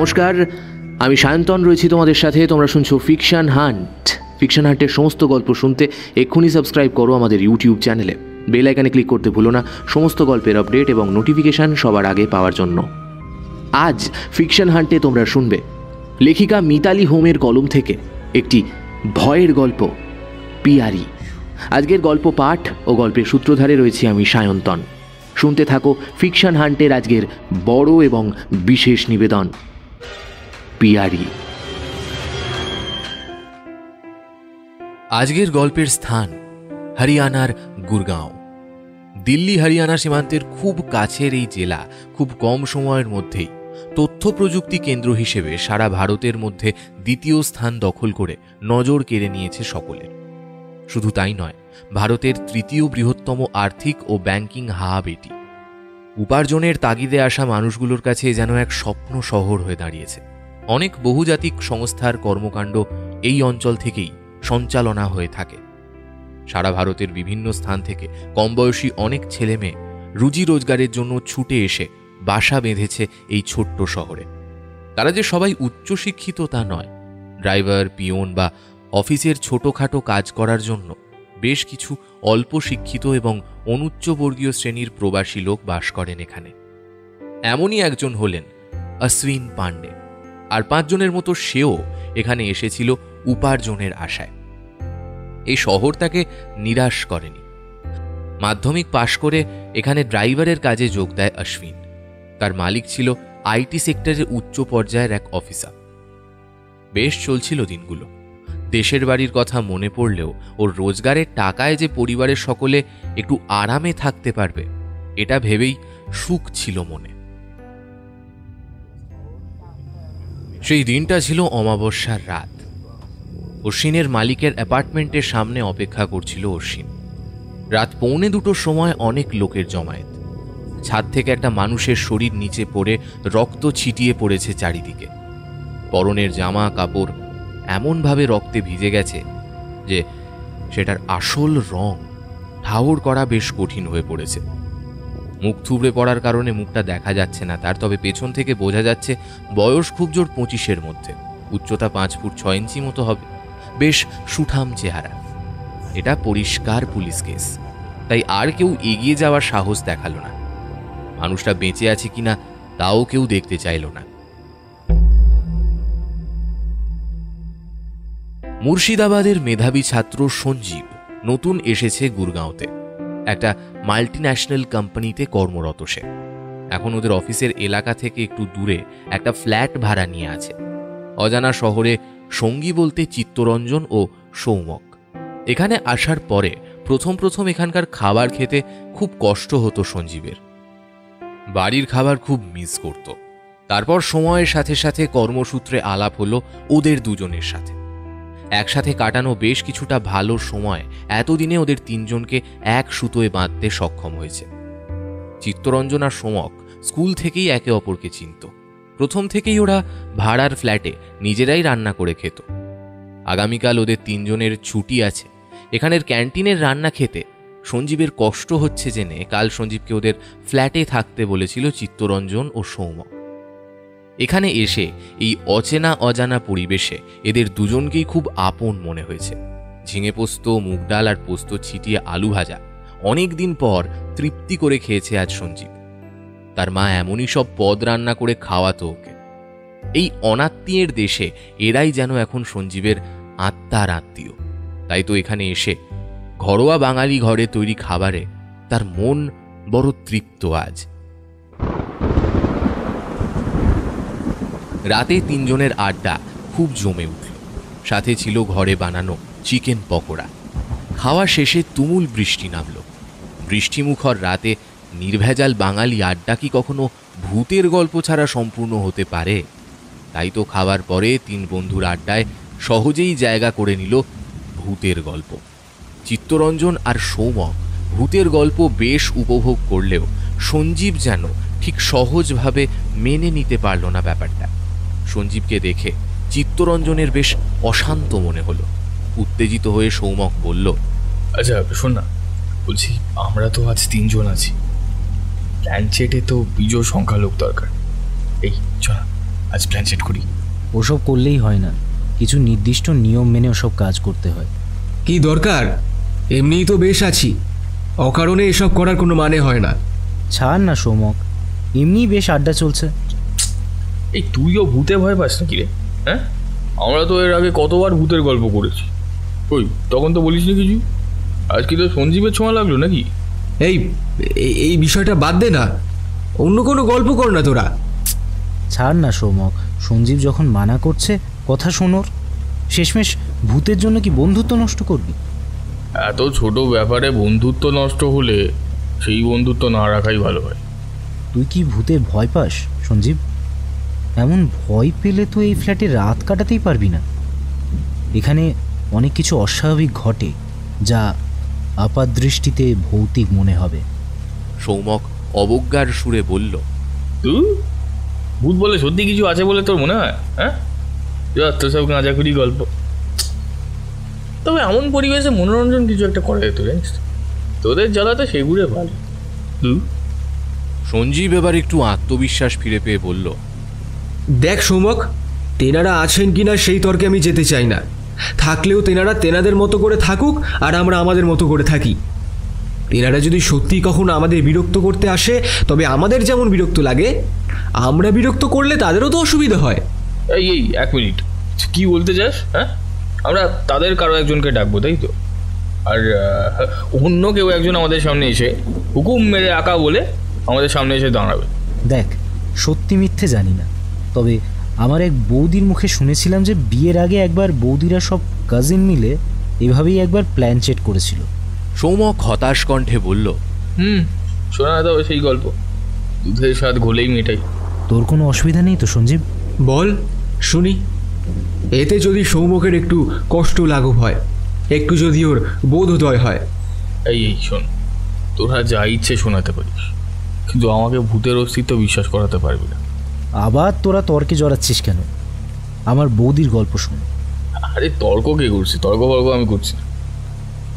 নমস্কার, আমি সায়ন্তন রয়েছি তোমাদের সাথে। তোমরা শুনছো ফিকশন হান্ট। ফিকশন হান্টের সমস্ত গল্প শুনতে এক্ষুনি সাবস্ক্রাইব করো আমাদের ইউটিউব চ্যানেলে। বেল আইকনে ক্লিক করতে ভুলো না সমস্ত গল্পের আপডেট এবং নোটিফিকেশান সবার আগে পাওয়ার জন্য। আজ ফিকশন হান্টে তোমরা শুনবে লেখিকা মিতালি হোমের কলম থেকে একটি ভয়ের গল্প, পিয়ারি। আজকের গল্প পাঠ ও গল্পের সূত্রধারে রয়েছি আমি সায়ন্তন। শুনতে থাকো ফিকশন হান্টের আজকের বড় এবং বিশেষ নিবেদন, পিয়ারি। আজকের গল্পের স্থান হরিয়ানার গুরগাঁও। দিল্লি হরিয়ানা সীমান্তের খুব কাছের এই জেলা খুব কম সময়ের মধ্যেই তথ্য প্রযুক্তি কেন্দ্র হিসেবে সারা ভারতের মধ্যে দ্বিতীয় স্থান দখল করে নজর কেড়ে নিয়েছে সকলের। শুধু তাই নয়, ভারতের তৃতীয় বৃহত্তম আর্থিক ও ব্যাংকিং হাব এটি। উপার্জনের তাগিদে আসা মানুষগুলোর কাছে যেন এক স্বপ্ন শহর হয়ে দাঁড়িয়েছে। অনেক বহুজাতিক সংস্থার কর্মকাণ্ড এই অঞ্চল থেকেই সঞ্চালনা হয়ে থাকে। সারা ভারতের বিভিন্ন স্থান থেকে কমবয়সী অনেক ছেলে মেয়ে রুজি রোজগারের জন্য ছুটে এসে বাসা বেঁধেছে এই ছোট্ট শহরে। তারা যে সবাই উচ্চশিক্ষিত তা নয়। ড্রাইভার, পিয়ন বা অফিসের ছোটোখাটো কাজ করার জন্য বেশ কিছু অল্প শিক্ষিত এবং অনুচ্চবর্গীয় শ্রেণীর প্রবাসী লোক বাস করেন এখানে। এমনই একজন হলেন অশ্বিন পাণ্ডে। আর 5 জনের মতো সেও এখানে এসেছিল উপার্জনের আশায়। এই শহর তাকে নিরাশ করেনি। মাধ্যমিক পাশ করে এখানে ড্রাইভারের কাজে যোগ দেয় অশ্বিন। তার মালিক ছিল আইটি সেক্টরের উচ্চ পর্যায়ের এক অফিসার। বেশ চলছিল দিনগুলো। দেশের বাড়ির কথা মনে পড়লেও ওর রোজগারের টাকায় যে পরিবারের সকলে একটু আরামে থাকতে পারবে, এটা ভেবেই সুখ ছিল মনে। সেই দিনটা ছিল অমাবস্যার রাত। অশ্বিনের মালিকের অ্যাপার্টমেন্টের সামনে অপেক্ষা করছিল অশ্বিন। রাত 1:45 সময় অনেক লোকের জমায়েত। ছাদ থেকে একটা মানুষের শরীর নিচে পড়ে রক্ত ছিটিয়ে পড়েছে চারিদিকে। পরনের জামা কাপড় এমনভাবে রক্তে ভিজে গেছে যে সেটার আসল রং ঠাউর করা বেশ কঠিন হয়ে পড়েছে। মুখ থুবড়ে পড়ার কারণে মুখটা দেখা যাচ্ছে না তার, তবে পেছন থেকে বোঝা যাচ্ছে বয়স খুব জোর 25-এর মধ্যে, উচ্চতা 5 ফুট 6 ইঞ্চি মতো হবে, বেশ সুঠাম চেহারা। এটা পরিষ্কার পুলিশ কেস, তাই আর কেউ এগিয়ে যাওয়ার সাহস দেখালো না। মানুষটা বেঁচে আছে কিনা তাও কেউ দেখতে চাইল না। মুর্শিদাবাদের মেধাবী ছাত্র সঞ্জীব নতুন এসেছে গুরগাঁওতে। একটা মাল্টিন্যাশনাল কোম্পানিতে কর্মরত সে। এখন ওদের অফিসের এলাকা থেকে একটু দূরে একটা ফ্ল্যাট ভাড়া নিয়ে আছে। অজানা শহরে সঙ্গী বলতে চিত্তরঞ্জন ও সৌমক। এখানে আসার পরে প্রথম এখানকার খাবার খেতে খুব কষ্ট হতো সঞ্জীবের। বাড়ির খাবার খুব মিস করত। তারপর সময়ের সাথে সাথে কর্মসূত্রে আলাপ হলো ওদের দুজনের সাথে। একসাথে কাটানো বেশ কিছুটা ভালো সময় এতদিনে ওদের 3 জনকে এক সুতোয় বাঁধতে সক্ষম হয়েছে। চিত্তরঞ্জন আর সোমক স্কুল থেকেই একে অপরকে চিনত। প্রথম থেকেই ওরা ভাড়ার ফ্ল্যাটে নিজেরাই রান্না করে খেত। আগামীকাল ওদের 3 জনের ছুটি আছে। এখানের ক্যান্টিনের রান্না খেতে সঞ্জীবের কষ্ট হচ্ছে জেনে কাল সঞ্জীবকে ওদের ফ্ল্যাটে থাকতে বলেছিল চিত্তরঞ্জন ও সৌমক। এখানে এসে এই অচেনা অজানা পরিবেশে এদের দুজনকেই খুব আপন মনে হয়েছে। ঝিঙে পোস্ত, মুগ ডাল আর পোস্ত ছিটিয়ে আলু ভাজা অনেক দিন পর তৃপ্তি করে খেয়েছে আজ সঞ্জীব। তার মা এমনই সব পদ রান্না করে খাওয়াতো ওকে। এই অনাত্মীয়ের দেশে এরাই যেন এখন সঞ্জীবের আত্মার আত্মীয়। তাই তো এখানে এসে ঘরোয়া বাঙালি ঘরে তৈরি খাবারে তার মন বড় তৃপ্ত আজ। রাতে 3 জনের আড্ডা খুব জমে উঠল। সাথে ছিল ঘরে বানানো চিকেন পকোড়া। খাওয়া শেষে তুমুল বৃষ্টি নামল। বৃষ্টিমুখর রাতে নির্ভেজাল বাঙালি আড্ডা কি কখনো ভূতের গল্প ছাড়া সম্পূর্ণ হতে পারে? তাই তো খাওয়ার পরে 3 বন্ধুর আড্ডায় সহজেই জায়গা করে নিল ভূতের গল্প। চিত্তরঞ্জন আর সৌমক ভূতের গল্প বেশ উপভোগ করলেও সঞ্জীব যেন ঠিক সহজভাবে মেনে নিতে পারল না ব্যাপারটা। সঞ্জীবকে দেখে চিত্তরঞ্জনের বেশ অশান্ত মনে হলো। উত্তেজিত হয়ে সৌমক বলল, আচ্ছা শোন না, বলছি আমরা তো আজ 3 জন আছি, প্ল্যান চেটে তো বিজয় সংখ্যা লোক দরকার। এই চল আজ প্ল্যান সেট করি। ওসব করলেই হয় না, কিছু নির্দিষ্ট নিয়ম মেনে ওসব কাজ করতে হয়। কি দরকার? এমনিই তো বেশ আছি, অকারণে এসব করার কোনো মানে হয় না। ছাড় না সৌমক, এমনিই বেশ আড্ডা চলছে। এই তুইও ভূতে ভয় পাস নাকি রে? হ্যাঁ, আমরা তো এর আগে কতবার ভূতের গল্প করেছি। ওই তখন তো বলিস নি কিছু। আজ কি তো সঞ্জীবের ছোঁয়া লাগলো নাকি? এই এই বিষয়টা বাদ দে না, অন্য কোনো গল্প কর না তোরা। ছাড় না সৌমক, সঞ্জীব যখন মানা করছে কথা শোনোর। শেষমেশ ভূতের জন্য কি বন্ধুত্ব নষ্ট করবি? এত ছোট ব্যাপারে বন্ধুত্ব নষ্ট হলে সেই বন্ধুত্ব না রাখাই ভালো হয়। তুই কি ভূতে ভয় পাস সঞ্জীব? এমন ভয় পেলে তো এই ফ্ল্যাটে রাত কাটাতেই পারবি না। এখানে অনেক কিছু অস্বাভাবিক ঘটে, যা আপাতদৃষ্টিতে ভৌতিক মনে হবে। সৌমক অবজ্ঞার সুরে বলল, তুই ভূত বলে সত্যি কিছু আছে বলে তোর মনে হয়? হ্যাঁ, তোর সব গাঁজাখুরি গল্প। তবে এমন পরিবেশে মনোরঞ্জন কিছু একটা করা যেত জানিস, তোদের জ্বালাতে সেগুলো ভালো। সঞ্জীব এবার একটু আত্মবিশ্বাস ফিরে পেয়ে বলল, দেখ সৌমক, তেনারা আছেন কিনা সেই তর্কে আমি যেতে চাই না। থাকলেও তেনারা তেনাদের মতো করে থাকুক, আর আমরা আমাদের মতো করে থাকি। তেনারা যদি সত্যি কখনো আমাদের বিরক্ত করতে আসে, তবে আমাদের যেমন বিরক্ত লাগে, আমরা বিরক্ত করলে তাদেরও তো অসুবিধা হয়। এই এই 1 মিনিট, কি বলতে চাস? হ্যাঁ, আমরা তাদের কারো একজনকে ডাকবো, তাই তো? আর অন্য কেউ একজন আমাদের সামনে এসে হুকুম মেরে আঁকা বলে আমাদের সামনে এসে দাঁড়াবে। দেখ, সত্যি মিথ্যে জানি না, তবে আমার এক বৌদির মুখে শুনেছিলাম যে বিয়ের আগে একবার বৌদিরা সব কাজিন মিলে এভাবেই একবার প্ল্যান চেট করেছিল। সৌমক হতাশ কণ্ঠে বলল, শোনা না তবে সেই গল্প, দুধের স্বাদ ঘোলেই মেটাই। তোর কোনো অসুবিধা নেই তো সঞ্জীব? বল শুনি। এতে যদি সৌমকের একটু কষ্ট লাঘব হয়, একটু যদি ওর বোধোদয় হয়। এই এই শোন, তোরা যা ইচ্ছে শোনাতে পারিস, কিন্তু আমাকে ভূতের অস্তিত্ব বিশ্বাস করাতে পারবি না। আবার তোরা তর্কে জড়াচ্ছিস কেন? আমার বৌদির গল্প শোন। আরে তর্ক কে করছি? তর্ক আমি করছি না।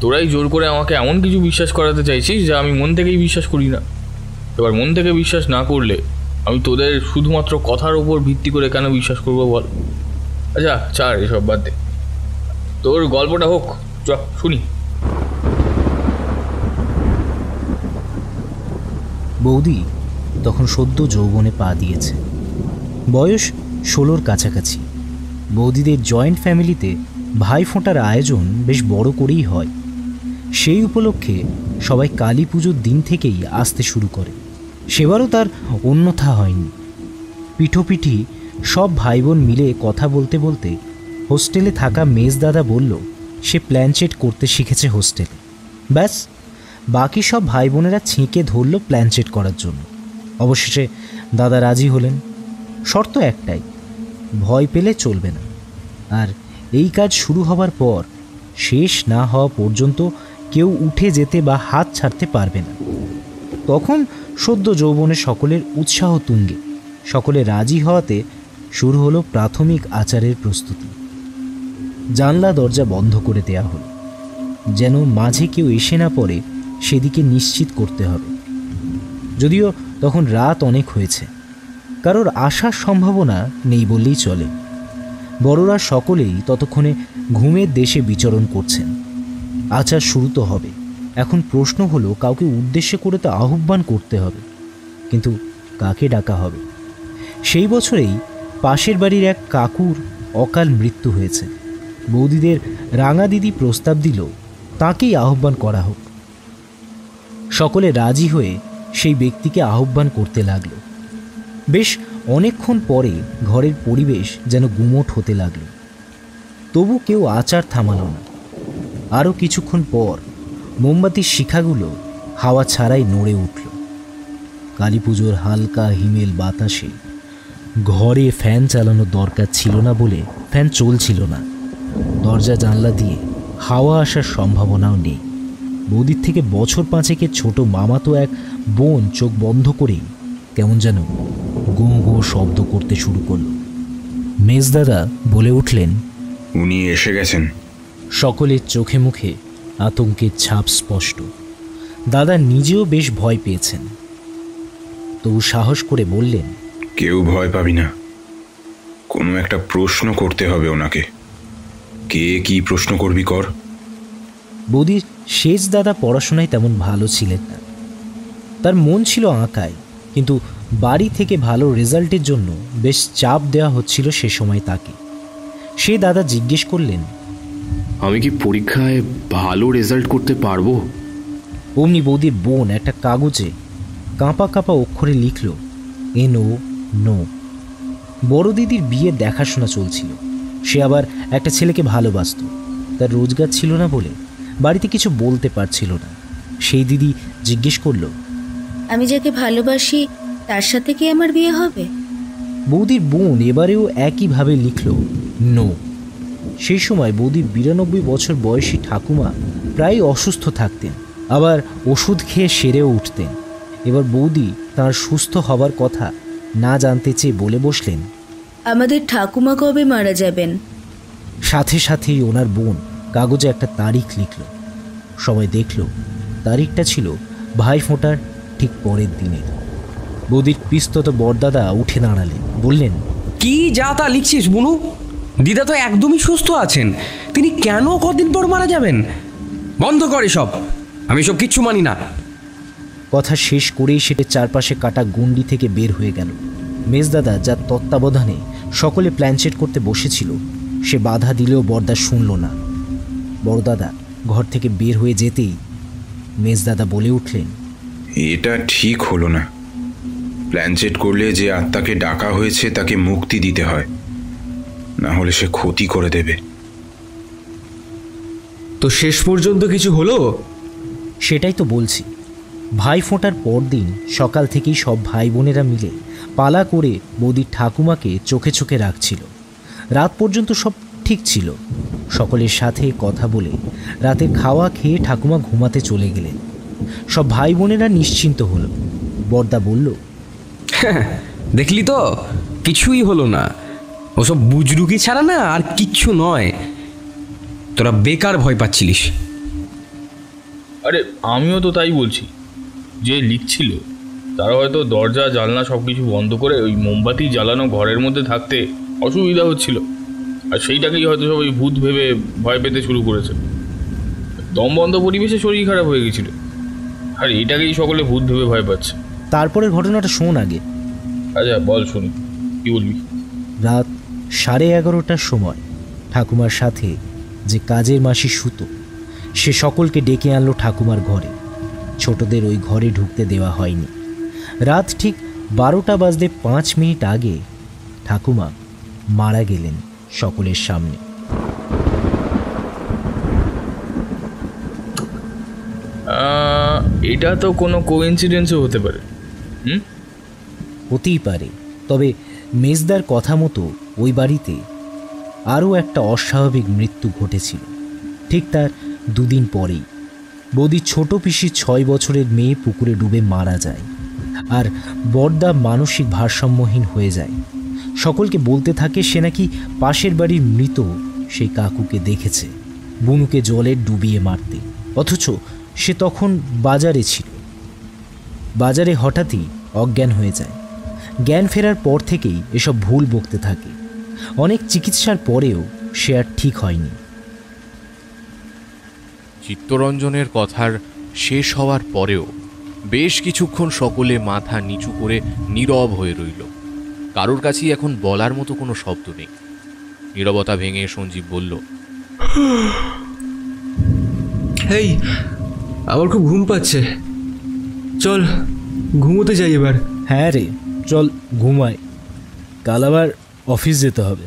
তোরাই জোর করে আমাকে এমন কিছু বিশ্বাস করাতে চাইছিস যা আমি মন থেকেই বিশ্বাস করি না। এবার মন থেকে বিশ্বাস না করলে আমি তোদের শুধুমাত্র কথার উপর ভিত্তি করে কেন বিশ্বাস করবো বল? আচ্ছা ছাড়, এসব বাদ দে, তোর গল্পটা হোক, চ শুনি। বৌদি তখন সদ্য যৌবনে পা দিয়েছে, বয়স 16-র কাছাকাছি। বৌদিদের জয়েন্ট ফ্যামিলিতে ভাই ফোঁটার আয়োজন বেশ বড় করেই হয়। সেই উপলক্ষে সবাই কালী পুজোর দিন থেকেই আসতে শুরু করে। সেবারও তার অন্যথা হয়নি। পিঠোপিঠি সব ভাই বোন মিলে কথা বলতে বলতে হোস্টেলে থাকা মেজদাদা বলল সে প্ল্যানচেট করতে শিখেছে হোস্টেলে। ব্যাস, বাকি সব ভাই বোনেরা ছেঁকে ধরল প্ল্যানচেট করার জন্য। অবশেষে দাদা রাজি হলেন। শর্ত একটাই, ভয় পেলে চলবে না, আর এই কাজ শুরু হবার পর শেষ না হওয়া পর্যন্ত কেউ উঠে যেতে বা হাত ছাড়তে পারবে না। তখন সদ্য যৌবনে সকলের উৎসাহ তুঙ্গে। সকলে রাজি হওয়াতে শুরু হলো প্রাথমিক আচারের প্রস্তুতি। জানলা দরজা বন্ধ করে দেয়া হলো, যেন মাঝে কেউ এসে না পড়ে সেদিকে নিশ্চিত করতে হবে। যদিও তখন রাত অনেক হয়েছে, কারোর আসার সম্ভাবনা নেই বললেই চলে। বড়রা সকলেই ততক্ষণে ঘুমের দেশে বিচরণ করছেন। আচার শুরু তো হবে। এখন প্রশ্ন হলো, কাউকে উদ্দেশ্য করে তো আহ্বান করতে হবে, কিন্তু কাকে ডাকা হবে? সেই বছরেই পাশের বাড়ির এক কাকুর অকাল মৃত্যু হয়েছে। বৌদিদের রাঙা দিদি প্রস্তাব দিল তাকেই আহ্বান করা হোক। সকলে রাজি হয়ে সেই ব্যক্তিকে আহ্বান করতে লাগল। বেশ অনেকক্ষণ পরে ঘরের পরিবেশ যেন গুমোট হতে লাগল, তবু কেউ আচার থামালো না। আরও কিছুক্ষণ পর মোমবাতির শিখাগুলো হাওয়া ছাড়াই নড়ে উঠল। কালী পুজোর হালকা হিমেল বাতাসে ঘরে ফ্যান চালানোর দরকার ছিল না বলে ফ্যান চলছিল না। দরজা জানলা দিয়ে হাওয়া আসার সম্ভাবনাও নেই। বৌদির থেকে বছর 5-এর ছোট মামাতো এক বোন চোখ বন্ধ করেই কেমন যেন গো গো শব্দ করতে শুরু করল। মেজদাদা বলে উঠলেন, উনি এসে গেছেন। সকলের চোখে মুখে আতঙ্কের ছাপ স্পষ্ট। দাদা নিজেও বেশ ভয় পেয়েছেন, তবু সাহস করে বললেন, কেউ ভয় পাবি না, কোনো একটা প্রশ্ন করতে হবে ওনাকে। কে কি প্রশ্ন করবি কর। বৌদির শেষ দাদা পড়াশোনায় তেমন ভালো ছিলেন না, তার মন ছিল আঁকায়, কিন্তু বাড়ি থেকে ভালো রেজাল্টের জন্য বেশ চাপ দেওয়া হচ্ছিল সে সময় তাকে। সে দাদা জিজ্ঞেস করলেন, আমি কি পরীক্ষায় ভালো রেজাল্ট করতে পারবো? অমনি বৌদির বোন একটা কাগজে কাঁপা কাঁপা অক্ষরে লিখল, NO নো। বড় দিদির বিয়ে দেখাশোনা চলছিল, সে আবার একটা ছেলেকে ভালোবাসত। তার রোজগার ছিল না বলে বাড়িতে কিছু বলতে পারছিল না। সেই দিদি জিজ্ঞেস করলো, আমি যাকে ভালোবাসি তার সাথে কি আমার বিয়ে হবে? বৌদির বোন এবারেও একইভাবে লিখল, নো। সেই সময় বৌদির 92 বছর বয়সী ঠাকুমা প্রায় অসুস্থ থাকতেন, আবার ওষুধ খেয়ে সেরেও উঠতেন। এবার বৌদি তার সুস্থ হবার কথা না জানতে চেয়ে বলে বসলেন, আমাদের ঠাকুমা কবে মারা যাবেন? সাথে সাথেই ওনার বোন কাগজে একটা তারিখ লিখল। সবাই দেখল তারিখটা ছিল ভাইফোঁটার ঠিক পরের দিনে। বৌদির পিস্তত বড়দাদা উঠে দাঁড়ালেন, বললেন, কি যা তা লিখছিস বুনু? দিদা তো একদমই সুস্থ আছেন, তিনি কেন কদিন পর মারা যাবেন? বন্ধ করে সব, আমি সব কিচ্ছু মানি না। কথা শেষ করেই সেটা চারপাশে কাটা গুন্ডি থেকে বের হয়ে গেল। মেজদাদা, যার তত্ত্বাবধানে সকলে প্ল্যানচেট করতে বসেছিল, সে বাধা দিলেও বড়দা শুনল না। বড়দাদা ঘর থেকে বের হয়ে যেতেই মেজদাদা বলে উঠলেন, এটা ঠিক হলো না। প্ল্যানচেট করলে যে আত্মাকে ডাকা হয়েছে তাকে মুক্তি দিতে হয়, না হলে সে ক্ষতি করে দেবে। তো শেষ পর্যন্ত কিছু হলো? সেটাই তো বলছি। ভাইফোঁটার পরদিন সকাল থেকেই সব ভাই বোনেরা মিলে পালা করে বৌদির ঠাকুমাকে চোখে চোখে রাখছিল। রাত পর্যন্ত সব ঠিক ছিল। সকলের সাথে কথা বলে রাতে খাওয়া খেয়ে ঠাকুমা ঘুমাতে চলে গেলেন। সব ভাই বোনেরা নিশ্চিন্ত হলো। বড়দা বলল, দেখলি তো, কিছুই হলো না। ওসব বুজরুকি ছাড়া না আর কিচ্ছু নয়। তোরা বেকার ভয় পাচ্ছিলিস। আরে আমিও তো তাই বলছি, যে লিখছিল তারা হয়তো দরজা জানলা সব কিছু বন্ধ করে ওই মোমবাতি জ্বালানো ঘরের মধ্যে থাকতে অসুবিধা হচ্ছিল, আর সেইটাকেই হয়তো সবাই ভূত ভেবে ভয় পেতে শুরু করেছে। দম বন্ধ পরিবেশে শরীর খারাপ হয়ে গেছিল, আর এটাকেই সকলে ভূত ভেবে ভয় পাচ্ছে। তারপরের ঘটনাটা শোন আগে। আচ্ছা বল, শুনি, কি বলবি? রাত 11:30টার সময় ঠাকুমার সাথে যে কাজের মাসি সুতো, সে সকলকে ডেকে আনলো ঠাকুমার ঘরে। ছোটদের ওই ঘরে ঢুকতে দেওয়া হয়নি। রাত ঠিক 12:05 আগে ঠাকুমা মারা গেলেন সকলের সামনে। এটা তো কোনো কোইন্সিডেন্সও হতে পারে। হতেই পারে, তবে মেজদার কথা মতো ওই বাড়িতে আরও একটা অস্বাভাবিক মৃত্যু ঘটেছিল ঠিক তার দুদিন পরেই। বৌদির ছোট পিসির 6 বছরের মেয়ে পুকুরে ডুবে মারা যায়, আর বড়দা মানসিক ভারসাম্যহীন হয়ে যায়। সকলকে বলতে থাকে সে নাকি পাশের বাড়ির মৃত সেই কাকুকে দেখেছে বুনুকে জলে ডুবিয়ে মারতে, অথচ সে তখন বাজারে ছিল। বাজারে হঠাৎই অজ্ঞান হয়ে যায়। জ্ঞান ফেরার পর থেকেই এসব ভুল বকতে থাকে। অনেক চিকিৎসার পরেও সে আর ঠিক হয়নি। চিত্তরঞ্জনের কথার শেষ হওয়ার পরেও বেশ কিছুক্ষণ সকলে মাথা নিচু করে নীরব হয়ে রইল। কারোর কাছেই এখন বলার মতো কোনো শব্দ নেই। নীরবতা ভেঙে সঞ্জীব বলল, এই আমার খুব ঘুম পাচ্ছে, চল ঘুমোতে যাই এবার। হ্যাঁ রে, চল ঘুমাই, কাল আবার অফিস যেতে হবে।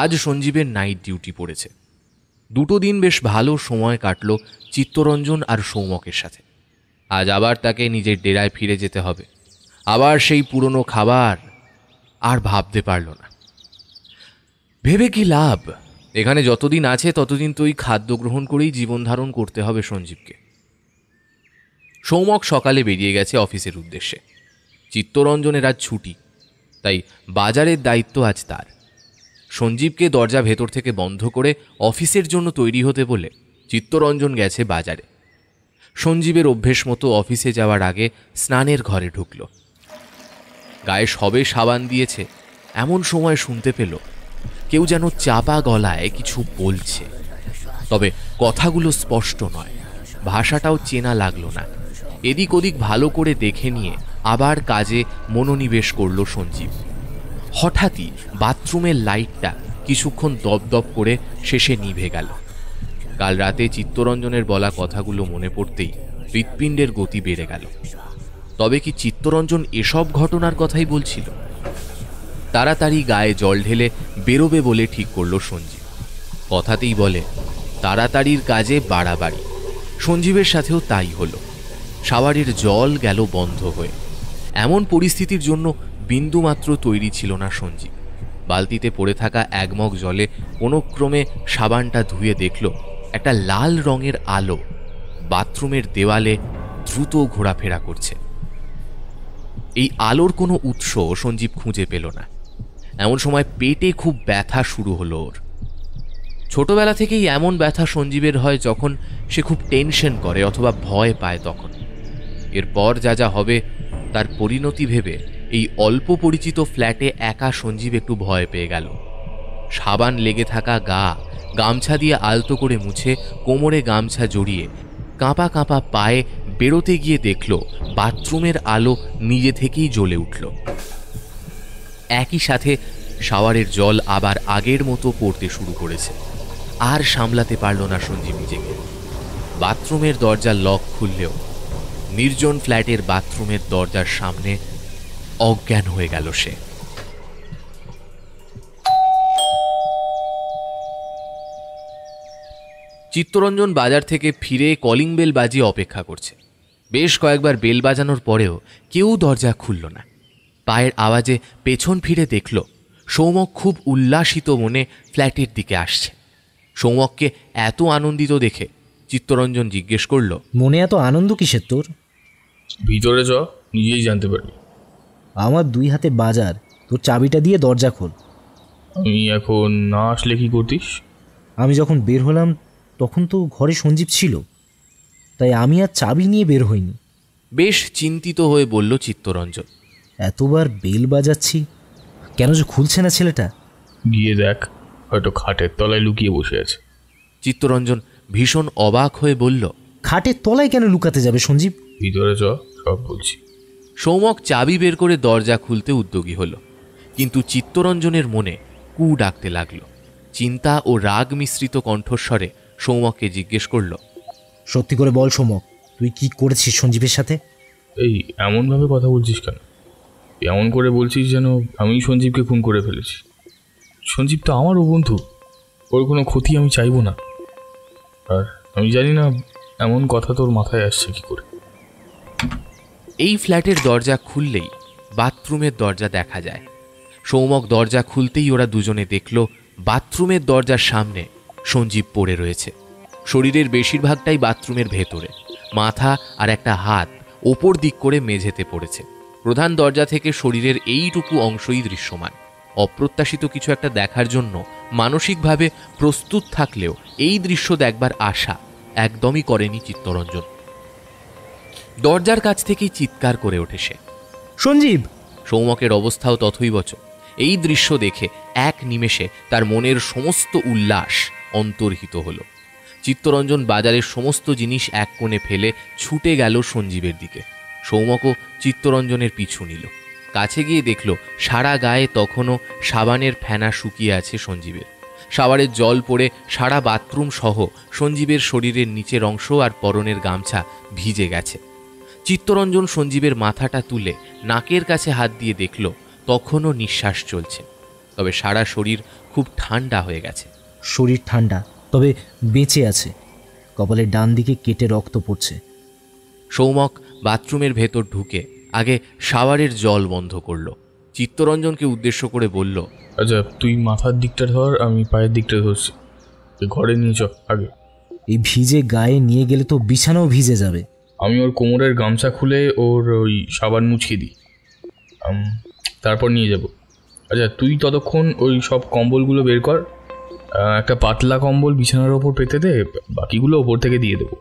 আজ সঞ্জীবের নাইট ডিউটি পড়েছে। দুটো দিন বেশ ভালো সময় কাটল চিত্তরঞ্জন আর সৌমকের সাথে। আজ আবার তাকে নিজের ডেরায় ফিরে যেতে হবে, আবার সেই পুরনো খাবার। আর ভাবতে পারল না। ভেবে কি লাভ? এখানে যতদিন আছে ততদিন তো ওই খাদ্য গ্রহণ করেই জীবন ধারণ করতে হবে সঞ্জীবকে। সৌমক সকালে বেরিয়ে গেছে অফিসের উদ্দেশ্যে। চিত্তরঞ্জনের আজ ছুটি, তাই বাজারের দায়িত্ব আজ তার। সঞ্জীবকে দরজা ভেতর থেকে বন্ধ করে অফিসের জন্য তৈরি হতে বলে চিত্তরঞ্জন গেছে বাজারে। সঞ্জীবের অভ্যেস মতো অফিসে যাওয়ার আগে স্নানের ঘরে ঢুকল। গায়ে সবে সাবান দিয়েছে এমন সময় শুনতে পেল কেউ যেন চাপা গলায় কিছু বলছে, তবে কথাগুলো স্পষ্ট নয়, ভাষাটাও চেনা লাগলো না। এদিক ওদিক ভালো করে দেখে নিয়ে আবার কাজে মনোনিবেশ করল সঞ্জীব। হঠাৎই বাথরুমের লাইটটা কিছুক্ষণ দপদপ করে শেষে নিভে গেল। কাল রাতে চিত্তরঞ্জনের বলা কথাগুলো মনে পড়তেই হৃৎপিণ্ডের গতি বেড়ে গেল। তবে কি চিত্তরঞ্জন এসব ঘটনার কথাই বলছিল? তাড়াতাড়ি গায়ে জল ঢেলে বেরোবে বলে ঠিক করল সঞ্জীব। কথাতেই বলে তাড়াতাড়ির কাজে বাড়াবাড়ি। সঞ্জীবের সাথেও তাই হলো। শাওয়ারের জল গেল বন্ধ হয়ে। এমন পরিস্থিতির জন্য বিন্দুমাত্র তৈরি ছিল না সঞ্জীব। বালতিতে পড়ে থাকা এক মগ জলে কোনোক্রমে সাবানটা ধুয়ে দেখল একটা লাল রঙের আলো বাথরুমের দেওয়ালে দ্রুত ঘোরাফেরা করছে। এই আলোর কোনো উৎস সঞ্জীব খুঁজে পেল না। এমন সময় পেটে খুব ব্যথা শুরু হলো ওর। ছোটবেলা থেকেই এমন ব্যথা সঞ্জীবের হয় যখন সে খুব টেনশন করে অথবা ভয় পায় তখন। এরপর যা যা হবে তার পরিণতি ভেবে এই অল্প পরিচিত ফ্ল্যাটে একা সঞ্জীব একটু ভয় পেয়ে গেল। সাবান লেগে থাকা গা গামছা দিয়ে আলতো করে মুছে কোমরে গামছা জড়িয়ে কাঁপা কাঁপা পায়ে বেরোতে গিয়ে দেখল বাথরুমের আলো নিজে থেকেই জ্বলে উঠল। একই সাথে শাওয়ারের জল আবার আগের মতো পড়তে শুরু করেছে। আর সামলাতে পারল না সঞ্জীব নিজেকে। বাথরুমের দরজার লক খুললেও নির্জন ফ্ল্যাটের বাথরুমের দরজার সামনে অজ্ঞান হয়ে গেল সে। চিত্তরঞ্জন বাজার থেকে ফিরে কলিং বেল বাজিয়ে অপেক্ষা করছে। বেশ কয়েকবার বেল বাজানোর পরেও কেউ দরজা খুলল না। পায়ের আওয়াজে পেছন ফিরে দেখল সৌমক খুব উল্লাসিত মনে ফ্ল্যাটের দিকে আসছে। সৌমককে এত আনন্দিত দেখে চিত্তরঞ্জন জিজ্ঞেস করল, মনে এত আনন্দ কিসের তোর? ভিতরে চ, নিজেই জানতে পারবি। আমার 2 হাতে বাজার, তোর চাবিটা দিয়ে দরজা খোল। আমি এখন না আসলে কি করতিস? আমি যখন বের হলাম তখন তো ঘরে সঞ্জীব ছিল, তাই আমি আর চাবি নিয়ে বের হইনি। বেশ চিন্তিত হয়ে বলল চিত্তরঞ্জন। এতবার বেল বাজাচ্ছি, কেন যে খুলছে না ছেলেটা? গিয়ে দেখ, হয়তো খাটের তলায় লুকিয়ে বসে আছে। চিত্তরঞ্জন ভীষণ অবাক হয়ে বলল, খাটের তলায় কেন লুকাতে যাবে সঞ্জীব? ভিতরে চ, সব বলছি। সৌমক চাবি বের করে দরজা খুলতে উদ্যোগী হল, কিন্তু চিত্তরঞ্জনের মনে কু ডাকতে লাগলো। চিন্তা ও রাগ মিশ্রিত কণ্ঠস্বরে সৌমককে জিজ্ঞেস করল, সত্যি করে বল সৌমক, তুই কি করেছিস সঞ্জীবের সাথে? এই এমনভাবে কথা বলছিস কেন? এমন করে বলছিস যেন আমি সঞ্জীবকে খুন করে ফেলেছি। সঞ্জীব তো আমারও বন্ধু, ওর কোনো ক্ষতি আমি চাইবো না। আর আমি জানি না এমন কথা তোর মাথায় আসছে কি করে। এই ফ্ল্যাটের দরজা খুললেই বাথরুমের দরজা দেখা যায়। সৌমক দরজা খুলতেই ওরা দুজনে দেখল বাথরুমের দরজার সামনে সঞ্জীব পড়ে রয়েছে। শরীরের বেশিরভাগটাই বাথরুমের ভেতরে, মাথা আর একটা হাত ওপর দিক করে মেঝেতে পড়েছে। প্রধান দরজা থেকে শরীরের এইটুকু অংশই দৃশ্যমান। অপ্রত্যাশিত কিছু একটা দেখার জন্য মানসিকভাবে প্রস্তুত থাকলেও এই দৃশ্য দেখবার আশা একদমই করেনি চিত্তরঞ্জন। দরজার কাছ থেকেই চিৎকার করে ওঠে সে, সঞ্জীব! সৌমকের অবস্থাও তথৈবচ। এই দৃশ্য দেখে এক নিমেষে তার মনের সমস্ত উল্লাস অন্তর্হিত হলো। চিত্তরঞ্জন বাজারের সমস্ত জিনিস এক কোণে ফেলে ছুটে গেল সঞ্জীবের দিকে। সৌমকও চিত্তরঞ্জনের পিছু নিল। কাছে গিয়ে দেখল সারা গায়ে তখনও সাবানের ফেনা শুকিয়ে আছে সঞ্জীবের। শাওয়ারের জল পড়ে সারা বাথরুম সহ সঞ্জীবের শরীরের নিচের অংশ আর পরনের গামছা ভিজে গেছে। চিত্তরঞ্জন সঞ্জীবের মাথাটা তুলে নাকের কাছে হাত দিয়ে দেখল তখনও নিঃশ্বাস চলছে, তবে সারা শরীর খুব ঠান্ডা হয়ে গেছে। শরীর ঠান্ডা, তবে বেঁচে আছে। কপালের ডান দিকে কেটে রক্ত পড়ছে। সৌমক বাথরুমের ভেতর ঢুকে আগে শাওয়ারের জল বন্ধ করল। চিত্তরঞ্জনকে উদ্দেশ্য করে বলল, আচ্ছা তুই মাথার দিকটা ধর, আমি পায়ের দিকটা ধরছি। তুই ঘরে নিয়ে চ আগে। এই ভিজে গায়ে নিয়ে গেলে তো বিছানাও ভিজে যাবে। আমি ওর কোমরের গামছা খুলে ওর ওই সাবান মুছিয়ে দিই, তারপর নিয়ে যাব। আচ্ছা তুই ততক্ষণ ওই সব কম্বলগুলো বের কর, একটা পাতলা কম্বল বিছানার ওপর পেতে দে, বাকিগুলো ওপর থেকে দিয়ে দেবো।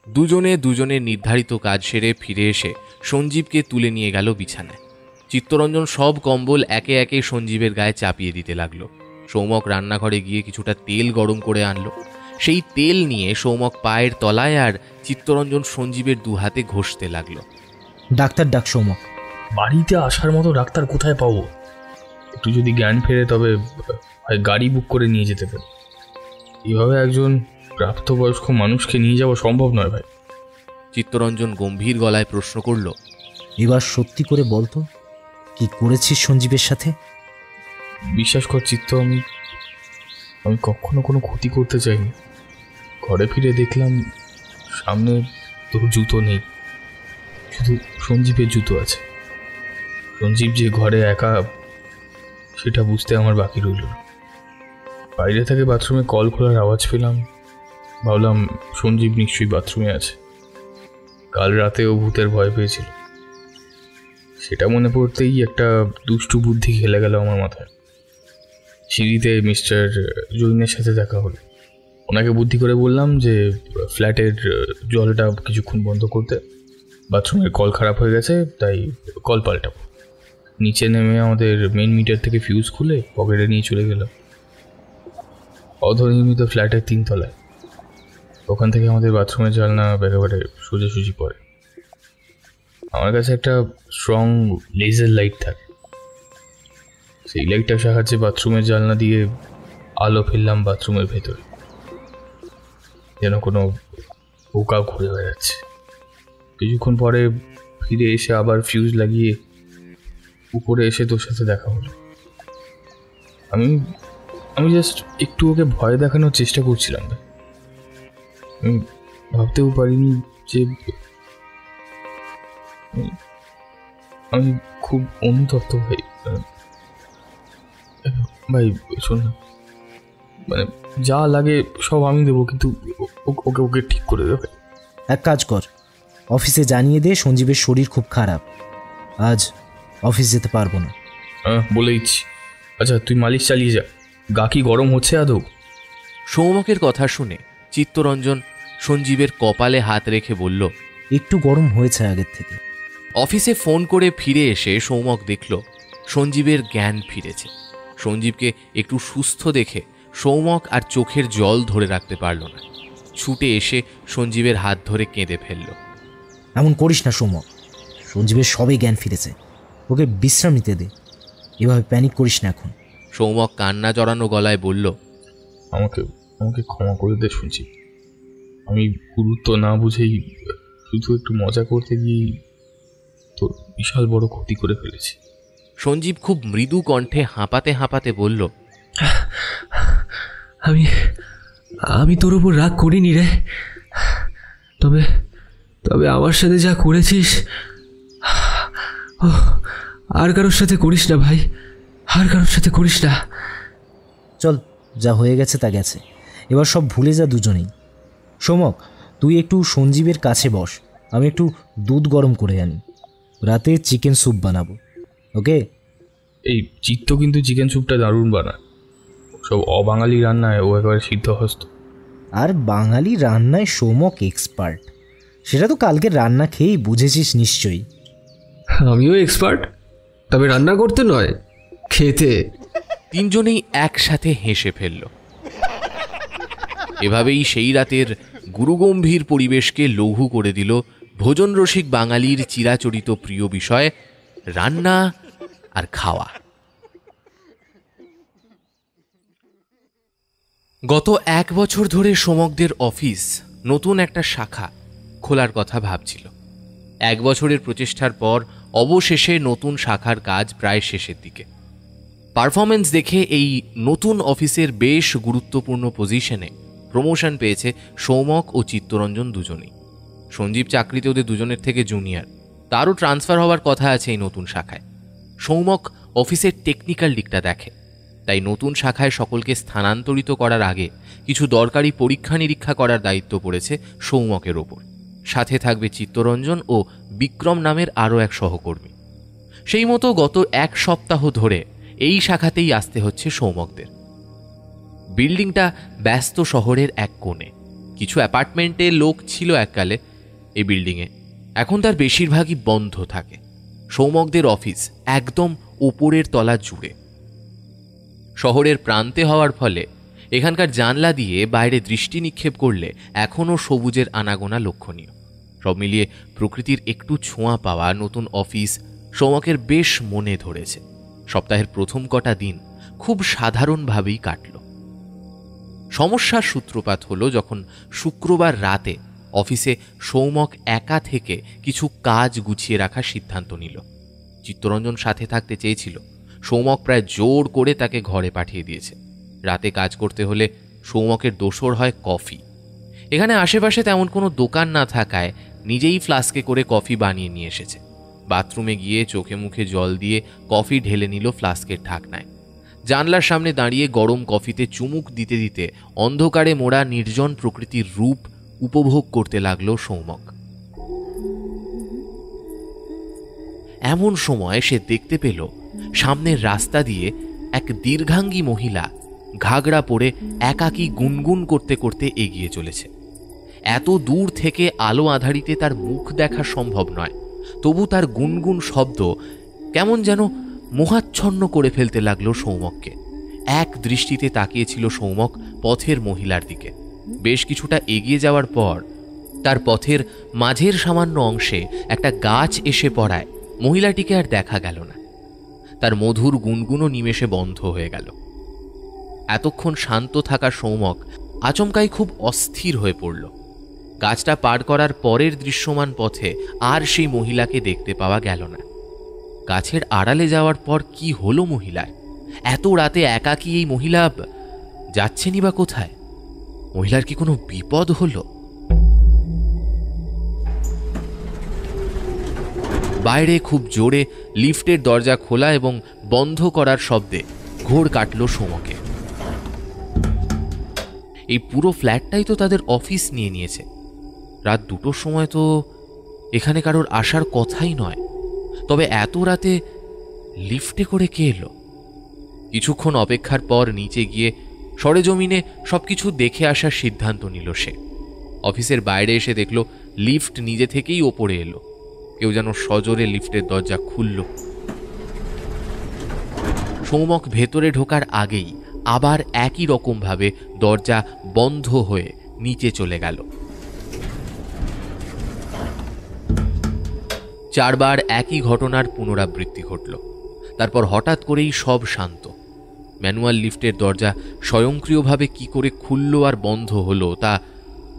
দুজনে দুজনের নির্ধারিত কাজ সেরে ফিরে এসে সঞ্জীবকে তুলে নিয়ে গেল বিছানায়। চিত্তরঞ্জন সব কম্বল একে একে সঞ্জীবের গায়ে চাপিয়ে দিতে লাগলো। সৌমক রান্নাঘরে গিয়ে কিছুটা তেল গরম করে আনলো। সেই তেল নিয়ে সৌমক পায়ের তলায় আর চিত্তরঞ্জন সঞ্জীবের দু হাতে ঘষতে লাগলো। ডাক্তার ডাক সৌমক। বাড়িতে আসার মতো ডাক্তার কোথায় পাবো? একটু যদি জ্ঞান ফেরে তবে গাড়ি বুক করে নিয়ে যেতে পারি। এইভাবে একজন প্রাপ্তবয়স্ক মানুষকে নিয়ে যাওয়া সম্ভব নয় ভাই। চিত্তরঞ্জন গম্ভীর গলায় প্রশ্ন করল, এবার সত্যি করে বলতো, কি করেছিস সঞ্জীবের সাথে? বিশ্বাস কর চিত্ত, আমি কখনো কোনো ক্ষতি করতে চাইনি। ঘরে ফিরে দেখলাম সামনে তোর জুতো নেই, শুধু সঞ্জীবের জুতো আছে। সঞ্জীব যে ঘরে একা সেটা বুঝতে আমার বাকি রইল না। বাইরে থেকে বাথরুমে কল খোলার আওয়াজ পেলাম, ভাবলাম সঞ্জীব নিশ্চয়ই বাথরুমে আছে। কাল রাতেও ভূতের ভয় পেয়েছিল, সেটা মনে পড়তেই একটা দুষ্টু বুদ্ধি খেলে গেল আমার মাথায়। সিঁড়িতে মিস্টার জৈনের সাথে দেখা হলো। ওনাকে বুদ্ধি করে বললাম যে ফ্ল্যাটের জলটা কিছুক্ষণ বন্ধ করতে, বাথরুমের কল খারাপ হয়ে গেছে, তাই কল পাল্টাবো। নিচে নেমে আমাদের মেন মিটার থেকে ফিউজ খুলে পকেটে নিয়ে চলে গেলাম অধনির্মিত ফ্ল্যাটের 3 তলায়। ওখান থেকে আমাদের বাথরুমের জানলা একেবারে সোজাসুজি পড়ে। আমার কাছে একটা স্ট্রং লেজার লাইট থাকে, সেই লাইটটার সাহায্যে বাথরুমের জানলা দিয়ে আলো ফেললাম বাথরুমের ভেতরে, যেন কোনো পোকা ঘুরে বেড়াচ্ছে। কিছুক্ষণ পরে ফিরে এসে আবার ফিউজ লাগিয়ে উপরে এসে তোর সাথে দেখা হলো। আমি জাস্ট একটু ওকে ভয় দেখানোর চেষ্টা করছিলাম। আমি ভাবতেও পারিনি যে আমি খুব অনুতপ্ত ভাই। ভাই শোন না, মানে যা লাগে সব আমি দেবো, কিন্তু ওকে ঠিক করে দেবে। এক কাজ কর, অফিসে জানিয়ে দে সঞ্জীবের শরীর খুব খারাপ, আজ অফিস যেতে পারবো না। হ্যাঁ বলে দিচ্ছি। আচ্ছা তুই মালিশ চালিয়ে যা, গা কি গরম হচ্ছে আদৌ? সৌমকের কথা শুনে চিত্তরঞ্জন সঞ্জীবের কপালে হাত রেখে বলল, একটু গরম হয়েছে আগের থেকে। অফিসে ফোন করে ফিরে এসে সৌমক দেখল সঞ্জীবের জ্ঞান ফিরেছে। সঞ্জীবকে একটু সুস্থ দেখে সৌমক আর চোখের জল ধরে রাখতে পারল না, ছুটে এসে সঞ্জীবের হাত ধরে কেঁদে ফেলল। এমন করিস না সৌমক, সঞ্জীবের সবে জ্ঞান ফিরেছে, ওকে বিশ্রাম নিতে দে, এভাবে প্যানিক করিস না এখন। সৌমক কান্না জড়ানো গলায় বলল, আমাকে ক্ষমা করে দে সঞ্জীব, আমি গুরুত্ব না বুঝেই শুধু একটু মজা করতে গিয়ে তোর বিশাল বড় ক্ষতি করে ফেলেছি। সঞ্জীব খুব মৃদু কণ্ঠে হাঁপাতে হাঁপাতে বলল, আমি তোর উপর রাগ করিনি রে, তবে আমার সাথে যা করেছিস আর কারোর সাথে করিস না ভাই, আর কারোর সাথে করিস না। চল, যা হয়ে গেছে তা গেছে, এবার সব ভুলে যা দুজনেই। সৌমক, তুই একটু সঞ্জীবের কাছে বস, আমি একটু দুধ গরম করে আনি, রাতে চিকেন স্যুপ বানাবো, ওকে? এই চিত্ত কিন্তু চিকেন স্যুপটা দারুণ বানায়, সব অবাঙালি রান্নায় ও একেবারে সিদ্ধহস্ত। আর বাঙালি রান্নায় সৌমক এক্সপার্ট, সেটা তো কালকের রান্না খেয়েই বুঝেছিস নিশ্চয়ই। আমিও এক্সপার্ট, তবে রান্না করতে নয়, খেতে। তিনজনেই একসাথে হেসে ফেলল। এভাবেই সেই রাতের গুরুগম্ভীর পরিবেশকে লঘু করে দিল ভোজন রসিক বাঙালির চিরাচরিত প্রিয় বিষয় রান্না আর খাওয়া। গত 1 বছর ধরে সোমকদের অফিস নতুন একটা শাখা খোলার কথা ভাবছিল। 1 বছরের প্রচেষ্টার পর অবশেষে নতুন শাখার কাজ প্রায় শেষের দিকে। পারফরমেন্স দেখে এই নতুন অফিসের বেশ গুরুত্বপূর্ণ পজিশনে প্রমোশন পেয়েছে সৌমক ও চিত্তরঞ্জন দুজনেই। সঞ্জীব চাকরিতে ওদের দুজনের থেকে জুনিয়র, তারও ট্রান্সফার হওয়ার কথা আছে এই নতুন শাখায়। সৌমক অফিসের টেকনিক্যাল দিকটা দেখে, তাই নতুন শাখায় সকলকে স্থানান্তরিত করার আগে কিছু দরকারি পরীক্ষা নিরীক্ষা করার দায়িত্ব পড়েছে সৌমকের ওপর। সাথে থাকবে চিত্তরঞ্জন ও বিক্রম নামের আরও এক সহকর্মী। সেই মতো গত 1 সপ্তাহ ধরে এই শাখাতেই আসতে হচ্ছে সৌমকদের। বিল্ডিংটা ব্যস্ত শহরের এক কোণে। কিছু অ্যাপার্টমেন্টে লোক ছিল এককালে এই বিল্ডিংয়ে, এখন তার বেশিরভাগই বন্ধ থাকে। সৌমকদের অফিস একদম ওপরের তলা জুড়ে। শহরের প্রান্তে হওয়ার ফলে এখানকার জানলা দিয়ে বাইরে দৃষ্টি নিক্ষেপ করলে এখনও সবুজের আনাগোনা লক্ষণীয়। সব মিলিয়ে প্রকৃতির একটু ছোঁয়া পাওয়া নতুন অফিস সৌমকের বেশ মনে ধরেছে। সপ্তাহের প্রথম কটা দিন খুব সাধারণভাবেই কাটল। সমস্যার সূত্রপাত হলো যখন শুক্রবার রাতে অফিসে সৌমক একা থেকে কিছু কাজ গুছিয়ে রাখার সিদ্ধান্ত নিল। চিত্তরঞ্জন সাথে থাকতে চেয়েছিল, সৌমক প্রায় জোর করে তাকে ঘরে পাঠিয়ে দিয়েছে। রাতে কাজ করতে হলে সৌমকের দোসর হয় কফি। এখানে আশেপাশে তেমন কোনো দোকান না থাকায় নিজেই ফ্লাস্কে করে কফি বানিয়ে নিয়ে এসেছে। বাথরুমে গিয়ে চোখে মুখে জল দিয়ে কফি ঢেলে নিল ফ্লাস্কের ঢাকনায়। জানলার সামনে দাঁড়িয়ে গরম কফিতে চুমুক দিতে দিতে অন্ধকারে মোড়া নির্জন প্রকৃতির রূপ উপভোগ করতে লাগলো সৌমক। এমন সময় সে দেখতে পেল সামনের রাস্তা দিয়ে এক দীর্ঘাঙ্গী মহিলা ঘাগড়া পরে একাকী গুনগুন করতে করতে এগিয়ে চলেছে। এত দূর থেকে আলো আঁধারিতে তার মুখ দেখা সম্ভব নয়, তবু তার গুনগুন শব্দ কেমন যেন মোহাচ্ছন্ন করে ফেলতে লাগলো সৌমককে। এক দৃষ্টিতে তাকিয়েছিল সৌমক পথের মহিলার দিকে। বেশ কিছুটা এগিয়ে যাওয়ার পর তার পথের মাঝের সামান্য অংশে একটা গাছ এসে পড়ায় মহিলাটিকে আর দেখা গেল না। তার মধুর গুনগুনও নিমেষে বন্ধ হয়ে গেল। এতক্ষণ শান্ত থাকা সৌমক আচমকাই খুব অস্থির হয়ে পড়ল। গাছটা পার করার পরের দৃশ্যমান পথে আর সেই মহিলাকে দেখতে পাওয়া গেল না। গাছের আড়ালে যাওয়ার পর কি হলো মহিলার? এত রাতে একাকী এই মহিলা যাচ্ছেনই বা কোথায়? মহিলার কি কোনো বিপদ হলো? বাইরে খুব জোরে লিফটের দরজা খোলা এবং বন্ধ করার শব্দে ঘোর কাটল সৌমকে। এই পুরো ফ্ল্যাটটাই তো তাদের অফিস নিয়ে নিয়েছে। রাত 2টোর সময় তো এখানে কারোর আসার কথাই নয়, তবে এত রাতে লিফটে করে কে এলো? কিছুক্ষণ অপেক্ষার পর নিচে গিয়ে সরেজমিনে সবকিছু দেখে আসার সিদ্ধান্ত নিল সে। অফিসের বাইরে এসে দেখল লিফট নিজে থেকেই ওপরে এলো। কেউ যেন সজোরে লিফটের দরজা খুলল। সৌমক ভেতরে ঢোকার আগেই আবার একই রকমভাবে দরজা বন্ধ হয়ে নিচে চলে গেল। 4 বার একই ঘটনার পুনরাবৃত্তি ঘটল। তারপর হঠাৎ করেই সব শান্ত। ম্যানুয়াল লিফটের দরজা স্বয়ংক্রিয়ভাবে কি করে খুলল আর বন্ধ হলো তা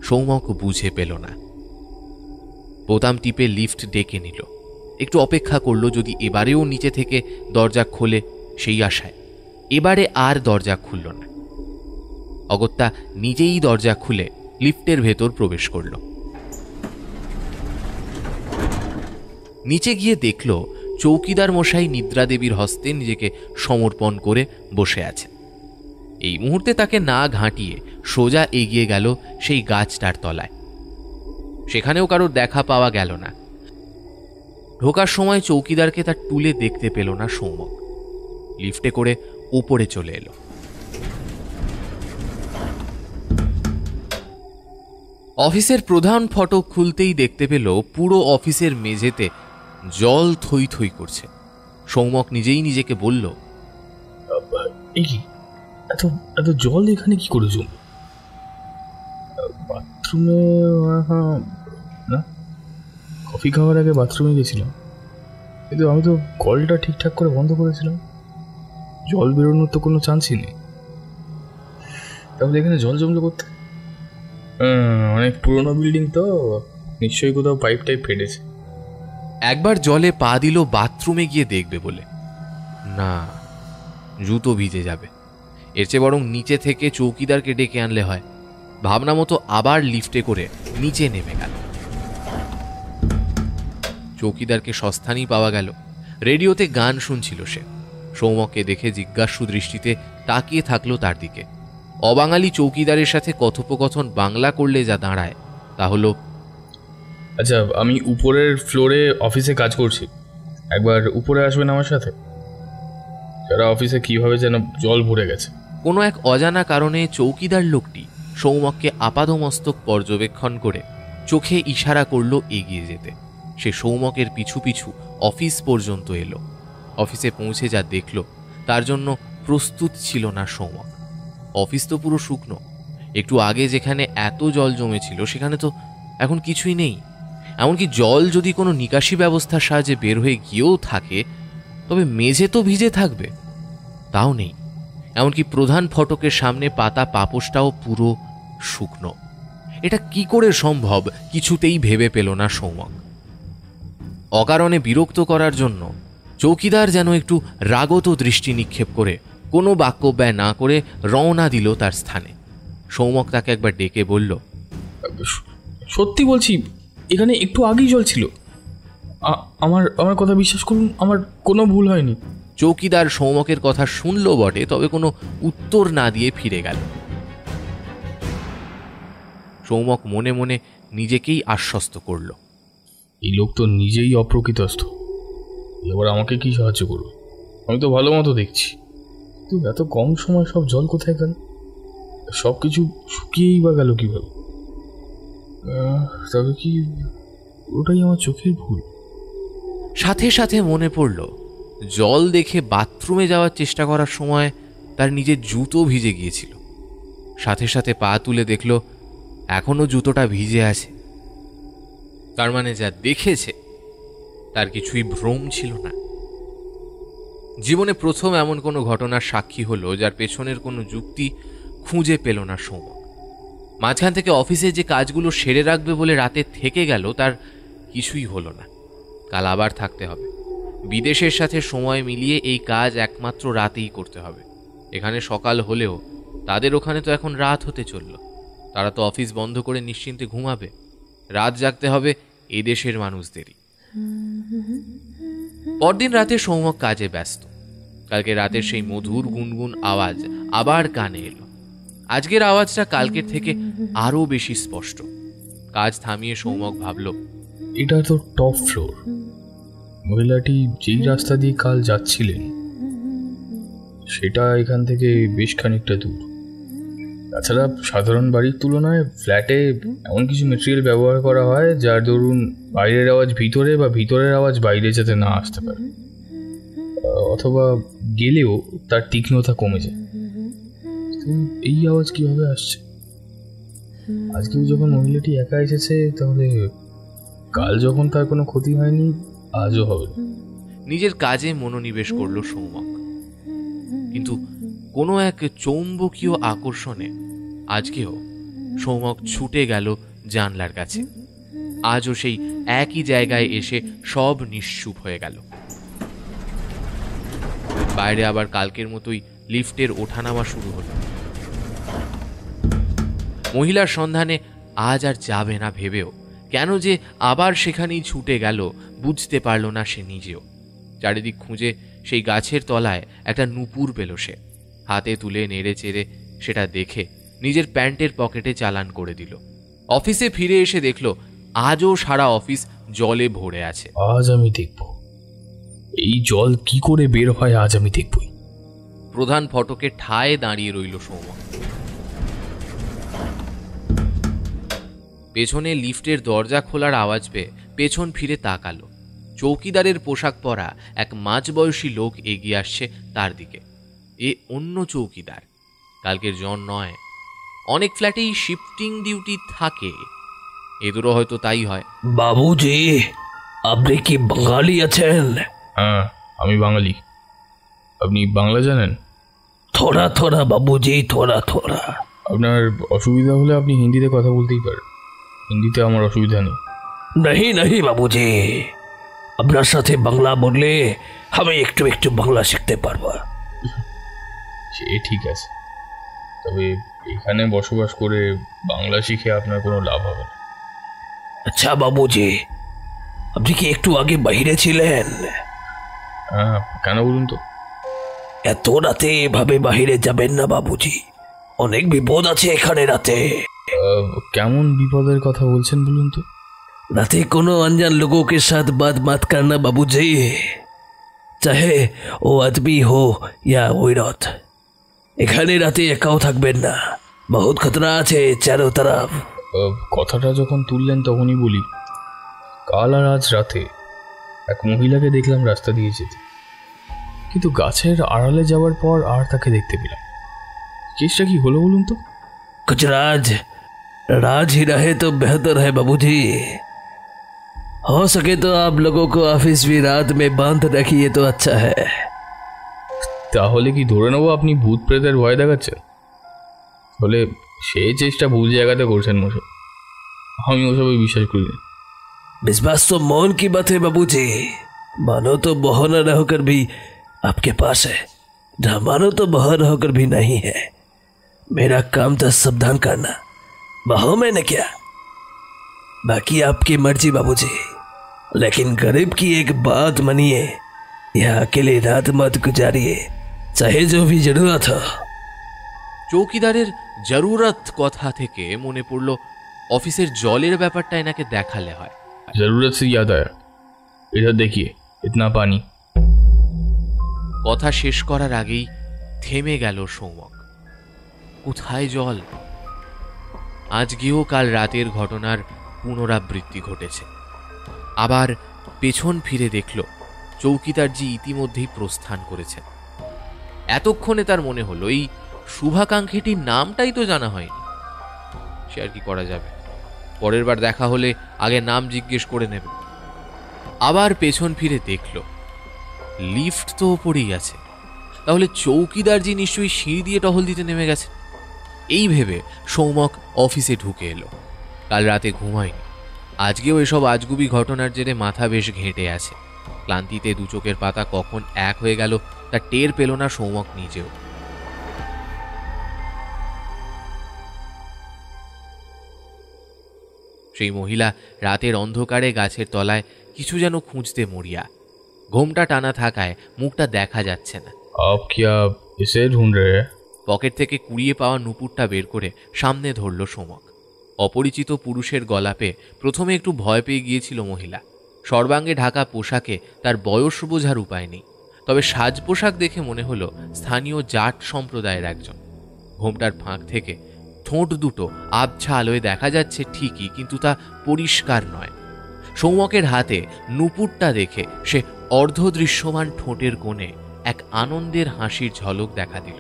সৌমক বুঝে পেল না। বোতাম টিপে লিফট ডেকে নিল। একটু অপেক্ষা করল যদি এবারেও নিচে থেকে দরজা খোলে, সেই আশায়। এবারে আর দরজা খুলল না। অগত্যা নিজেই দরজা খুলে লিফটের ভেতর প্রবেশ করল। নিচে গিয়ে দেখল চৌকিদার মশাই নিদ্রা দেবীর হস্তে নিজেকে সমর্পণ করে বসে আছে। এই মুহূর্তে তাকে না ঘাঁটিয়ে সোজা এগিয়ে গেল সেই গাছটার তলায়। সেখানেও কারোর দেখা পাওয়া গেল না। ঢোকার সময় চৌকিদারকে তার টুলে দেখতে পেল না সৌমক। লিফটে করে উপরে চলে এলো। অফিসের প্রধান ফটক খুলতেই দেখতে পেল পুরো অফিসের মেঝেতে জল থই থই করছে। সৌমক নিজেই নিজেকে বলল, এত এত জল এখানে কি করে জমে? বাথরুমে না, কফি খাওয়ার আগে বাথরুমে গেছিলাম, কিন্তু আমি তো কলটা ঠিকঠাক করে বন্ধ করেছিলাম। জল বেরোনোর তো কোনো চান্সই নেই। তাহলে এখানে জল জমলো করতে? অনেক পুরোনো বিল্ডিং তো, নিশ্চয়ই কোথাও পাইপ টাইপ ফেটেছে। একবার জলে পা দিল বাথরুমে গিয়ে দেখবে বলে। না, জুতো ভিজে যাবে। এর চেয়ে বরং নিচে থেকে চৌকিদারকে ডেকে আনলে হয়। ভাবনা মতো আবার লিফটে করে নিচে নেমে গেল। চৌকিদারকে সস্থানই পাওয়া গেল। রেডিওতে গান শুনছিল সে। সৌমককে দেখে জিজ্ঞাসু দৃষ্টিতে তাকিয়ে থাকলো তার দিকে। অবাঙালি চৌকিদারের সাথে কথোপকথন বাংলা করলে যা দাঁড়ায় তা হলো, আচ্ছা, আমি উপরের ফ্লোরে অফিসে কাজ করছি, একবার উপরে আসবেন আমার সাথে? যারা অফিসে কিভাবে যেন জল ভরে গেছে। কোনো এক অজানা কারণে চৌকিদার লোকটি সৌমককে আপাদমস্তক পর্যবেক্ষণ করে চোখে ইশারা করলো এগিয়ে যেতে। সে সৌমকের পিছু পিছু অফিস পর্যন্ত এলো। অফিসে পৌঁছে যা দেখল তার জন্য প্রস্তুত ছিল না সৌমক। অফিস তো পুরো শুকনো, একটু আগে যেখানে এত জল জমেছিল সেখানে তো এখন কিছুই নেই। এমনকি জল যদি কোনো নিকাশি ব্যবস্থার সাহায্যে বের হয়ে গিয়েও থাকে তবে মেঝে তো ভিজে থাকবে, তাও নেই। এমনকি প্রধান ফটকের সামনে পাতা পাপোশটাও পুরো শুকনো। এটা কি করে সম্ভব কিছুতেই ভেবে পেল না সৌমক। অকারণে বিরক্ত করার জন্য চৌকিদার যেন একটু রাগত দৃষ্টি নিক্ষেপ করে কোনো বাক্য ব্যয় না করে রওনা দিল তার স্থানে। সৌমক তাকে একবার ডেকে বলল, সত্যি বলছি, এখানে একটু আগেই জল ছিল। আমার কথা বিশ্বাস করুন, আমার কোনো ভুল হয়নি। চৌকিদার সৌমকের কথা শুনল বটে, তবে কোনো উত্তর না দিয়ে ফিরে গেল। সৌমক মনে মনে নিজেকেই আশ্বস্ত করল, এই লোক তো নিজেই অপ্রকৃতস্থ, এবার আমাকে কি সাহায্য করবে? আমি তো ভালো মতো দেখছি, কিন্তু এত কম সময় সব জল কোথায় গেল? সব কিছু শুকিয়েই বা গেল কীভাবে? তবে কি ওটাই আমার চোখের ভুল? সাথে সাথে মনে পড়ল জল দেখে বাথরুমে যাওয়ার চেষ্টা করার সময় তার নিজের জুতো ভিজে গিয়েছিল। সাথে সাথে পা তুলে দেখল এখনো জুতোটা ভিজে আছে। তার মানে যা দেখেছে তার কিছুই ভ্রম ছিল না। জীবনে প্রথম এমন কোনো ঘটনার সাক্ষী হলো যার পেছনের কোনো যুক্তি খুঁজে পেল না সৌমক। মাঝখান থেকে অফিসে যে কাজগুলো সেরে রাখবে বলে রাতে থেকে গেল তার কিছুই হলো না। কাল আবার থাকতে হবে। বিদেশের সাথে সময় মিলিয়ে এই কাজ একমাত্র রাতেই করতে হবে। এখানে সকাল হলেও তাদের ওখানে তো এখন রাত হতে চলল। তারা তো অফিস বন্ধ করে নিশ্চিন্তে ঘুমাবে। রাত জাগতে হবে এই দেশের মানুষদেরই। পরদিন রাতে সৌমক কাজে ব্যস্ত। কালকে রাতের সেই মধুর গুনগুন আওয়াজ আবার কানে এলো। আজকের আওয়াজটা কালকের থেকে আরো বেশি স্পষ্ট। কাজ থামিয়ে সৌমক ভাবল, এটা তো টপ ফ্লোর। মহিলাটি যেই রাস্তা দিয়ে কাল যাচ্ছিলেন সেটা এখান থেকে বেশ খানিকটা দূর। তাছাড়া সাধারণ বাড়ির তুলনায় ফ্ল্যাটে এমন কিছু মেটেরিয়াল ব্যবহার করা হয় যার দরুন বাইরের আওয়াজ ভিতরে বা ভিতরের আওয়াজ বাইরে যাতে না আসতে পারে, অথবা গেলেও তার তীক্ষ্ণতা কমে যায়। এই আওয়াজ কিভাবে আসছে? আজকেও যখন মহিলাটি একা এসেছে, তাহলে কাল যখন তার কোনো ক্ষতি হয়নি আজও হবে। নিজের কাজে মনোনিবেশ করল সৌমক, কিন্তু কোনো এক চৌম্বকীয় আকর্ষণে আজকেও সৌমক ছুটে গেল জানলার কাছে। আজও সেই একই জায়গায় এসে সব নিশ্চুপ হয়ে গেল। বাইরে আবার কালকের মতোই লিফটের ওঠানামা শুরু হলো। মহিলার সন্ধানে আজ আর যাবে না ভেবেও কেন যে আবার সেখানেই ছুটে গেল বুঝতে পারল না সে নিজেও। চারিদিক খুঁজে সেই গাছের তলায় একটা নুপুর পেল সে। হাতে তুলে নেড়ে চেড়ে সেটা দেখে নিজের প্যান্টের পকেটে চালান করে দিল। অফিসে ফিরে এসে দেখল আজও সারা অফিস জলে ভরে আছে। আজ আমি দেখব এই জল কি করে বের হয়, আজ আমি দেখবই। প্রধান ফটকে ঠায় দাঁড়িয়ে রইল সৌমক। পেছনে লিফটের দরজা খোলার আওয়াজ পেয়ে পেছন ফিরে তাকালো। চৌকিদারের পোশাক পরা এক মাঝবয়সী লোক এগিয়ে আসছে তার দিকে। এ অন্য চৌকিদার, কালকের জন নয়। অনেক ফ্ল্যাটেই শিফটিং ডিউটি থাকে, এদেরও হয়তো তাই হয়। বাবুজি, আপনি কি বাঙালি আছেন? হ্যাঁ, আমি বাঙালি। আপনি বাংলা জানেন? থোড়া থোড়া বাবুজি, থোড়া থোড়া। আপনার অসুবিধা হলে আপনি হিন্দিতে কথা বলতেই পারেন, হিন্দিতে আমার অসুবিধা নেই। नहीं नहीं বাবুজি, আপনার সাথে বাংলা বললে আমি একটু একটু বাংলা শিখতে পারবো। সে ঠিক আছে, তবে এখানে বসবাস করে বাংলা শিখে আপনার কোনো লাভ হবে না। আচ্ছা বাবুজি, আপনি কি একটু আগে বাইরে ছিলেন? হ্যাঁ, কেন বলুন তো? এত রাতে এভাবে বাইরে যাবেন না বাবুজি, অনেক বিপদ আছে এখানে রাতে। কেমন বিপদের কথা বলছেন বলুন তো? राते कोनो अनजान लोगों के साथ बात मत करना बाबूजी, चाहे वो आदमी हो या औरत। এখানে রাতে একাও থাকবেন না, বহুত খতরা আছে চারো তরফ। কথাটা যখন তুললেন তখনই বলি, কাল আর আজ রাতে এক মহিলাকে দেখলাম রাস্তা দিয়ে যেতে, কিন্তু গাছের আড়ালে যাওয়ার পর আর তাকে দেখতে পেলাম। কেসটা কি হলো বলুন তো? कुछ राज ही रहे तो बेहतर है बाबूजी। हो सके तो आप लोगों को ऑफिस भी रात में बंद रखिए तो अच्छा है। তাহলে কি ধরে নেবো আপনি ভূত প্রেতের ভয় দেখাচ্ছেন? বলে সেই চেষ্টা ভুল জায়গাতে করছেন মশাই, আমি ওসবে বিশ্বাস করি না। विश्वास तो मौन की बात है बाबूजी, मानो तो बहाना न होकर भी आपके पास है, ना मानो तो बहाना होकर भी नहीं है। मेरा काम था सावधान करना, बहो मैंने क्या, बाकी आपकी मर्जी बाबूजी। लेकिन गरीब की एक बात मानिए, यहाँ अकेले रात मत गुजारिए, चाहे जो भी जरूरत हो। চৌকিদারের জরুরত কথা থেকে মনে পড়ল অফিসের জলের ব্যাপারটা এনাকে দেখালে হয়। जरूरत से याद आया, इधर देखिए इतना पानी। কথা শেষ করার আগেই থেমে গেল সৌমক। কোথায় জল? আজকেও কাল রাতের ঘটনার পুনরাবৃত্তি ঘটেছে। আবার পেছন ফিরে দেখল চৌকিদারজি ইতিমধ্যেই প্রস্থান করেছেন। এতক্ষণে তার মনে হলো এই শুভাকাঙ্ক্ষীটির নামটাই তো জানা হয়নি। সে আর কি করা যাবে, পরের বার দেখা হলে আগে নাম জিজ্ঞেস করে নেবে। আবার পেছন ফিরে দেখল লিফট তো ওপরেই আছে, তাহলে চৌকিদারজি নিশ্চয়ই সিঁড়ি দিয়ে টহল দিতে নেমে গেছে। এই ভেবে সৌমক অফিসে ঢুকে এলো। কাল রাতে ঘুমায়নি, আজকেও এসব আজগুবি ঘটনার জেরে মাথা বেশ ঘেঁটে আছে। ক্লান্তিতে দু চোখের পাতা কখন এক হয়ে গেল তা টের পেল না সৌমক নিজেও। সেই মহিলা রাতের অন্ধকারে গাছের তলায় কিছু যেন খুঁজতে মরিয়া। ঘোমটা টানা থাকায় মুখটা দেখা যাচ্ছে না। आप क्या इसे ढूंढ रहे हैं? পকেট থেকে কুড়িয়ে পাওয়া নুপুরটা বের করে সামনে ধরল সৌমক। অপরিচিত পুরুষের গলা পেয়ে প্রথমে একটু ভয় পেয়ে গিয়েছিল মহিলা। সর্বাঙ্গে ঢাকা পোশাকে তার বয়স বোঝার উপায় নেই, তবে সাজ পোশাক দেখে মনে হলো স্থানীয় জাট সম্প্রদায়ের একজন। ঘোমটার ফাঁক থেকে ঠোঁট দুটো আবছা আলোয় দেখা যাচ্ছে ঠিকই, কিন্তু তা পরিষ্কার নয়। সৌমকের হাতে নুপুরটা দেখে সে অর্ধদৃশ্যমান ঠোঁটের কোণে এক আনন্দের হাসির ঝলক দেখা দিল।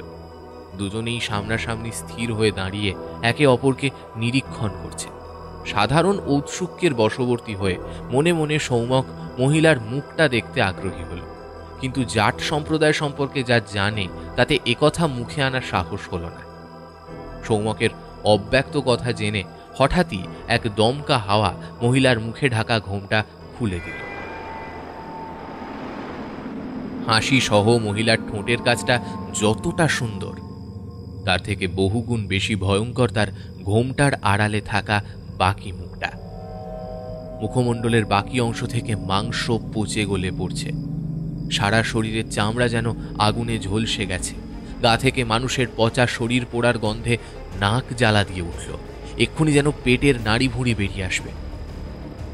দুজনেই সামনাসামনি স্থির হয়ে দাঁড়িয়ে একে অপরকে নিরীক্ষণ করছে। সাধারণ ঔৎসুক্যের বশবর্তী হয়ে মনে মনে সৌমক মহিলার মুখটা দেখতে আগ্রহী হল, কিন্তু জাট সম্প্রদায় সম্পর্কে যা জানে তাতে একথা মুখে আনার সাহস হল না। সৌমকের অব্যক্ত কথা জেনে হঠাৎই এক দমকা হাওয়া মহিলার মুখে ঢাকা ঘোমটা খুলে দিল। হাসি সহ মহিলার ঠোঁটের কাজটা যতটা সুন্দর, তার থেকে বহুগুণ বেশি ভয়ঙ্কর তার ঘোমটার আড়ালে থাকা বাকি মুখটা। মুখমণ্ডলের বাকি অংশ থেকে মাংস পচে গলে পড়ছে, সারা শরীরের চামড়া যেন আগুনে ঝলসে গেছে। গা থেকে মানুষের পচা শরীর পোড়ার গন্ধে নাক জ্বালা দিয়ে উঠল, এক্ষুনি যেন পেটের নাড়ি ভুঁড়ি বেরিয়ে আসবে।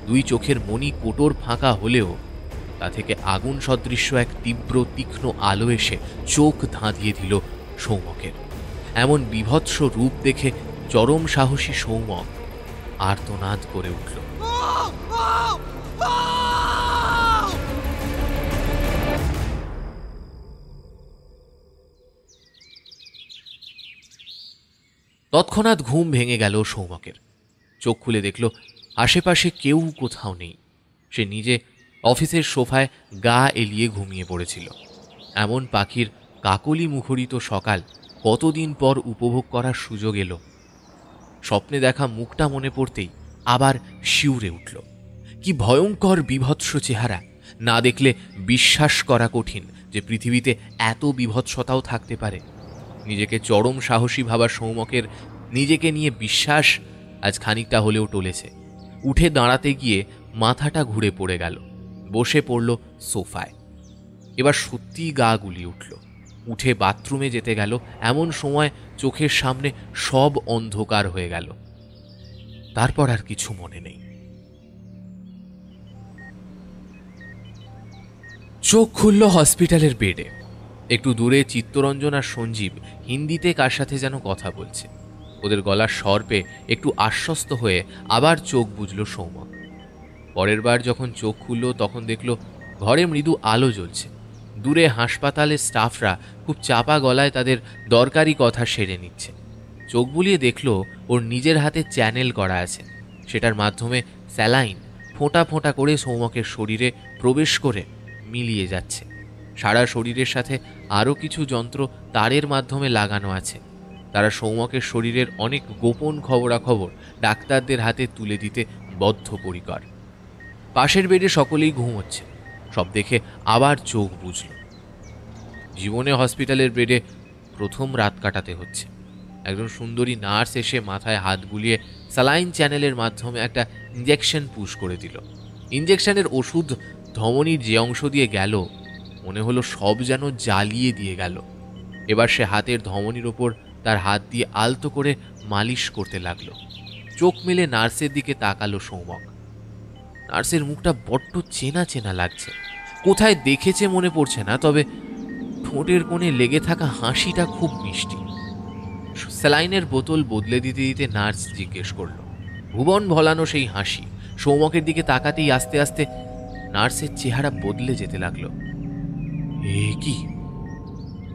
দুই চোখের মণি কোটর ফাঁকা হলেও তা থেকে আগুন সদৃশ্য এক তীব্র তীক্ষ্ণ আলো এসে চোখ ধাঁধিয়ে দিল সৌমকের। এমন বিভৎস রূপ দেখে চরম সাহসী সৌমক আর্তনাদ করে উঠল। তৎক্ষণাৎ ঘুম ভেঙে গেল সৌমকের। চোখ খুলে দেখল আশেপাশে কেউ কোথাও নেই। সে নিজে অফিসের সোফায় গা এলিয়ে ঘুমিয়ে পড়েছিল। এমন পাখির কাকলি মুখরিত সকাল কতদিন পর উপভোগ করার সুযোগ এলো। স্বপ্নে দেখা মুখটা মনে পড়তেই আবার শিউরে উঠল। কি ভয়ঙ্কর বিভৎস চেহারা! না দেখলে বিশ্বাস করা কঠিন যে পৃথিবীতে এত বিভৎসতাও থাকতে পারে। নিজেকে চরম সাহসী ভাবা সৌমকের নিজেকে নিয়ে বিশ্বাস আজ খানিকটা হলেও টলেছে। উঠে দাঁড়াতে গিয়ে মাথাটা ঘুরে পড়ে গেল, বসে পড়ল সোফায়। এবার সত্যিই গা গুলিয়ে উঠল। উঠে বাথরুমে যেতে গেল, এমন সময় চোখের সামনে সব অন্ধকার হয়ে গেল। তারপর আর কিছু মনে নেই। চোখ খুলল হসপিটালের বেডে। একটু দূরে চিত্তরঞ্জন আর সঞ্জীব হিন্দিতে কার সাথে যেন কথা বলছে। ওদের গলার স্বর পেয়ে একটু আশ্বস্ত হয়ে আবার চোখ বুজল সৌমক। পরের বার যখন চোখ খুলল তখন দেখল ঘরে মৃদু আলো জ্বলছে। দূরে হাসপাতালের স্টাফরা খুব চাপা গলায় তাদের দরকারি কথা সেরে নিচ্ছে। চোখ বুলিয়ে দেখল ওর নিজের হাতে চ্যানেল করা আছে, সেটার মাধ্যমে স্যালাইন ফোঁটা ফোঁটা করে সৌমকের শরীরে প্রবেশ করে মিলিয়ে যাচ্ছে। সারা শরীরের সাথে আরও কিছু যন্ত্র তারের মাধ্যমে লাগানো আছে। তারা সৌমকের শরীরের অনেক গোপন খবরাখবর ডাক্তারদের হাতে তুলে দিতে বদ্ধপরিকর। পাশের বেডে সকলেই ঘুমোচ্ছে। সব দেখে আবার চোখ বুঝল। জীবনে হসপিটালের বেডে প্রথম রাত কাটাতে হচ্ছে। একজন সুন্দরী নার্স এসে মাথায় হাত বুলিয়ে স্যালাইন চ্যানেলের মাধ্যমে একটা ইঞ্জেকশন পুশ করে দিল। ইঞ্জেকশনের ওষুধ ধমনীর যে অংশ দিয়ে গেল মনে হলো সব যেন জ্বালিয়ে দিয়ে গেল। এবার সে হাতের ধমনীর ওপর তার হাত দিয়ে আলতো করে মালিশ করতে লাগলো। চোখ মেলে নার্সের দিকে তাকালো সৌমক। নার্সের মুখটা বড্ড চেনা চেনা লাগছে। কোথায় দেখেছে মনে পড়ছে না, তবে ঠোঁটের কোণে লেগে থাকা হাসিটা খুব মিষ্টি। স্যালাইনের বোতল বদলে দিতে দিতে নার্স জিজ্ঞেস করলো। ভুবন ভলানো সেই হাসি সৌমকের দিকে তাকাতেই আস্তে আস্তে নার্সের চেহারা বদলে যেতে লাগলো। এ কি?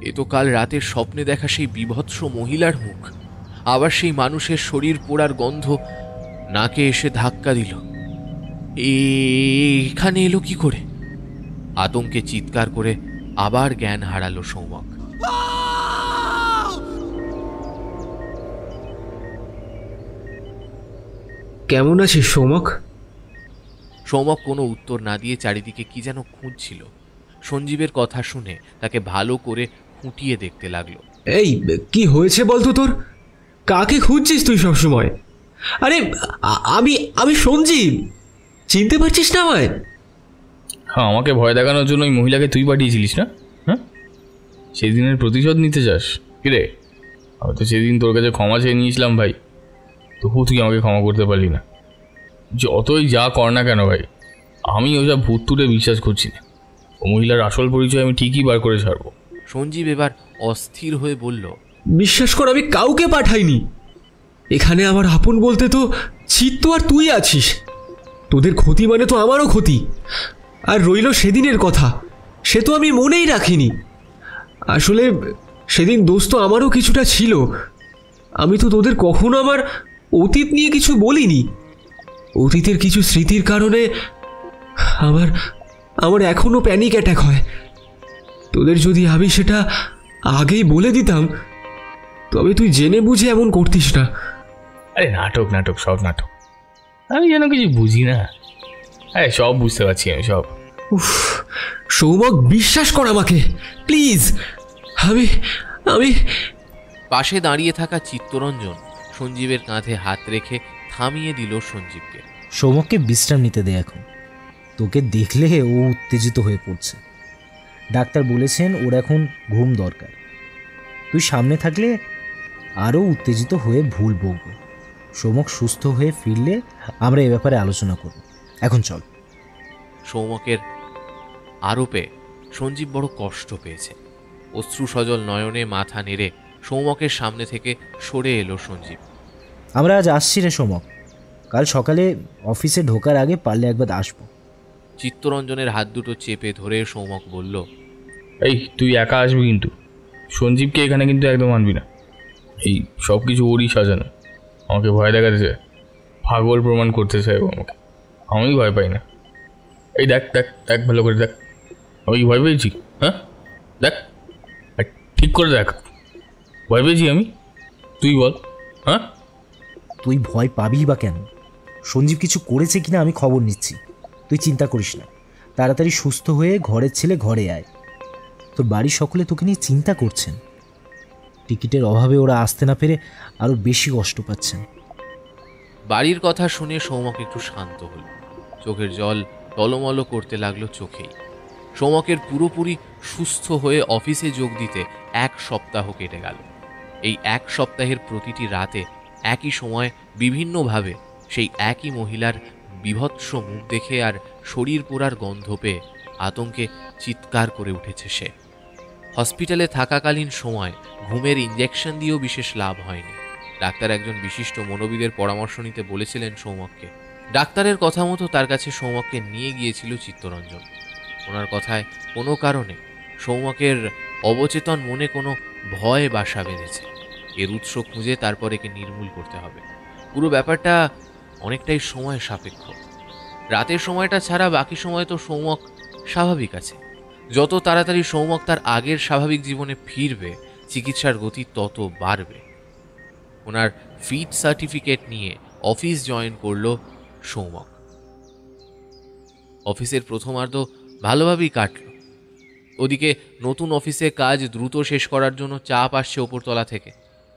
এ তো কাল রাতের স্বপ্নে দেখা সেই বীভৎস মহিলার মুখ। আবার সেই মানুষের শরীর পোড়ার গন্ধ নাকে এসে ধাক্কা দিল। এখানে এলো কি করে? আতঙ্কে চিৎকার করে আবার জ্ঞান হারালো সৌমক। কেমন আছিস সৌমক? সৌমক কোনো উত্তর না দিয়ে চারিদিকে কি যেন খুঁজছিল। সঞ্জীবের কথা শুনে তাকে ভালো করে খুঁটিয়ে দেখতে লাগলো। এই কি হয়েছে বলতো তোর? কাকে খুঁজছিস তুই সবসময়? আরে আমি আমি সঞ্জীব, চিনতে পারছিস না আমায়? হ্যাঁ, আমাকে ভয় দেখানোর জন্য ওই মহিলাকে তুই পাঠিয়েছিলিস না? হ্যাঁ, সেদিনের প্রতিশোধ নিতে চাস? কিরে, আমি তো সেদিন তোর কাছে ক্ষমা চেয়ে নিয়েছিলাম ভাই, তবুও তুই আমাকে ক্ষমা করতে পারলি না। যতই যা কর না কেন ভাই, আমি ওইসব ভূত তুলে বিশ্বাস করছি না। ও মহিলার আসল পরিচয় আমি ঠিকই বার করে ছাড়বো। সঞ্জীব এবার অস্থির হয়ে বলল, বিশ্বাস কর, আমি কাউকে পাঠাইনি। এখানে আমার আপন বলতে তো চিত্ত আর তুই আছিস। তোদের ক্ষতি মানে তো আমারও ক্ষতি। আর রইল সেদিনের কথা, সে তো আমি মনেই রাখিনি। আসলে সেদিন দোষ তো আমারও কিছুটা ছিল। আমি তো তোদের কখনো আমার অতীত নিয়ে কিছু বলিনি। অতীতের কিছু স্মৃতির কারণে আমার আমার এখনও প্যানিক অ্যাটাক হয়। তোদের যদি আমি সেটা আগেই বলে দিতাম, তবে তুই জেনে বুঝে এমন করতিস না। আরে নাটক নাটক, সব নাটক। আমি যেন কিছু বুঝি না। হ্যাঁ, সব বুঝতে পারছি আমি, সব। উফ সৌমক, বিশ্বাস কর আমাকে প্লিজ। আমি আমি পাশে দাঁড়িয়ে থাকা চিত্তরঞ্জন সঞ্জীবের কাঁধে হাত রেখে থামিয়ে দিল সঞ্জীবকে। সৌমককে বিশ্রাম নিতে দে এখন। তোকে দেখলে ও উত্তেজিত হয়ে পড়ছে। ডাক্তার বলেছেন ওর এখন ঘুম দরকার। তুই সামনে থাকলে আরও উত্তেজিত হয়ে ভুল বকবে। সৌমক সুস্থ হয়ে ফিরলে আমরা এ ব্যাপারে আলোচনা করব। এখন চল। সৌমকের আরোপে সঞ্জীব বড় কষ্ট পেয়েছে। অশ্রু সজল নয়নে মাথা নেড়ে সৌমকের সামনে থেকে সরে এলো সঞ্জীব। আমরা আজ আসছি রে সৌমক। কাল সকালে অফিসে ঢোকার আগে পারলে একবার আসবো। চিত্তরঞ্জনের হাত দুটো চেপে ধরে সৌমক বলল, এই তুই একা আসবি কিন্তু। সঞ্জীবকে এখানে কিন্তু একদম আনবি না। এই সব কিছু ওরই সাজানো। আমাকে ভয় দেখাতে চায়, পাগল প্রমাণ করতে চায় ও আমাকে। আমি ভয় পাই না। এই দেখ দেখ দেখ, ভালো করে দেখ, আমি ভয় পেয়েছি? হ্যাঁ দেখ, ঠিক করে দেখ, ভয় পেয়েছি আমি? তুই বল। হ্যাঁ, তুই ভয় পাবি বা কেন? সঞ্জীব কিছু করেছে কিনা আমি খবর নিচ্ছি। তুই চিন্তা করিস না। তাড়াতাড়ি সুস্থ হয়ে ঘরের ছেলে ঘরে আয়। তোর বাড়ির সকলে তোকে নিয়ে চিন্তা করছেন। টিকিটের অভাবে ওরা আসতে না পেরে আরও বেশি কষ্ট পাচ্ছেন। বাড়ির কথা শুনে সৌমক একটু শান্ত হল। চোখের জল টলমল করতে লাগলো চোখেই। সৌমকের পুরোপুরি সুস্থ হয়ে অফিসে যোগ দিতে 1 সপ্তাহ কেটে গেল। এই 1 সপ্তাহের প্রতিটি রাতে একই সময় বিভিন্নভাবে সেই একই মহিলার বিভৎস মুখ দেখে আর শরীর পোড়ার গন্ধ পেয়ে আতঙ্কে চিৎকার করে উঠেছে সে। হসপিটালে থাকাকালীন সময় ঘুমের ইঞ্জেকশন দিয়েও বিশেষ লাভ হয়নি। ডাক্তার একজন বিশিষ্ট মনোবিদের পরামর্শ নিতে বলেছিলেন সৌম্যকে। ডাক্তারের কথা মতো তার কাছে সৌম্যকে নিয়ে গিয়েছিল চিত্তরঞ্জন। ওনার কথায় কোনো কারণে সৌম্যকের অবচেতন মনে কোনো ভয় বাসা বেঁধেছে। এর উৎস খুঁজে তারপর একে নির্মূল করতে হবে। পুরো ব্যাপারটা অনেকটাই সময় সাপেক্ষ। রাতের সময়টা ছাড়া বাকি সময় তো সৌম্যক স্বাভাবিক আছে। যত তাড়াতাড়ি সৌম্যক তার আগের স্বাভাবিক জীবনে ফিরবে, চিকিৎসার গতি তত বাড়বে। ওনার ফিট সার্টিফিকেট নিয়ে অফিস জয়েন করল সৌম্যক। অফিসের প্রথমার্ধ ভালোভাবেই কাটল। ওদিকে নতুন অফিসে কাজ দ্রুত শেষ করার জন্য চাপ আসছে ওপরতলা থেকে।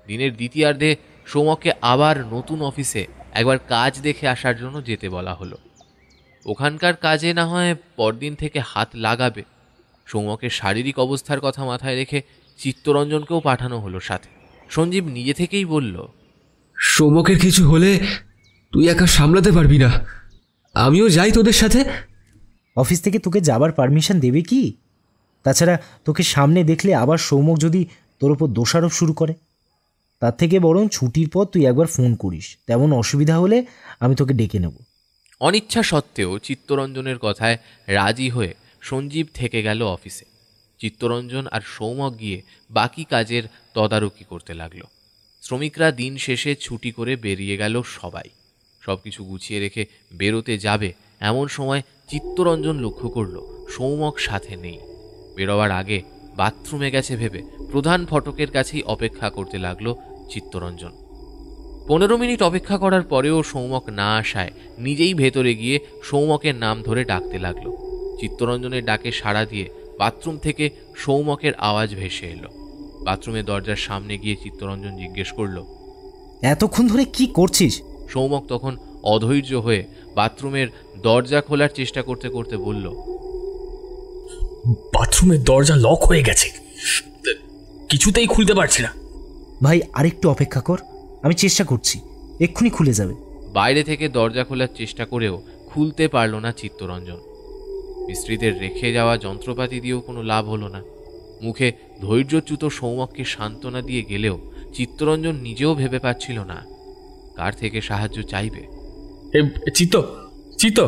দিনের দ্বিতীয়ার্ধে সৌম্যককে আবার নতুন অফিসে একবার কাজ দেখে আসার জন্য যেতে বলা হলো। ওখানকার কাজে না হয় পরদিন থেকে হাত লাগাবে। সৌম্যকের শারীরিক অবস্থার কথা মাথায় রেখে চিত্তরঞ্জনকেও পাঠানো হলো সাথে। সঞ্জীব নিজে থেকেই বলল, সৌম্যকের কিছু হলে তুই একা সামলাতে পারবি না, আমিও যাই তোদের সাথে। অফিস থেকে তোকে যাবার পারমিশন দেবে কি? তাছাড়া তোকে সামনে দেখলে আবার সৌম্যক যদি তোর ওপর দোষারোপ শুরু করে, তার থেকে বরং ছুটির পর তুই একবার ফোন করিস, তেমন অসুবিধা হলে আমি তোকে ডেকে নেব। অনিচ্ছা সত্ত্বেও চিত্তরঞ্জনের কথায় রাজি হয়ে সঞ্জীব থেকে গেল অফিসে। চিত্তরঞ্জন আর সৌম্যক গিয়ে বাকি কাজের তদারকি করতে লাগলো। শ্রমিকরা দিন শেষে ছুটি করে বেরিয়ে গেল সবাই। সব কিছু গুছিয়ে রেখে বেরোতে যাবে এমন সময় চিত্তরঞ্জন লক্ষ্য করল সৌম্যক সাথে নেই। বেরোবার আগে বাথরুমে গেছে ভেবে প্রধান ফটকের কাছেই অপেক্ষা করতে লাগলো চিত্তরঞ্জন। 15 মিনিট অপেক্ষা করার পরেও সৌম্যক না আসায় নিজেই ভেতরে গিয়ে সৌম্যকের নাম ধরে ডাকতে লাগলো। চিত্তরঞ্জনের ডাকে সাড়া দিয়ে বাথরুম থেকে সৌম্যকের আওয়াজ ভেসে এলো। বাথরুমের দরজার সামনে গিয়ে চিত্তরঞ্জন জিজ্ঞেস করল, এতক্ষণ ধরে কি করছিস? সৌম্যক তখন অধৈর্য হয়ে বাথরুমের দরজা খোলার চেষ্টা করতে করতে বলল, বাথরুমের দরজা লক হয়ে গেছে, কিছুতেই খুলতে পারছি না। ভাই আরেকটু অপেক্ষা কর, আমি চেষ্টা করছি, এক্ষুনি খুলে যাবে। বাইরে থেকে দরজা খোলার চেষ্টা করেও খুলতে পারল না চিত্তরঞ্জন। মিস্ত্রিদের রেখে যাওয়া যন্ত্রপাতি দিয়েও কোনো লাভ হলো না। মুখে ধৈর্যচ্যুত সৌম্যককে সান্ত্বনা দিয়ে গেলেও চিত্তরঞ্জন নিজেও ভেবে পাচ্ছিল না কার থেকে সাহায্য চাইবে। চিত্ত,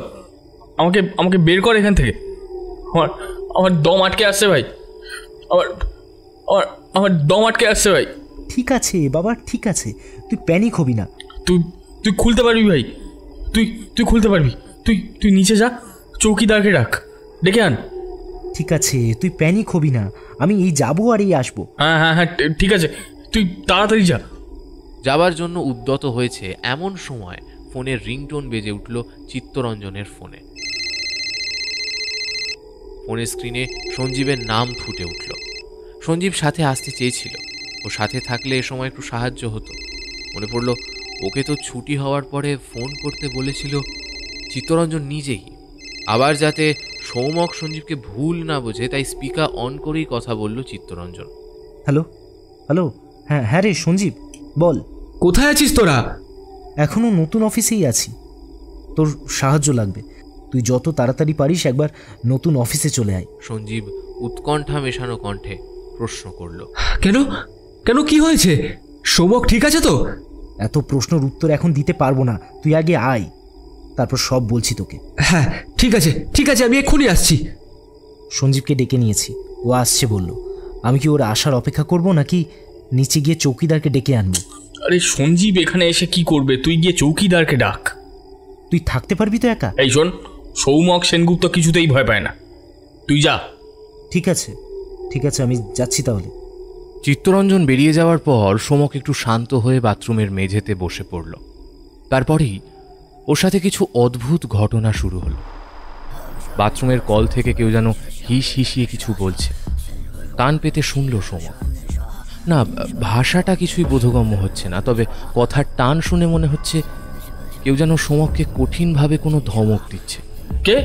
আমাকে আমাকে বের কর এখান থেকে। আমার দম আটকে আসছে ভাই, আমার দম আটকে আসছে ভাই। ঠিক আছে বাবা, ঠিক আছে, তুই প্যানিক হবি না। তুই খুলতে পারবি ভাই, তুই খুলতে পারবি। তুই নিচে যা, চৌকিদারকে ডাক, ডেকে আন। ঠিক আছে, তুই প্যানিক হবি না, আমি এই যাবো আর এই আসবো। হ্যাঁ ঠিক আছে, তুই তাড়াতাড়ি যা। যাবার জন্য উদ্যত হয়েছে এমন সময় ফোনের রিংটোন বেজে উঠল চিত্তরঞ্জনের ফোনে। ফোনের স্ক্রিনে সঞ্জীবের নাম ফুটে উঠল। সঞ্জীব সাথে আসতে চেয়েছিল, ও সাথে থাকলে এ সময় একটু সাহায্য হতো। মনে পড়ল ওকে তো ছুটি হওয়ার পরে ফোন করতে বলেছিল চিত্তরঞ্জন নিজেই। আবার যাতে সৌম্যক সঞ্জীবকে ভুল না বোঝে তাই স্পিকার অন করেই কথা বলল চিত্তরঞ্জন। হ্যালো হ্যালো, হ্যাঁ রে সঞ্জীব, বল। কোথায় আছিস তোরা? এখনো নতুন অফিসেই আছি, তোর সাহায্য লাগবে, তুই যত তাড়াতাড়ি পারিস একবার নতুন অফিসে চলে আয়। সঞ্জীব উৎকণ্ঠা মেশানো কণ্ঠে প্রশ্ন করল, কেন কি হয়েছে? সৌম্যক ঠিক আছে তো? এত প্রশ্নের উত্তর এখন দিতে পারবো না, তুই আগে আয়, তারপর সব বলছি তোকে। হ্যাঁ ঠিক আছে, আমি এক্ষুনি আসছি। সঞ্জীবকে ডেকে নিয়েছি, ও আসছে বলল। আমি কি ওর আসার অপেক্ষা করব নাকি নিচে গিয়ে চৌকিদারকে ডেকে আনবো? আরে সঞ্জীব এখানে এসে কি করবে? তুই গিয়ে চৌকিদারকে ডাক। তুই থাকতে পারবি তো একা? এই শোন, সৌম্যক সেনগুপ্ত কিছুতেই ভয় পায় না, তুই যা। ঠিক আছে, আমি যাচ্ছি তাহলে। চিত্তরঞ্জন বেরিয়ে যাওয়ার পর সৌম্যক একটু শান্ত হয়ে বাথরুমের মেঝেতে বসে পড়ল। তারপরেই ওর সাথে কিছু অদ্ভুত ঘটনা শুরু হলো। বাথরুমের কল থেকে কেউ যেন হিসিয়ে কিছু বলছে। কান পেতে শুনল সৌম্যক। না, ভাষাটা কিছুই বোধগম্য হচ্ছে না, তবে কথার টান শুনে মনে হচ্ছে কেউ যেন সৌম্যককে কঠিনভাবে কোনো ধমক দিচ্ছে। কে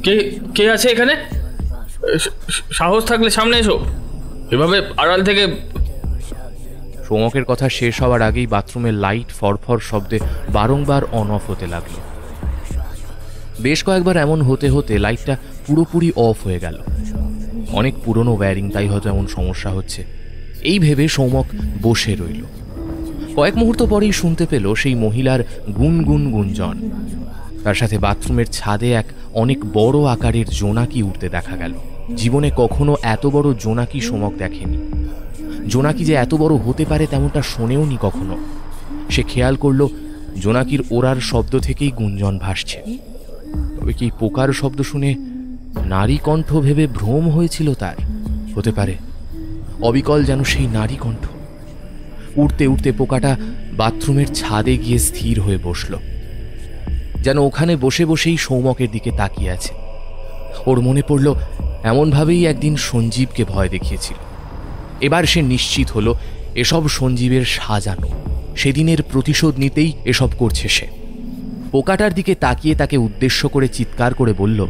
কে কে আছে এখানে? সাহস থাকলে সামনে এসো, এভাবে আড়াল থেকে। সৌম্যকের কথা শেষ হওয়ার আগেই বাথরুমের লাইট ফরফর শব্দে বারংবার অন অফ হতে লাগলো। বেশ কয়েকবার এমন হতে হতে লাইটটা পুরোপুরি অফ হয়ে গেল। অনেক পুরনো ওয়্যারিং, তাই হয়তো এমন সমস্যা হচ্ছে। এই ভেবে সৌমক বসে রইল। কয়েক মুহূর্ত পরেই শুনতে পেল সেই মহিলার গুনগুন গুঞ্জন। তার সাথে বাথরুমের ছাদে এক অনেক বড় আকারের জোনাকি উঠতে দেখা গেল। জীবনে কখনো এত বড় জোনাকি সৌমক দেখেনি। জোনাকি যে এত বড় হতে পারে তেমনটা শোনেও নি কখনো। সে খেয়াল করল জোনাকির ওড়ার শব্দ থেকেই গুঞ্জন ভাসছে। তবে কি পোকার শব্দ শুনে নারী কণ্ঠ ভেবে ভ্রম হয়েছিল তার? হতে পারে, অবিকল যেন সেই নারী কণ্ঠ। উড়তে উড়তে পোকাটা বাথরুমের ছাদে গিয়ে স্থির হয়ে বসল, যেন ওখানে বসে বসেই সৌমকের দিকে তাকিয়ে আছে। ওর মনে পড়ল এমনভাবেই একদিন সঞ্জীবকে ভয় দেখিয়েছিল। এবার সে নিশ্চিত হলো এসব সঞ্জীবের সাজানো, সেদিনের প্রতিশোধ নিতেই এসব করছে সে। পোকাটার দিকে তাকিয়ে তাকে উদ্দেশ্য করে চিৎকার করে বলল,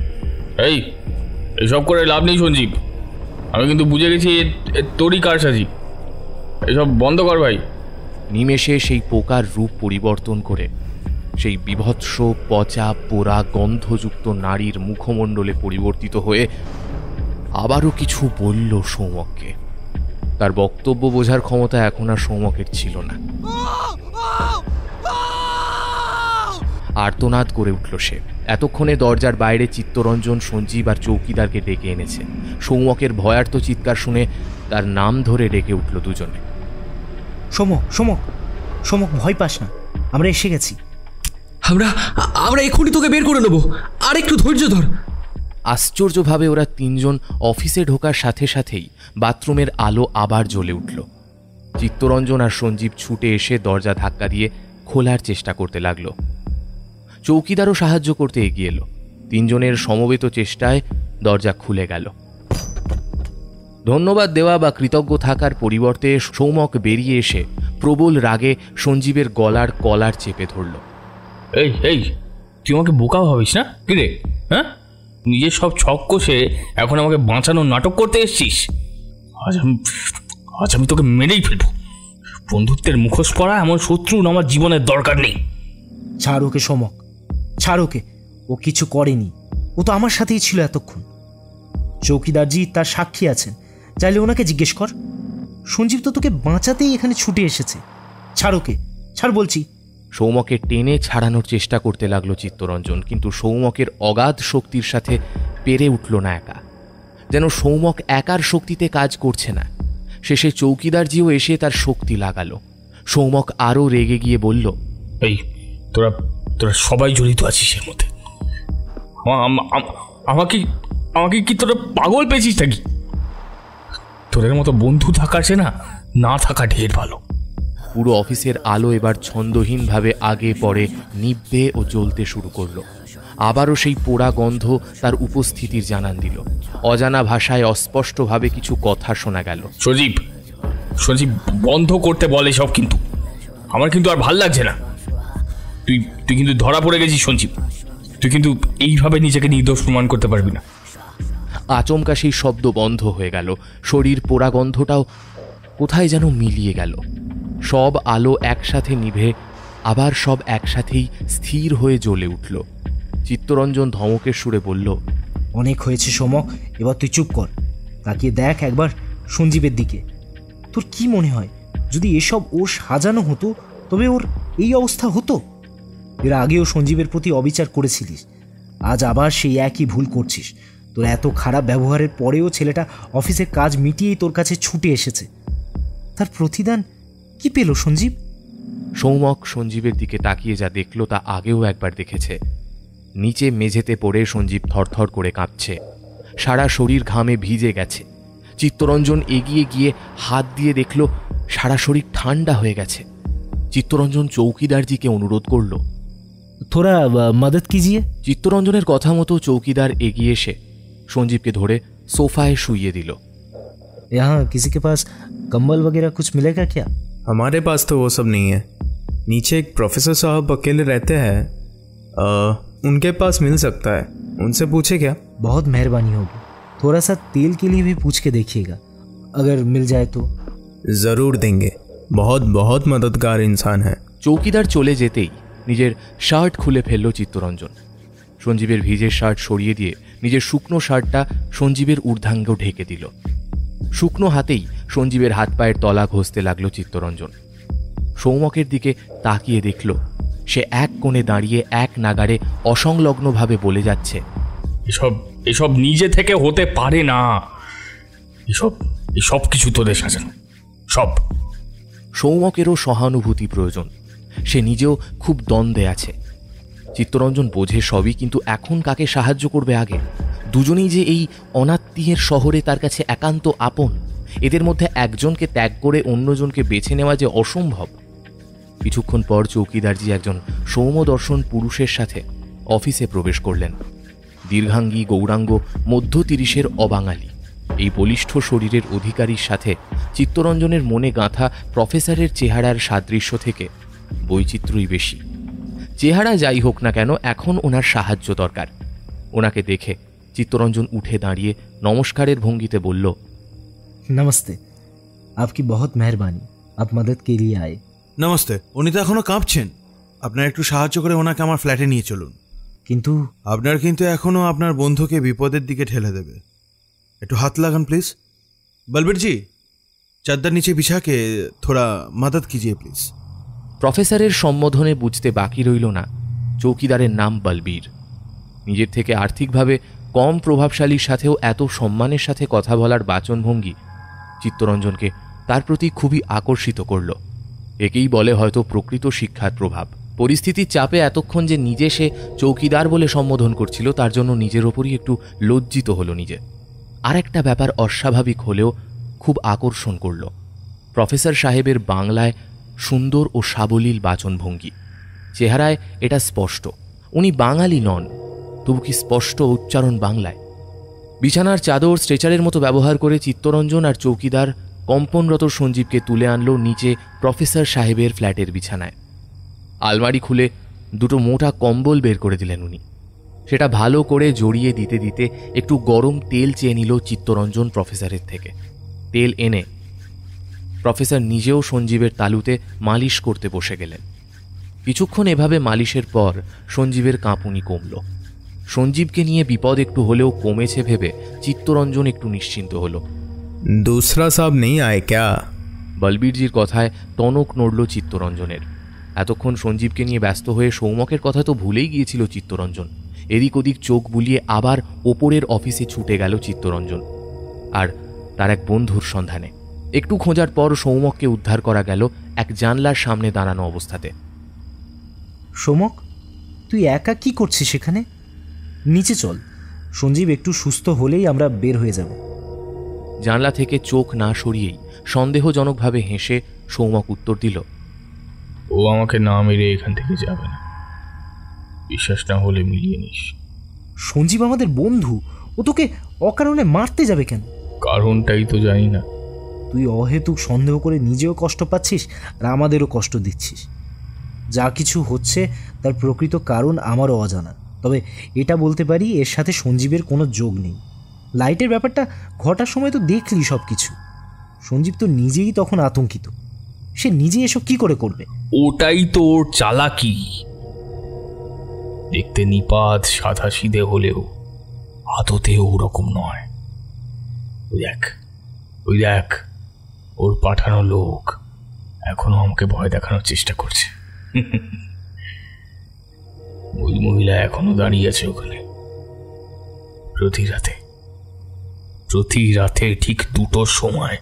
এই এসব করে লাভ নেই সঞ্জীব, আমি কিন্তু বুঝে গেছি তোরই কারসাজি। এসব বন্ধ কর ভাই। নিমেষে সেই পোকার রূপ পরিবর্তন করে সেই বিভৎস পচা পোড়া গন্ধযুক্ত নারীর মুখমণ্ডলে পরিবর্তিত হয়ে আবারও কিছু বলল সৌমককে। তার বক্তব্য বোঝার ক্ষমতা এখন আর সৌমকের ছিল না। আর্তনাদ করে উঠল সে। এতক্ষণে দরজার বাইরে চিত্তরঞ্জন, সঞ্জীব আর চৌকিদারকে ডেকে এনেছে। সৌমকের ভয়ার্ত চিৎকার শুনে তার নাম ধরে ডেকে উঠল দুজনে। সমক, সমক, সমক, ভয় পাস না, আমরা এসে গেছি। আমরা এক্ষুনি তোকে বের করে নেবো, আর একটু ধৈর্য ধর। আশ্চর্যভাবে ওরা তিনজন অফিসে ঢোকার সাথে সাথেই বাথরুমের আলো আবার জ্বলে উঠল। চিত্তরঞ্জন আর সঞ্জীব ছুটে এসে দরজা ধাক্কা দিয়ে খোলার চেষ্টা করতে লাগলো। চৌকিদারও সাহায্য করতে এগিয়ে এলো। তিনজনের সমবেত চেষ্টায় দরজা খুলে গেল। ধন্যবাদ দেওয়া বা কৃতজ্ঞ থাকার পরিবর্তে সৌমক বেরিয়ে এসে প্রবল রাগে সঞ্জীবের গলার কলার চেপে ধরল। এই এই তুই আমাকে বোকা ভাবিস না কি রে? হ্যাঁ, নিজের সব ছক কষে এখন আমাকে বাঁচানোর নাটক করতে এসছিস? আজ আমি তোকে মেরেই ফেলবো। বন্ধুত্বের মুখোশ পরা এমন শত্রু আমার জীবনের দরকার নেই। ছাড় ওকে সমক, ছাড় ওকে। ও কিছু করেনি, ও তো আমার সাথেই ছিল এতক্ষণ। চৌকিদারজি তার সাক্ষী আছেন, চাইলে ওনাকে জিজ্ঞেস কর। সঞ্জীব তো তোকে বাঁচাতেই এখানে ছুটে এসেছে। ছাড় ওকে, ছাড় বলছি। সৌমকে টেনে ছাড়ানোর চেষ্টা করতে লাগলো চিত্তরঞ্জন, কিন্তু সৌমকের অগাধ শক্তির সাথে পেরে উঠল না একা। যেন সৌমক একার শক্তিতে কাজ করছে না। শেষে চৌকিদারজিও এসে তার শক্তি লাগালো। সৌমক আরও রেগে গিয়ে বলল, এই তোরা তোরা সবাই জড়িত আছিস এর মধ্যে। আমাকে আমাকে কি তোরা পাগল পেয়েছিস নাকি? তোদের মতো বন্ধু থাকার সে না থাকা ঢের ভালো। পুরো অফিসের আলো এবার ছন্দহীনভাবে আগে পরে নিভবে ও জ্বলতে শুরু করলো। আবারও সেই পোড়া গন্ধ তার উপস্থিতির জানান দিল। অজানা ভাষায় অস্পষ্টভাবে কিছু কথা শোনা গেল। সঞ্জীব বন্ধ করতে বলে সব, কিন্তু আমার কিন্তু আর ভাল লাগছে না। তুই কিন্তু ধরা পড়ে গেছিস সঞ্জীব। তুই কিন্তু এইভাবে নিজেকে নির্দোষ প্রমাণ করতে পারবি না। আচমকা সেই শব্দ বন্ধ হয়ে গেল। শরীর পোড়া গন্ধটাও কোথায় যেন মিলিয়ে গেল। সব আলো একসাথে নিভে আবার সব একসাথেই স্থির হয়ে জ্বলে উঠল। চিত্তরঞ্জন ধমকের সুরে বলল, অনেক হয়েছে সমক, এবার তুই চুপ কর। তাকিয়ে দেখ একবার সঞ্জীবের দিকে। তোর কি মনে হয় যদি এসব ওর সাজানো হতো তবে ওর এই অবস্থা হতো? এর আগেও সঞ্জীবের প্রতি অবিচার করেছিলিস, আজ আবার সেই একই ভুল করছিস। তোর এত খারাপ ব্যবহারের পরেও ছেলেটা অফিসের কাজ মিটিয়েই তোর কাছে ছুটে এসেছে। তার প্রতিদান কি পেল সঞ্জীব? সৌমক সঞ্জীবের দিকে তাকিয়ে যা দেখল তা আগেও একবার দেখেছে। নিচে মেঝেতে পড়ে সঞ্জীব থরথর করে কাঁপছে, সারা শরীর ঘামে ভিজে গেছে। চিত্তরঞ্জন এগিয়ে গিয়ে হাত দিয়ে দেখল সারা শরীর ঠান্ডা হয়ে গেছে। চিত্তরঞ্জন চৌকিদারজিকে অনুরোধ করল, থোড়া মদদ কিজিয়ে। চিত্তরঞ্জনের কথা মতো চৌকিদার এগিয়ে এসে সঞ্জীবকে ধরে সোফায় শুইয়ে দিল। यहाँ किसी के पास कंबल वगैरह कुछ मिलेगा क्या? हमारे पास तो वो सब नहीं है। नीचे एक प्रोफेसर साहब अकेले रहते हैं, उनके पास मिल सकता है, उनसे पूछे क्या? बहुत मेहरबानी होगी। थोड़ा सा तेल के लिए भी पूछ के देखिएगा, अगर मिल जाए तो। ज़रूर देंगे, बहुत बहुत मददगार इंसान है। চৌকিদার চলে যেতেই নিজের শার্ট খুলে ফেলল চিত্তরঞ্জন। সঞ্জীবের ভিজের শার্ট সরিয়ে দিয়ে নিজের শুকনো শার্টটা সঞ্জীবের ঊর্ধ্বাঙ্গ ঢেকে দিল। শুকনো হাতেই সঞ্জীবের হাত পায়ের তলা ঘষতে লাগলো চিত্তরঞ্জন। সৌমকের দিকে তাকিয়ে দেখল সে এক কোণে দাঁড়িয়ে এক নাগারে অসংলগ্নভাবে বলে যাচ্ছে, এসব এসব নিজে থেকে হতে পারে না, এসব কিছু তোদের সাজানো সব। সৌমকেরও সহানুভূতি প্রয়োজন, সে নিজেও খুব দ্বন্দ্বে আছে। চিত্তরঞ্জন বোঝে সবই, কিন্তু এখন কাকে সাহায্য করবে আগে? দুজনেই যে এই অনাত্মীয়ের শহরে তার কাছে একান্ত আপন, এদের মধ্যে একজনকে ত্যাগ করে অন্যজনকে বেছে নেওয়া যে অসম্ভব। কিছুক্ষণ পর চৌকিদারজি একজন সৌম্যদর্শন পুরুষের সাথে অফিসে প্রবেশ করলেন। দীর্ঘাঙ্গী গৌরাঙ্গ মধ্য ৩০-এর অবাঙালি এই বলিষ্ঠ শরীরের অধিকারীর সাথে চিত্তরঞ্জনের মনে গাঁথা প্রফেসরের চেহারার সাদৃশ্য থেকে বৈচিত্র্যই বেশি। চেহারা যাই হোক না কেন, এখন ওনার সাহায্য দরকার। ওনাকে দেখে চিত্তরঞ্জন উঠে দাঁড়িয়ে নমস্কারের ভঙ্গিতে বলল, নমস্তে, আপকি বহুত মেহরবানি, আপ মদদ কে লিয়ে আয়ে। নমস্তে। উনি তো এখনো কাঁপছেন, আপনার একটু সাহায্য করে ওনাকে আমার ফ্ল্যাটে নিয়ে চলুন। কিন্তু আপনার কিন্তু এখনো আপনার বন্ধুকে বিপদের দিকে ঠেলে দেবে, একটু হাত লাগান প্লিজ। বলবীর জি, চাদর নিচে বিছা কে থোড়া মদদ কিজিয়ে প্লিজ। প্রফেসরের সম্বোধনে বুঝতে বাকি রইল না চৌকিদারের নাম বলবীর। নিজের থেকে আর্থিকভাবে কম প্রভাবশালীর সাথেও এত সম্মানের সাথে কথা বলার বাচনভঙ্গি চিত্তরঞ্জনকে তার প্রতি খুবই আকর্ষিত করল। একেই বলে হয়তো প্রকৃত শিক্ষার প্রভাব। পরিস্থিতির চাপে এতক্ষণ যে নিজে সে চৌকিদার বলে সম্বোধন করছিল, তার জন্য নিজের ওপরই একটু লজ্জিত হলো নিজে। আর একটা ব্যাপার অস্বাভাবিক হলেও খুব আকর্ষণ করল, প্রফেসর সাহেবের বাংলায় সুন্দর ও সাবলীল বাচনভঙ্গি। চেহারায় এটা স্পষ্ট উনি বাঙালি নন, তবু কি স্পষ্ট উচ্চারণ বাংলায়। বিছানার চাদর স্ট্রেচারের মতো ব্যবহার করে চিত্তরঞ্জন আর চৌকিদার কম্পনরত সঞ্জীবকে তুলে আনলো নিচে প্রফেসর সাহেবের ফ্ল্যাটের বিছানায়। আলমারি খুলে দুটো মোটা কম্বল বের করে দিলেন উনি। সেটা ভালো করে জড়িয়ে দিতে দিতে একটু গরম তেল চেয়ে নিল চিত্তরঞ্জন প্রফেসরের থেকে। তেল এনে প্রফেসর নিজেও সঞ্জীবের তালুতে মালিশ করতে বসে গেলেন। কিছুক্ষণ এভাবে মালিশের পর সঞ্জীবের কাঁপুনি কমল। সঞ্জীবকে নিয়ে বিপদ একটু হলেও কমেছে ভেবে চিত্তরঞ্জন একটু নিশ্চিন্ত হল। दूसरा साहब नहीं आए क्या? বলবীরজির কথায় টনক নড়ল চিত্তরঞ্জনের। এতক্ষণ সঞ্জীবকে নিয়ে ব্যস্ত হয়ে সৌমকের কথা তো ভুলেই গিয়েছিল চিত্তরঞ্জন। এদিক ওদিক চোখ বুলিয়ে আবার ওপরের অফিসে ছুটে গেল চিত্তরঞ্জন আর তার এক বন্ধুর সন্ধানে। একটু খোঁজার পর সৌমককে উদ্ধার করা গেল এক জানলার সামনে দাঁড়ানো অবস্থাতে। সৌমক, তুই একা কি করছিস সেখানে? নিচে চল, সঞ্জীব একটু সুস্থ হলেই আমরা বের হয়ে যাব। জানলা থেকে চোখ না সরিয়েই সন্দেহজনকভাবে হেসে সৌমক উত্তর দিল, ও আমাকে না মেরে এখান থেকে যাবে না, বিশ্বাস না হলে মিলিয়ে নিস। সঞ্জীব আমাদের বন্ধু, ও তোকে অকারণে মারতে যাবে কেন? কারণটাই তো জানি না। তুই অহেতুক সন্দেহ করে নিজেও কষ্ট পাচ্ছিস আর আমাদেরও কষ্ট দিচ্ছিস। যা কিছু হচ্ছে তার প্রকৃত কারণ আমারও অজানা, তবে এটা বলতে পারি এর সাথে সঞ্জীবের কোনো যোগ নেই। লাইটের ব্যাপারটা ঘটার সময় তো দেখলি সব কিছু। সঞ্জীব তো নিজেই তখন আতঙ্কিত, সে নিজে এসব কি করে করবে? ওটাই তো ওর চালাকি। দেখতে নিপাত সাদা সিধে হলেও আদতে ওরকম নয়। ওই দেখ ওর পাঠানো লোক এখনো আমাকে ভয় দেখানোর চেষ্টা করছে। ওই মহিলা এখনো দাঁড়িয়ে আছে ওখানে। প্রতি রাতে ঠিক 2টোর সময়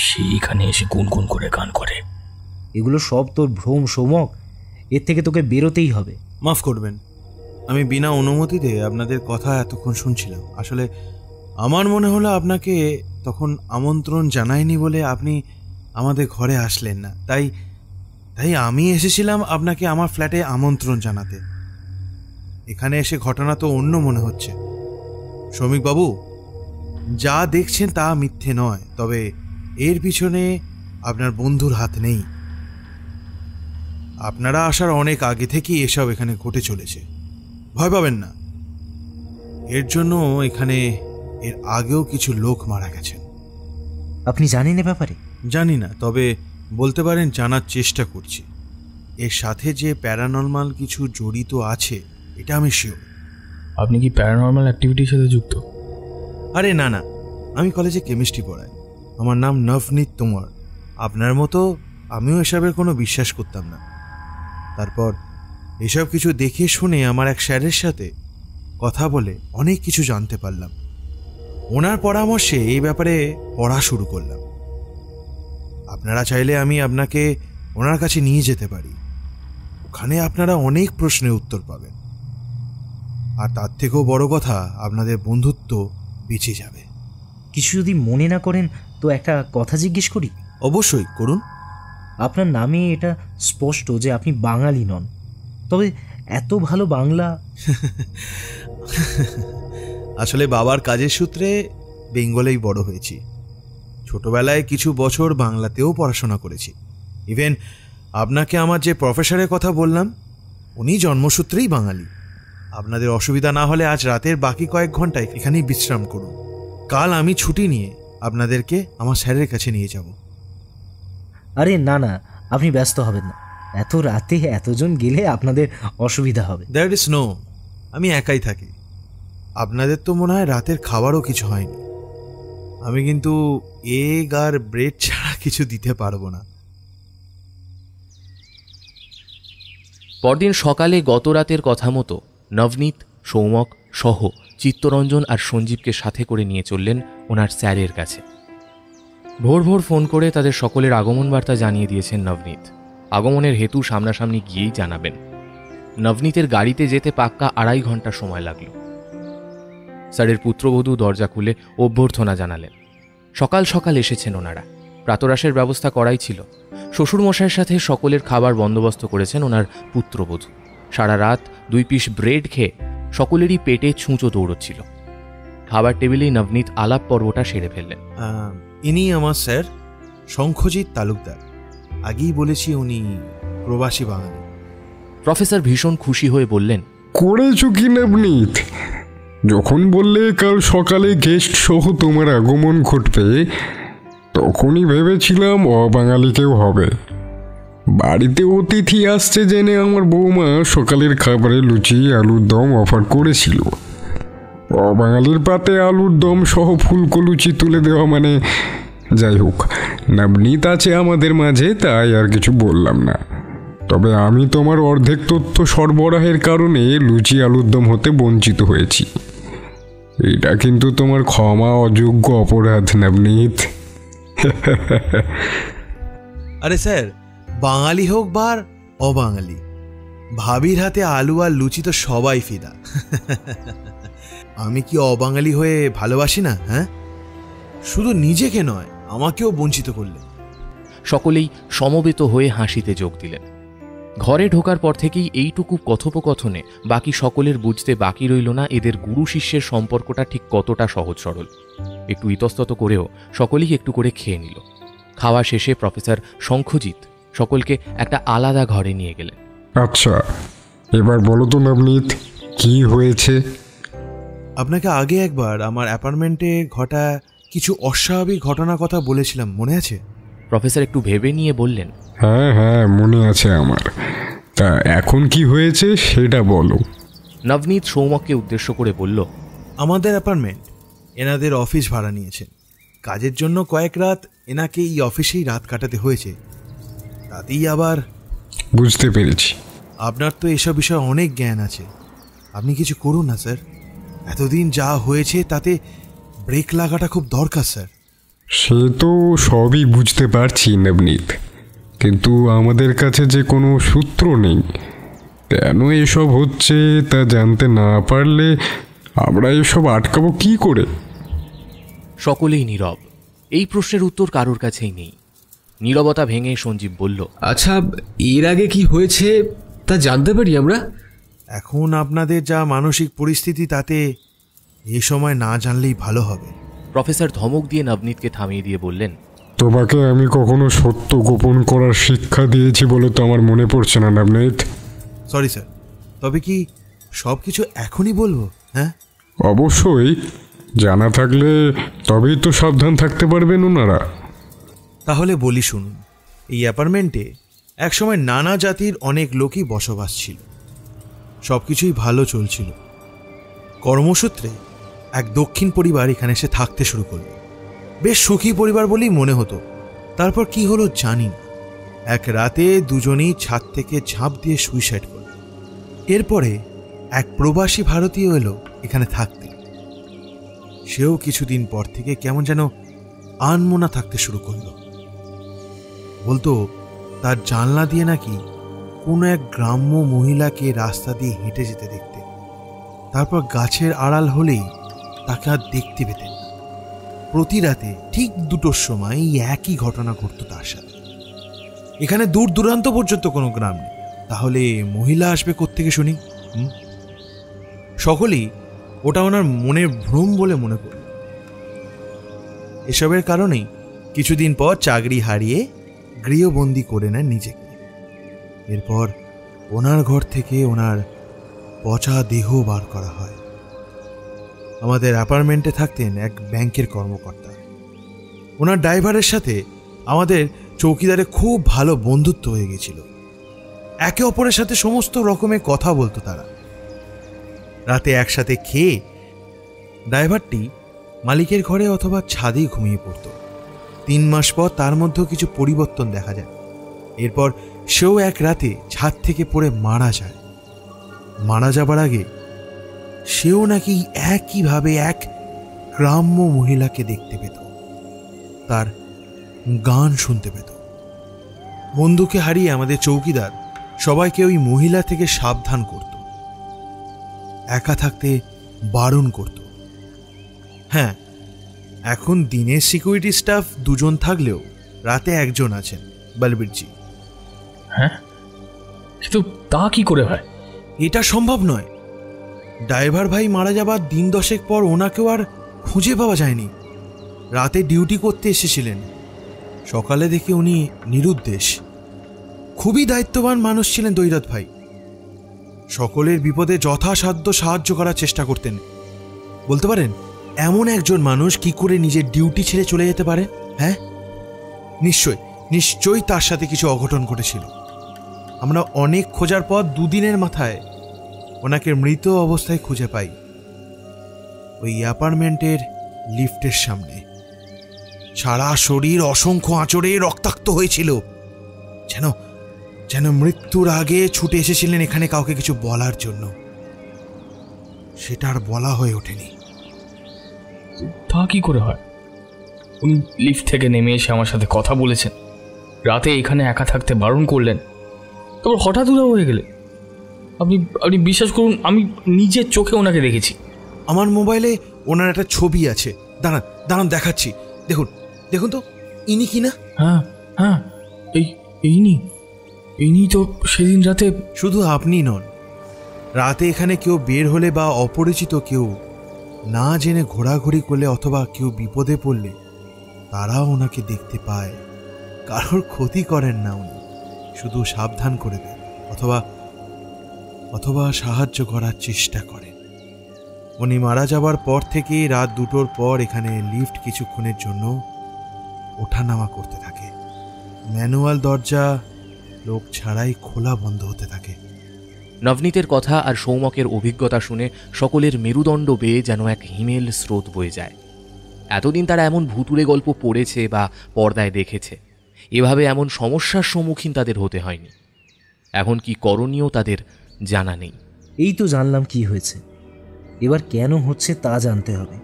সেইখানে এসে গুনগুন করে গান করে। এগুলো সব তোর ভ্রম সৌমক, এর থেকে তোকে বেরোতেই হবে। মাফ করবেন, আমি বিনা অনুমতিতে আপনাদের কথা এতক্ষণ শুনছিলাম। আসলে আমার মনে হলো আপনাকে তখন আমন্ত্রণ জানায়নি বলে আপনি আমাদের ঘরে আসলেন না, তাই আমি এসেছিলাম আপনাকে আমার ফ্ল্যাটে আমন্ত্রণ জানাতে। এখানে এসে ঘটনা তো অন্য মনে হচ্ছে। শ্রমিকবাবু, যা দেখছেন তা মিথ্যে নয়, তবে এর পিছনে আপনার বন্ধুর হাত নেই। আপনারা আসার অনেক আগে থেকেই এসব এখানে ঘটে চলেছে, ভয় পাবেন না। এর জন্য এখানে এর আগেও কিছু লোক মারা গেছেন। আপনি জানেন এ ব্যাপারে? জানি না, তবে বলতে পারেন জানার চেষ্টা করছি। এর সাথে যে প্যারানর্মাল কিছু জড়িত আছে এটা আমি শিওর। আপনি কি প্যারানর্মাল অ্যাক্টিভিটির সাথে যুক্ত? আরে না না, আমি কলেজে কেমিস্ট্রি পড়াই। আমার নাম নভনীত তোমার। আপনার মতো আমিও এসবের কোনো বিশ্বাস করতাম না। তারপর এসব কিছু দেখে শুনে আমার এক স্যারের সাথে কথা বলে অনেক কিছু জানতে পারলাম। ওনার পরামর্শে এই ব্যাপারে পড়া শুরু করলাম। আপনারা চাইলে আমি আপনাকে ওনার কাছে নিয়ে যেতে পারি। ওখানে আপনারা অনেক প্রশ্নের উত্তর পাবেন, আর তার থেকেও বড় কথা, আপনাদের বন্ধুত্ব বেঁচে যাবে। কিছু যদি মনে না করেন তো একটা কথা জিজ্ঞেস করি? অবশ্যই করুন। আপনার নামে এটা স্পষ্ট যে আপনি বাঙালি নন, তবে এত ভালো বাংলা? আসলে বাবার কাজের সূত্রে বেঙ্গলেই বড় হয়েছি। ছোটবেলায় কিছু বছর বাংলাতেও পড়াশোনা করেছি। ইভেন আপনাকে আমার যে প্রফেসরের কথা বললাম, উনি জন্মসূত্রেই বাঙালি। আপনাদের অসুবিধা না হলে আজ রাতের বাকি কয়েক ঘন্টায় এখানেই বিশ্রাম করুন। কাল আমি ছুটি নিয়ে আপনাদেরকে আমার স্যারের কাছে নিয়ে যাব। আরে না না, আপনি ব্যস্ত হবেন না। এত রাতে এতজন গেলে আপনাদের অসুবিধা হবে। দ্যাট ইজ নো, আমি একাই থাকি। আপনাদের তো মনে হয় রাতের খাবারও কিছু হয়নি। আমি কিন্তু এগ আর ব্রেড ছাড়া কিছু দিতে পারবো না। পরদিন সকালে গত রাতের কথা মতো নবনীত, সৌমক সহ চিত্তরঞ্জন আর সঞ্জীবকে সাথে করে নিয়ে চললেন ওনার স্যারের কাছে। ভোর ভোর ফোন করে তাদের সকলের আগমন বার্তা জানিয়ে দিয়েছেন নবনীত। আগমনের হেতু সামনাসামনি গিয়েই জানাবেন। নবনীতের গাড়িতে যেতে পাক্কা 2.5 ঘন্টা সময় লাগল। স্যারের পুত্রবধূ দরজা খুলে অভ্যর্থনা জানালেন। সকাল সকাল এসেছেন ওনারা। প্রাতরাশের ব্যবস্থা করাই ছিল। শ্বশুরমশাইয়ের সাথে সকলের খাবার বন্দোবস্ত করেছেন ওনার পুত্রবধূ। সারা রাত 2 পিস ব্রেড খেয়ে সকলেরই পেটে ছুঁচো দৌড়চ্ছিল। খাবার টেবিলেই নবনীত আলাপ পর্বটা সেরে ফেললেন। ইনি আমার স্যার শঙ্খজিৎ তালুকদার। আগেই বলেছি উনি প্রবাসী বাঙালি। প্রফেসর ভীষণ খুশি হয়ে বললেন, করেছো কি নবনীত? যখন বললে কাল সকালে গেস্ট সহ তোমার আগমন ঘটবে, তখনই ভেবেছিলাম অবাঙালি কেউ হবে। বাড়িতে অতিথি আসছে জেনে আমার বৌমা সকালের খাবারে লুচি আলুর দম অফার করেছিল। অবাঙালির পাতে আলুর দম সহ ফুলকো লুচি তুলে দেওয়া মানে, যাই হোক, নবনীত আছে আমাদের মাঝে, তাই আর কিছু বললাম না। তবে আমি তোমার অর্ধেক তথ্য সরবরাহের কারণে লুচি আলুর দম হতে বঞ্চিত হয়েছি। এটা কিন্তু তোমার ক্ষমা অযোগ্য অপরাধ নবনীত। আরে স্যার, বাঙালি হোক বা অবাঙালি, ভাবির হাতে আলু আর লুচি তো সবাই ফিদা। আমি কি অবাঙালি হয়ে ভালোবাসি না? হ্যাঁ, শুধু নিজেকে নয়, আমাকেও বঞ্চিত করলে। সকলেই সমবেত হয়ে হাসিতে যোগ দিলেন। ঘরে ঢোকার পর থেকেই এইটুকু কথোপকথনে বাকি সকলের বুঝতে বাকি রইল না এদের গুরু শিষ্যের সম্পর্কটা ঠিক কতটা সহজ সরল। একটু ইতস্তত করেও সকলেই একটু করে খেয়ে নিল। খাওয়া শেষে প্রফেসর শঙ্খজিৎ সকলকে একটা আলাদা ঘরে নিয়ে গেলেন। আচ্ছা, এবার বলো তো নবনীত, কি হয়েছে? আপনাকে আগে একবার আমার অ্যাপার্টমেন্টে ঘটা কিছু অস্বাভাবিক ঘটনার কথা বলেছিলাম, মনে আছে? প্রফেসর একটু ভেবে নিয়ে বললেন, হ্যাঁ হ্যাঁ, মনে আছে আমার। তা এখন কি হয়েছে সেটা বলো। নবনীত সৌমককে উদ্দেশ্য করে বলল, আমাদের অ্যাপার্টমেন্ট এনাদের অফিস ভাড়া নিয়েছেন। কাজের জন্য কয়েক রাত এনাকে এই অফিসেই রাত কাটাতে হয়েছে। তাতেই আবার। বুঝতে পেরেছি। আপনার তো এসব বিষয়ে অনেক জ্ঞান আছে, আপনি কিছু করুন না স্যার। এতদিন যা হয়েছে তাতে ব্রেক লাগাটা খুব দরকার স্যার। সে তো সবই বুঝতে পারছি নবনীত, কিন্তু আমাদের কাছে যে কোনো সূত্র নেই। কেন এসব হচ্ছে তা জানতে না পারলে আমরা এসব আটকাবো কি করে? সকলেই নীরব। এই প্রশ্নের উত্তর কারোর কাছেই নেই। নীরবতা ভেঙে সঞ্জীব বলল, আচ্ছা, এর আগে কি হয়েছে তা জানতে পারি আমরা? এখন আপনাদের যা মানসিক পরিস্থিতি, তাতে এই সময় না জানলেই ভালো হবে। প্রফেসর ধমক দিয়ে নবনীতকে থামিয়ে দিয়ে বললেন, তোমাকে আমি কখনো সত্য গোপন করার শিক্ষা দিয়েছি বলে তো আমার মনে পড়ছে না নবনীত। সরি স্যার, তবে কি সব কিছু এখনই বলবো? হ্যাঁ অবশ্যই, জানা থাকলে তবেই তো সাবধান থাকতে পারবেন ওনারা। তাহলে বলি শুনুন। এই অ্যাপার্টমেন্টে একসময় নানা জাতির অনেক লোকই বসবাস ছিল। সব কিছুই ভালো চলছিল। কর্মসূত্রে এক দক্ষিণ পরিবার এখানে এসে থাকতে শুরু করল। বেশ সুখী পরিবার বলেই মনে হতো। তারপর কি হলো জানি না, এক রাতে দুজনেই ছাদ থেকে ঝাঁপ দিয়ে সুইসাইড করল। এরপরে এক প্রবাসী ভারতীয় এলো এখানে থাকতে। সেও কিছুদিন পর থেকে কেমন যেন আনমনা থাকতে শুরু করলো। বলতো তার জানলা দিয়ে নাকি কোনো এক গ্রাম্য মহিলাকে রাস্তা দিয়ে হেঁটে যেতে দেখতে, তারপর গাছের আড়াল হলেই তাকে আর দেখতে পেতেন না। প্রতি রাতে ঠিক 2টোর সময় এই একই ঘটনা ঘটত তার সাথে। এখানে দূর দূরান্ত পর্যন্ত কোনো গ্রাম নেই, তাহলে মহিলা আসবে কোত্থেকে শুনি? সকলেই ওটা ওনার মনের ভ্রম বলে মনে করল। এসবের কারণেই কিছুদিন পর চাকরি হারিয়ে গৃহবন্দী করে নেন নিজেকে। এরপর ওনার ঘর থেকে ওনার পচা দেহ বার করা হয়। আমাদের অ্যাপার্টমেন্টে থাকতেন এক ব্যাংকের কর্মকর্তা। ওনার ড্রাইভারের সাথে আমাদের চৌকিদারে খুব ভালো বন্ধুত্ব হয়ে গেছিল। একে অপরের সাথে সমস্ত রকমের কথা বলতো তারা। রাতে একসাথে খেয়ে ড্রাইভারটি মালিকের ঘরে অথবা ছাদেই ঘুমিয়ে পড়ত। 3 মাস পর তার মধ্যেও কিছু পরিবর্তন দেখা যায়। এরপর সেও এক রাতে ছাদ থেকে পড়ে মারা যায়। মারা যাবার আগে সেও নাকি একইভাবে এক গ্রাম্য মহিলাকে দেখতে পেত, তার গান শুনতে পেত। বন্ধুকে হারিয়ে আমাদের চৌকিদার সবাইকে ওই মহিলা থেকে সাবধান করত, একা থাকতে বারণ করত। হ্যাঁ, এখন দিনের সিকিউরিটি স্টাফ 2 জন থাকলেও রাতে 1 জন আছেন, বলবীরজি। হ্যাঁ, কিন্তু তা কি করে হয়? এটা সম্ভব নয়। ড্রাইভার ভাই মারা যাবার দিন 10 পর ওনাকেও আর খুঁজে পাওয়া যায়নি। রাতে ডিউটি করতে এসেছিলেন, সকালে দেখে উনি নিরুদ্দেশ। খুবই দায়িত্ববান মানুষ ছিলেন দৈরাত ভাই। সকলের বিপদে যথাসাধ্য সাহায্য করার চেষ্টা করতেন। বলতে পারেন এমন একজন মানুষ কি করে নিজের ডিউটি ছেড়ে চলে যেতে পারে? হ্যাঁ, নিশ্চয়ই তার সাথে কিছু অঘটন ঘটেছিল। আমরা অনেক খোঁজার পর 2 দিনের মাথায় ওনাকে মৃত অবস্থায় খুঁজে পাই, ওই অ্যাপার্টমেন্টের লিফটের সামনে। সারা শরীর অসংখ্য আঁচড়ে রক্তাক্ত হয়েছিল, যেন মৃত্যুর আগে ছুটে এসেছিলেন এখানে কাউকে কিছু বলার জন্য। সেটা আর বলা হয়ে ওঠেনি। তা কি করে হয়? উনি লিফট থেকে নেমে এসে আমার সাথে কথা বলেছেন, রাতে এখানে একা থাকতে বারণ করলেন, তারপর হঠাৎ উধাও হয়ে গেলে। আপনি বিশ্বাস করুন, আমি নিজের চোখে ওনাকে দেখেছি। আমার মোবাইলে ওনার একটা ছবি আছে, দাঁড়ান দেখাচ্ছি। দেখুন তো, ইনি কি না? হ্যাঁ, ইনি তো সেদিন রাতে। শুধু আপনি নন, রাতে এখানে কেউ বের হলে বা অপরিচিত কেউ না জেনে ঘোরাঘুরি করলে অথবা কেউ বিপদে পড়লে তারাও ওনাকে দেখতে পায়। কারোর ক্ষতি করেন না উনি, শুধু সাবধান করে দেন অথবা সাহায্য করার চেষ্টা করেন। উনি মারা যাবার পর থেকে রাত 2টোর পর এখানে লিফট কিছুক্ষণের জন্য ওঠানামা করতে থাকে। ম্যানুয়াল দরজা লোক ছাড়াই খোলা বন্ধ হতে থাকে। নবনীতের কথা আর সৌমকের অভিজ্ঞতা শুনে সকলের মেরুদণ্ড বেয়ে যেন এক হিমেল স্রোত বয়ে যায়। এতদিন তারা এমন ভুতুড়ে গল্প পড়েছে বা পর্দায় দেখেছে, এভাবে এমন সমস্যার সম্মুখীন তাদের হতে হয়নি। এখন কি করণীয় তাদের জানা নেই। এই তো জানলাম কি হয়েছে, এবার কেন হচ্ছে তা জানতে হবে।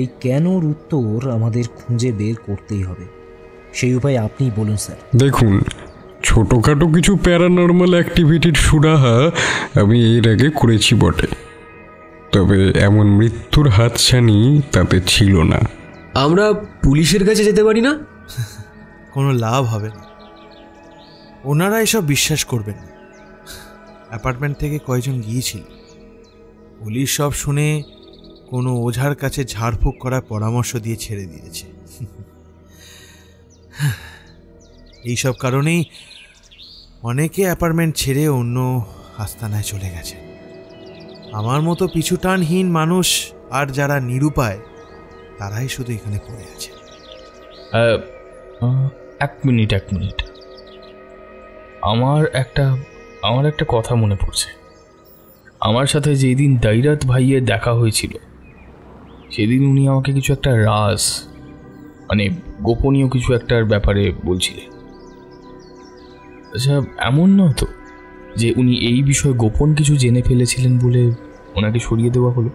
এই কেনর উত্তর আমাদের খুঁজে বের করতেই হবে। সেই উপায় আপনিই বলুন স্যার। দেখুন, ছোটোখাটো কিছু প্যারানর্মাল অ্যাক্টিভিটির সুরাহা আমি এর আগে করেছি বটে, তবে এমন মৃত্যুর হাতছানি তাতে ছিল না। আমরা পুলিশের কাছে যেতে পারি না? কোনো লাভ হবে না, ওনারা এসব বিশ্বাস করবেন না। অ্যাপার্টমেন্ট থেকে কয়েকজন গিয়েছিল, পুলিশ সব শুনে কোনো ওঝার কাছে ঝাড়ফুঁক করার পরামর্শ দিয়ে ছেড়ে দিয়েছে। এইসব কারণেই অনেকে অ্যাপার্টমেন্ট ছেড়ে অন্য আস্তানায় চলে গেছে। আমার মতো পিছু টানহীন মানুষ আর যারা নিরুপায় তারাই শুধু এখানে পড়ে আছে। এক মিনিট, আমার একটা কথা মনে পড়ছে। আমার সাথে যেদিন দাইরাত ভাইয়ের দেখা হয়েছিল সেদিন উনি আমাকে কিছু একটা রাজ, মানে গোপনীয় কিছু একটার ব্যাপারে বলছিলেন। আচ্ছা, এমন নয় তো যে উনি এই বিষয়ে গোপন কিছু জেনে ফেলেছিলেন বলে ওনাকে সরিয়ে দেওয়া হলো?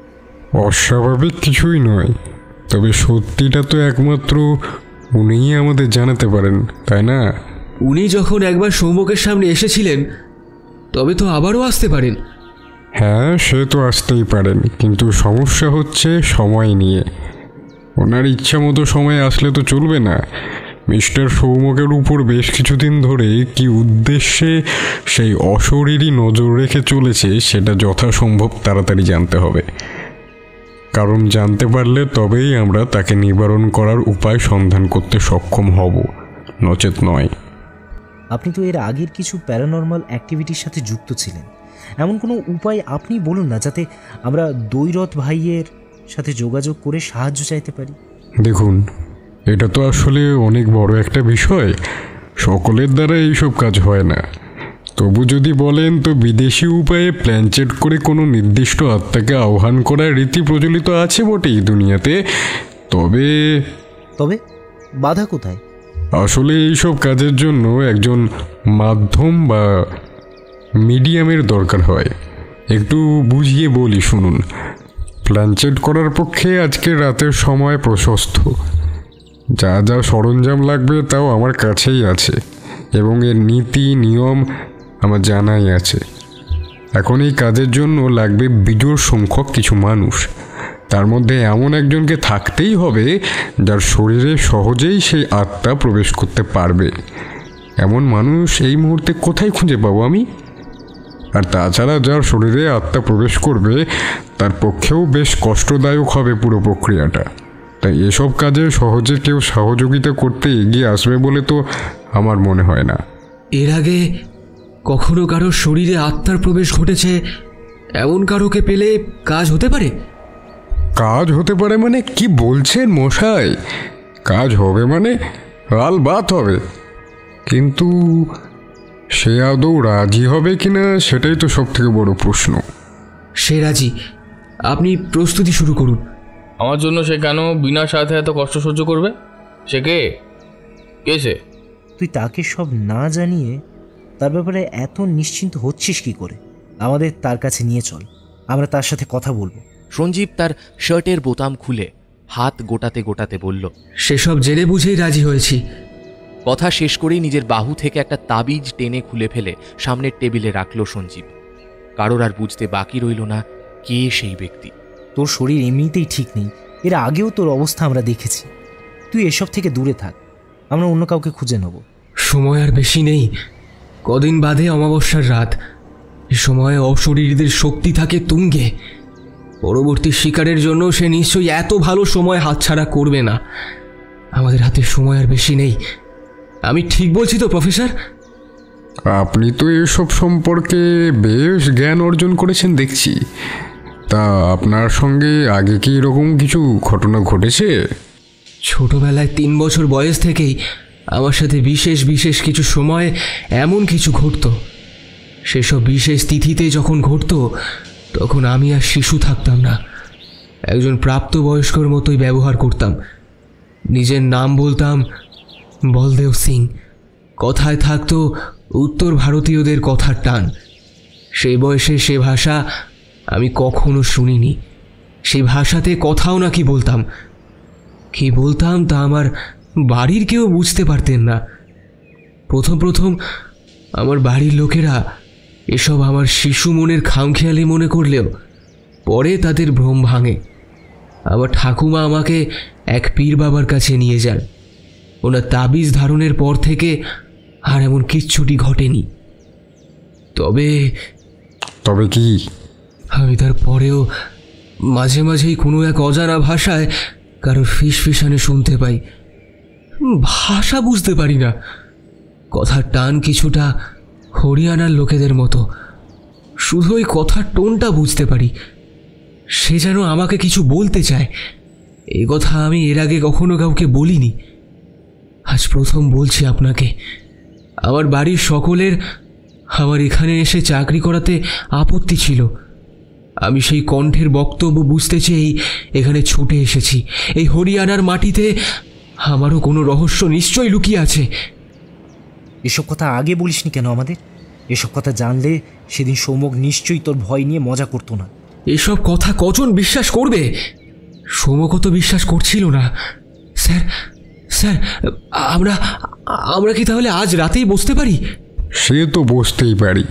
অস্বাভাবিক কিছুই নয়, তবে সত্যিটা তো একমাত্র উনিই আমাদের জানাতে পারেন, তাই না? উনি যখন একবার সৌম্যকের সামনে এসেছিলেন তবে তো আবারও আসতে পারেন। হ্যাঁ, সে তো আসতেই পারেন, কিন্তু সমস্যা হচ্ছে সময় নিয়ে। ওনার ইচ্ছা মতো সময় আসলে তো চলবে না। মিস্টার সৌম্যকের উপর বেশ কিছুদিন ধরে কি উদ্দেশ্যে সেই অশরীরী নজর রেখে চলেছে সেটা যথাসম্ভব তাড়াতাড়ি জানতে হবে, কারণ জানতে পারলে তবেই আমরা তাকে নিবারণ করার উপায় সন্ধান করতে সক্ষম হব, নচেত নয়। আপনি তো এর আগের কিছু প্যারানর্মাল অ্যাক্টিভিটির সাথে যুক্ত ছিলেন। এমন কোনো উপায় আপনি বলুন না যাতে আমরা দৈরত ভাইয়ের সাথে যোগাযোগ করে সাহায্য চাইতে পারি। দেখুন, এটা তো আসলে অনেক বড় একটা বিষয়, সকলের দ্বারা এইসব কাজ হয় না। তবু যদি বলেন তো বিদেশি উপায়ে প্ল্যানচেট করে কোনো নির্দিষ্ট আত্মাকে আহ্বান করার রীতি প্রচলিত আছে বটেই দুনিয়াতে। তবে তবে বাধা কোথায়? আসলে এইসব কাজের জন্য একজন মাধ্যম বা মিডিয়ামের দরকার হয়। একটু বুঝিয়ে বলি, শুনুন। প্ল্যানচেট করার পক্ষে আজকের রাতের সময় প্রশস্ত। যা যা সরঞ্জাম লাগবে তাও আমার কাছেই আছে, এবং এর নীতি নিয়ম আমার জানাই আছে। এখন এই কাজের জন্য লাগবে বিজোড় সংখ্যক কিছু মানুষ। তার মধ্যে এমন একজনকে থাকতেই হবে যার শরীরে সহজেই সেই আত্মা প্রবেশ করতে পারবে। এমন মানুষ এই মুহূর্তে কোথায় খুঁজে পাবো আমি? আর তাছাড়া যার শরীরে আত্মা প্রবেশ করবে তার পক্ষেও বেশ কষ্টদায়ক হবে পুরো প্রক্রিয়াটা। তাই এসব কাজে সহজে কেউ সহযোগিতা করতে এগিয়ে আসবে বলে তো আমার মনে হয় না। এর আগে কখনো কারো শরীরে আত্মার প্রবেশ ঘটেছে এমন কারোকে পেলে কাজ হতে পারে? কাজ হতে পারে মানে কি বলছেন মশাই? কাজ হবে মানে আলবাত হবে, কিন্তু সে আদৌ রাজি হবে কিনা সেটাই তো সব থেকে বড় প্রশ্ন। সে রাজি, আপনি প্রস্তুতি শুরু করুন। আমার জন্য সে কেন বিনা সাথে এত কষ্ট সহ্য করবে? সে কে? সে? তুই তাকে সব না জানিয়ে তার ব্যাপারে এত নিশ্চিন্ত হচ্ছিস কি করে? আমাদের তার কাছে নিয়ে চল, আমরা তার সাথে কথা বলবো। সঞ্জীব তার শার্টের বোতাম খুলে হাত গোটাতে গোটাতে বলল, সেসব জেনে বুঝেই রাজি হয়েছি। কথা শেষ করেই নিজের বাহু থেকে একটা তাবিজ টেনে খুলে ফেলে সামনের টেবিলে রাখল সঞ্জীব। কারোর আর বুঝতে বাকি রইল না কে সেই ব্যক্তি। তোর শরীর এমনিতেই ঠিক নেই, এর আগেও তোর অবস্থা আমরা দেখেছি। তুই এসব থেকে দূরে থাক, আমরা অন্য কাউকে খুঁজে নেব। সময় আর বেশি নেই, কদিন বাদে অমাবস্যার রাত। এ সময় অশরীরীদের শক্তি থাকে তুঙ্গে। পরবর্তী শিকারের জন্য সে নিশ্চয়ই এত ভালো সময় হাতছাড়া করবে না। আমাদের হাতে সময় আর বেশি নেই। আমি ঠিক বলছি তো প্রফেসর? আপনি তো এসব সম্পর্কে বেশ জ্ঞান অর্জন করেছেন দেখছি। তা আপনার সঙ্গে আগে কি এরকম কিছু ঘটনা ঘটেছে? ছোটবেলায় 3 বছর বয়স থেকেই আমার সাথে বিশেষ বিশেষ কিছু সময় এমন কিছু ঘটতো। সেসব বিশেষ তিথিতে যখন ঘটতো তখন আমি আর শিশু থাকতাম না, একজন প্রাপ্তবয়স্কর মতোই ব্যবহার করতাম। নিজের নাম বলতাম বলদেব সিং। কথায় থাকতো উত্তর ভারতীয়দের কথার টান। সেই বয়সে সে ভাষা আমি কখনো শুনিনি। সেই ভাষাতে কথাও নাকি বলতাম। কি বলতাম তা আমার বাড়ির কেউ বুঝতে পারতেন না। প্রথম আমার বাড়ির লোকেরা এসব আমার শিশু মনের খামখেয়ালি মনে করলেও পরে তাদের ভ্রম ভাঙে। আমার ঠাকুমা আমাকে এক পীর বাবার কাছে নিয়ে যান। ওনার তাবিজ ধারণের পর থেকে আর এমন কিচ্ছুটি ঘটেনি। তবে কি? আমি তার পরেও মাঝে মাঝেই কোনো এক অজানা ভাষায় কারোর ফিসফিসানি শুনতে পাই। ভাষা বুঝতে পারি না, কথার টান কিছুটা হরিয়ানার লোকেদের মতো। শুধু ওই কথার টোনটা বুঝতে পারি। সে যেন আমাকে কিছু বলতে চায়। এই কথা আমি এর আগে কখনো কাউকে বলিনি, আজ প্রথম বলছি আপনাকে। আমার বাড়ির সকলের আমার এখানে এসে চাকরি করাতে আপত্তি ছিল, আমি সেই কণ্ঠের বক্তব্য বুঝতে চেয়েই এখানে ছুটে এসেছি। এই হরিয়ানার মাটিতে আমারও কোনো রহস্য নিশ্চয়ই লুকিয়ে আছে। এসব কথা আগে বলিসনি কেন আমাদের? এসব কথা জানলে সেদিন সৌমক নিশ্চয়ই তোর ভয় নিয়ে মজা করতো না। এসব কথা কজন বিশ্বাস করবে? সৌমকও তো বিশ্বাস করছিল না। স্যার স্যার আমরা কি তাহলে আজ রাতেই বসতে পারি? সে তো বসতেই পারি।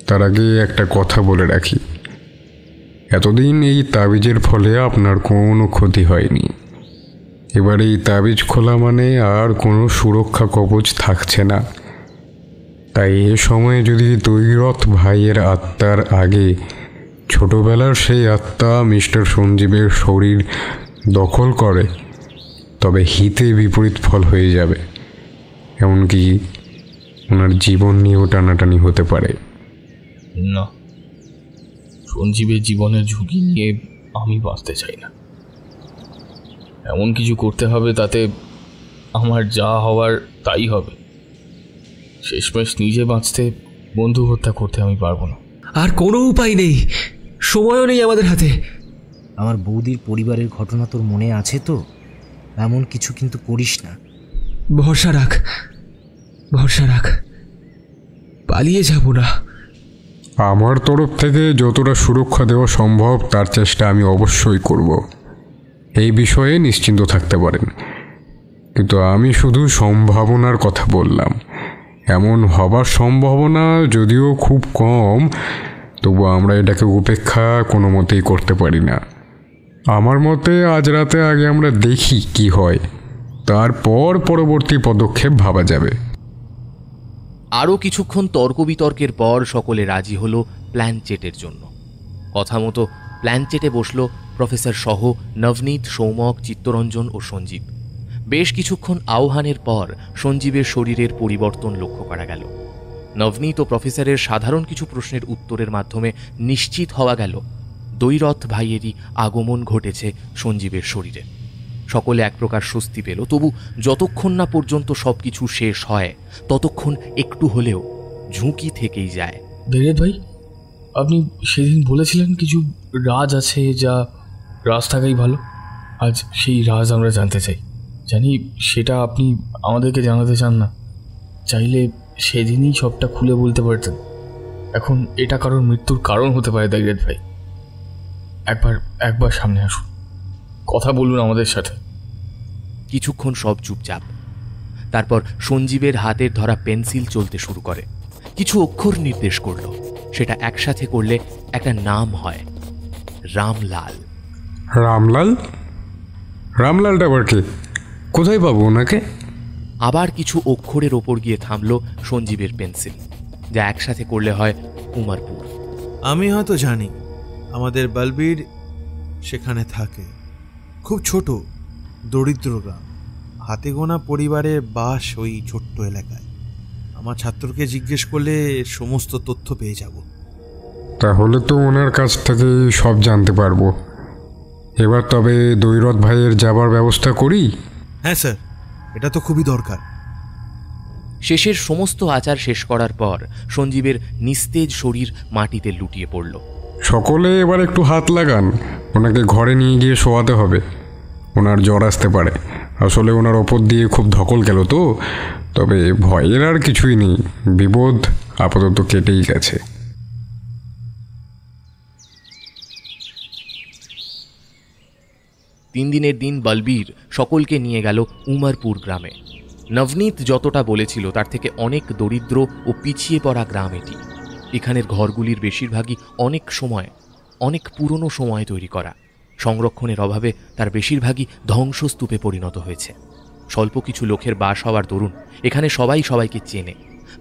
তার আগে একটা কথা বলে রাখি, এতদিন এই তাবিজের ফলে আপনার কোনো ক্ষতি হয়নি। এবার এই তাবিজ খোলা মানে আর কোনো সুরক্ষা কবচ থাকছে না। তাই এ সময়ে যদি দৈরথ ভাইয়ের আত্মার আগে ছোটবেলার সেই আত্মা মিস্টার সঞ্জীবের শরীর দখল করে, তবে হিতে বিপরীত ফল হয়ে যাবে। এমনকি ওনার জীবন নিয়েও টানাটানি হতে পারে। না, সঞ্জীবের জীবনের ঝুঁকি নিয়ে আমি বাঁচতে চাই না। এমন কিছু করতে হবে তাতে আমার যা হওয়ার তাই হবে। শেষমেশ নিজে বাঁচতে বন্ধু হত্যা করতে আমি পারবো না। আর কোনো উপায় নেই, সময়ও নেই আমাদের হাতে। আমার বৌদির পরিবারের ঘটনা তোর মনে আছে তো? এমন কিছু কিন্তু করিস না। ভরসা রাখ, ভরসা রাখ, পালিয়ে যাব না। আমার তরফ থেকে যতটা সুরক্ষা দেওয়া সম্ভব তার চেষ্টা আমি অবশ্যই করব, এই বিষয়ে নিশ্চিন্ত থাকতে পারেন। কিন্তু আমি শুধু সম্ভাবনার কথা বললাম। এমন হবার সম্ভাবনা যদিও খুব কম, তবু আমরা এটাকে উপেক্ষা কোনো মতেই করতে পারি না। আমার মতে আজ রাতে আগে আমরা দেখি কি হয়, তারপর পরবর্তী পদক্ষেপ ভাবা যাবে। আরও কিছুক্ষণ তর্ক বিতর্কের পর সকলে রাজি হলো প্ল্যান চেটের জন্য। কথা মতো প্ল্যান চেটে বসল প্রফেসর সহ নবনীত, সৌমক, চিত্তরঞ্জন ও সঞ্জীব। বেশ কিছুক্ষণ আহ্বানের পর সঞ্জীবের শরীরের পরিবর্তন লক্ষ্য করা গেল। নবনীত ও প্রফেসরের সাধারণ কিছু প্রশ্নের উত্তরের মাধ্যমে নিশ্চিত হওয়া গেল দৈরথ ভাইয়েরই আগমন ঘটেছে সঞ্জীবের শরীরে। সকলে এক প্রকার স্বস্তি পেল। তবু যতক্ষণ না পর্যন্ত সব কিছু শেষ হয় ততক্ষণ একটু হলেও ঝুঁকি থেকেই যায়। দৈরথ ভাই, আপনি সেদিন বলেছিলেন কিছু রাজ আছে, যা রাজ থাকাই ভালো। আজ সেই রাজ আমরা জানতে চাই। জানি সেটা আপনি আমাদেরকে জানাতে চান না, চাইলে সেদিনই সবটা খুলে বলতে পারতেন। এখন এটা কারোর মৃত্যুর কারণ হতে পারে। দৈরথ ভাই, একবার সামনে আসুন, কথা বলুন আমাদের সাথে। কিছুক্ষণ সব চুপচাপ। তারপর সঞ্জীবের হাতের ধরা পেন্সিল চলতে শুরু করে। কিছু অক্ষর নির্দেশ করল। সেটা একসাথে করলে একটা নাম হয়, রামলাল। রামলাল? রামলালটা আবার কে? কোথায় পাবো ওনাকে? আবার কিছু অক্ষরের ওপর গিয়ে থামল সঞ্জীবের পেন্সিল, যা একসাথে করলে হয় উমারপুর। আমি হয়তো জানি, আমাদের বলবীর সেখানে থাকে। খুব ছোট দরিদ্র গ্রাম, হাতে গোনা পরিবারের বাস ওই ছোট্ট এলাকায়। আমার ছাত্রকে জিজ্ঞেস করলে সমস্ত তথ্য পেয়ে যাব। তাহলে তো ওনার কাছ থেকে সব জানতে পারবো। এবার তবে দৈরথ ভাইয়ের যাবার ব্যবস্থা করি। হ্যাঁ স্যার, এটা তো খুবই দরকার। শেষের সমস্ত আচার শেষ করার পর সঞ্জীবের নিস্তেজ শরীর মাটিতে লুটিয়ে পড়ল। সকলে এবার একটু হাত লাগান, ওনাকে ঘরে নিয়ে গিয়ে শোয়াতে হবে। ওনার জ্বর আসতে পারে। আসলে ওনার ওপর দিয়ে খুব ধকল গেল তো। তবে ভয়ের আর কিছুই নেই, বিপদ আপাতত কেটেই গেছে। 3 দিনের দিন বলবীর সকলকে নিয়ে গেল উমারপুর গ্রামে। নবনীত যতটা বলেছিল তার থেকে অনেক দরিদ্র ও পিছিয়ে পড়া গ্রাম এটি। এখানের ঘরগুলির বেশিরভাগই অনেক পুরনো সময়ে তৈরি করা। সংরক্ষণের অভাবে তার বেশিরভাগই ধ্বংসস্তূপে পরিণত হয়েছে। স্বল্প কিছু লোকের বাস হওয়ার দরুন এখানে সবাই সবাইকে চেনে।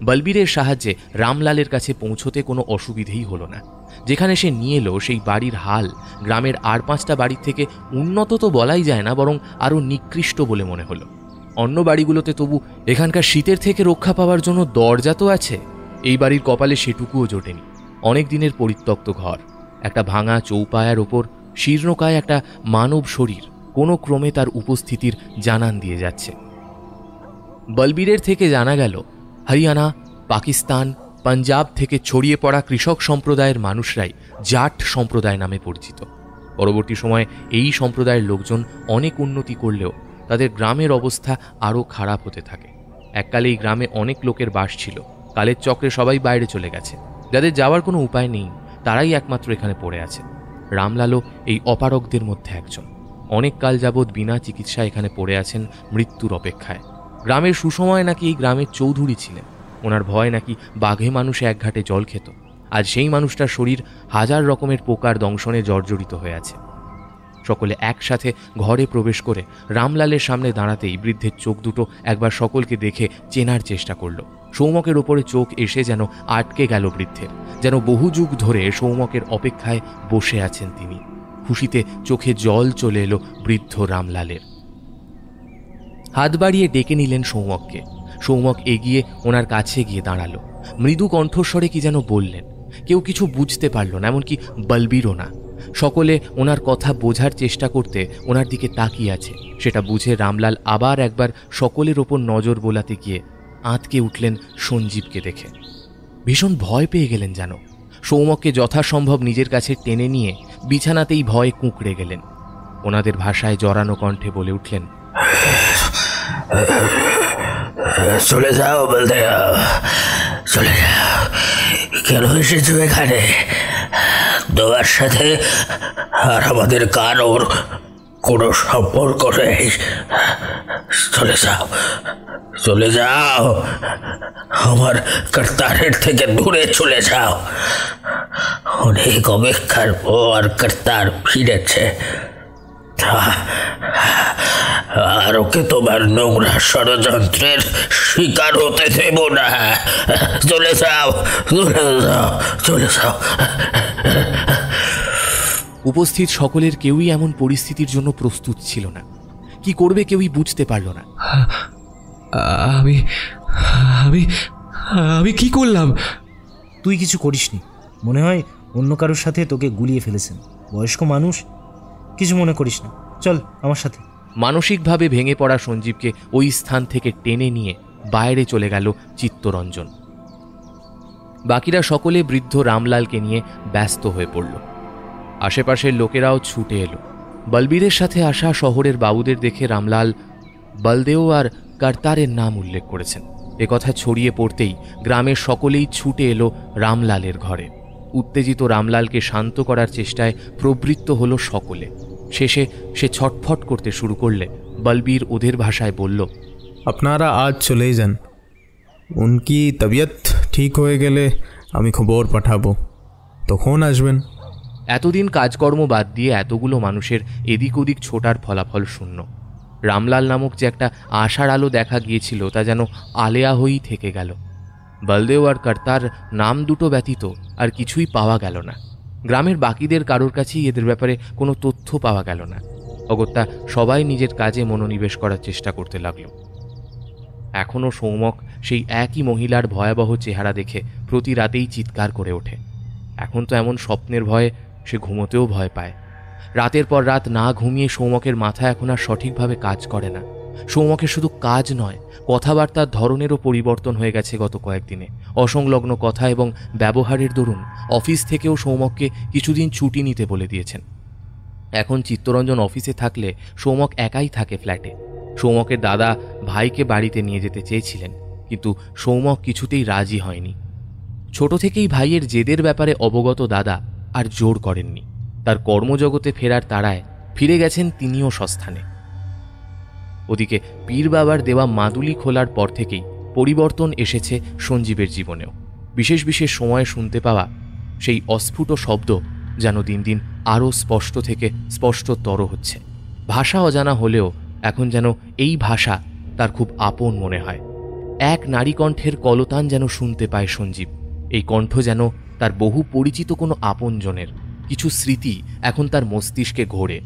বলবীরের সাহায্যে রামলালের কাছে পৌঁছতে কোনো অসুবিধেই হলো না। যেখানে সে নিয়ে এলো সেই বাড়ির হাল গ্রামের আর 5টা বাড়ির থেকে উন্নত তো বলাই যায় না, বরং আরও নিকৃষ্ট বলে মনে হলো। অন্য বাড়িগুলোতে তবু এখানকার শীতের থেকে রক্ষা পাওয়ার জন্য দরজা তো আছে, এই বাড়ির কপালে সেটুকুও জোটেনি। অনেক দিনের পরিত্যক্ত ঘর, একটা ভাঙা চৌপায়ার ওপর শীর্ণকায় একটা মানব শরীর কোনো ক্রমে তার উপস্থিতির জানান দিয়ে যাচ্ছে। বলবীরের থেকে জানা গেল হরিয়ানা, পাকিস্তান, পাঞ্জাব থেকে ছড়িয়ে পড়া কৃষক সম্প্রদায়ের মানুষরাই জাট সম্প্রদায় নামে পরিচিত। পরবর্তী সময়ে এই সম্প্রদায়ের লোকজন অনেক উন্নতি করলেও তাদের গ্রামের অবস্থা আরও খারাপ হতে থাকে। এককালে এই গ্রামে অনেক লোকের বাস ছিল, কালের চক্রে সবাই বাইরে চলে গেছে। যাদের যাওয়ার কোনো উপায় নেই তারাই একমাত্র এখানে পড়ে আছে। রামলালও এই অপারগদের মধ্যে একজন। অনেক কাল যাবৎ বিনা চিকিৎসায় এখানে পড়ে আছেন মৃত্যুর অপেক্ষায়। গ্রামের সুসময় নাকি এই গ্রামের চৌধুরী ছিলেন। ওনার ভয় নাকি বাঘে মানুষে এক ঘাটে জল খেত। আজ সেই মানুষটার শরীর হাজার রকমের পোকার দংশনে জর্জরিত হয়ে আছে। সকলে একসাথে ঘরে প্রবেশ করে রামলালের সামনে দাঁড়াতেই বৃদ্ধের চোখ দুটো একবার সকলকে দেখে চেনার চেষ্টা করল। সৌমকের ওপরে চোখ এসে যেন আটকে গেল বৃদ্ধের, যেন বহু যুগ ধরে সৌমকের অপেক্ষায় বসে আছেন তিনি। খুশিতে চোখে জল চলে এলো বৃদ্ধ রামলালের। হাত বাড়িয়ে ডেকে নিলেন সৌমককে। সৌমক এগিয়ে ওনার কাছে গিয়ে দাঁড়ালো। মৃদু কণ্ঠস্বরে কি যেন বললেন। কেউ কিছু বুঝতে পারল না, এমনকি বলবীরও না। সকলে ওনার কথা বোঝার চেষ্টা করতে ওনার দিকে তাকিয়ে আছে। সেটা বুঝে রামলাল আবার একবার সকলের ওপর নজর বোলাতে গিয়ে আঁতকে উঠলেন সঞ্জীবকে দেখে। ভীষণ ভয় পেয়ে গেলেন যেন। সৌমককে যথাসম্ভব নিজের কাছে টেনে নিয়ে বিছানাতেই ভয়ে কুঁকড়ে গেলেন। ওনাদের ভাষায় জড়ানো কণ্ঠে বলে উঠলেন, চলে যাও বলতে, চলে যাও। কেন এসেছো এখানে? তোমার সাথে আর আমাদের কারোর কোনো সম্পর্ক নেই। চলে যাও, চলে যাও। আমার কর্তারের থেকে দূরে চলে যাও। অনেক অপেক্ষার পর কর্তার ফিরেছে, আর ওকে তোমার নোংরা ষড়যন্ত্রের শিকার হতে দেব না। চলে যাও, চলে যাও, চলে যাও। উপস্থিত সকলের কেউই এমন পরিস্থিতির জন্য প্রস্তুত ছিল না। কি করবে কেউই বুঝতে পারল না। আমি আমি আমি কি করলাম? তুই কিছু করিসনি। মনে হয় অন্য কারোর সাথে তোকে গুলিয়ে ফেলেছেন। বয়স্ক মানুষ, কিছু মনে করিস না, চল আমার সাথে। মানসিকভাবে ভেঙে পড়া সঞ্জীবকে ওই স্থান থেকে টেনে নিয়ে বাইরে চলে গেল চিত্তরঞ্জন। বাকিরা সকলে বৃদ্ধ রামলালকে নিয়ে ব্যস্ত হয়ে পড়ল। আশেপাশের লোকেরাও ছুটে এলো। বলবীরের সাথে আসা শহরের বাবুদের দেখে রামলাল বলদেও আর কর্তারের নাম উল্লেখ করেছেন। একথা ছড়িয়ে পড়তেই গ্রামের সকলেই ছুটে এলো রামলালের ঘরে। উত্তেজিত রামলালকে শান্ত করার চেষ্টায় প্রবৃত্ত হলো সকলে। শেষে সে ছটফট করতে শুরু করলে বলবীর ওদের ভাষায় বলল, আপনারা আজ চলেই যান। উনকি তবিয়ত ঠিক হয়ে গেলে আমি খবর পাঠাবো, তখন আসবেন। এতদিন কাজকর্ম বাদ দিয়ে এতগুলো মানুষের এদিক ওদিক ছোটার ফলাফল শূন্য। রামলাল নামক যে একটা আশার আলো দেখা গিয়েছিল তা যেন আলেয়া হয়েই থেকে গেল। বলদেও আর কর্তার নাম দুটো ব্যতীত আর কিছুই পাওয়া গেল না। গ্রামের বাকিদের কারোর কাছেই এদের ব্যাপারে কোনো তথ্য পাওয়া গেল না। অগত্যা সবাই নিজের কাজে মনোনিবেশ করার চেষ্টা করতে লাগল। এখনও সৌমক সেই একই মহিলার ভয়াবহ চেহারা দেখে প্রতি রাতেই চিৎকার করে ওঠে। এখন তো এমন স্বপ্নের ভয়ে সে ঘুমোতেও ভয় পায়। রাতের পর রাত না ঘুমিয়ে সৌমকের মাথা এখন আর সঠিকভাবে কাজ করে না। সৌমকের শুধু কাজ নয়, কথাবার্তার ধরনেরও পরিবর্তন হয়ে গেছে গত কয়েকদিনে। অসংলগ্ন কথা এবং ব্যবহারের দরুন অফিস থেকেও সৌমককে কিছুদিন ছুটি নিতে বলে দিয়েছেন। এখন চিত্তরঞ্জন অফিসে থাকলে সৌমক একাই থাকে ফ্ল্যাটে। সৌমকের দাদা ভাইকে বাড়িতে নিয়ে যেতে চেয়েছিলেন, কিন্তু সৌমক কিছুতেই রাজি হয়নি। ছোট থেকেই ভাইয়ের জেদের ব্যাপারে অবগত দাদা আর জোর করেননি। তার কর্মজগতে ফেরার তাড়ায় ফিরে গেছেন তিনিও সস্থানে। ওদিকে পীর বাবার দেওয়া মাদুলি খোলার পর থেকেই পরিবর্তন এসেছে সঞ্জীবের জীবনেও। বিশেষ বিশেষ সময়ে শুনতে পাওয়া সেই অস্ফুট শব্দ যেন দিন দিন আরও স্পষ্ট থেকে স্পষ্টতর হচ্ছে। ভাষা অজানা হলেও এখন যেন এই ভাষা তার খুব আপন মনে হয়। এক নারী কণ্ঠের কলতান যেন শুনতে পায় সঞ্জীব। এই কণ্ঠ যেন তার বহু পরিচিত কোনো আপনজনের। কিছু স্মৃতি এখন তার মস্তিষ্কে ঘোরে,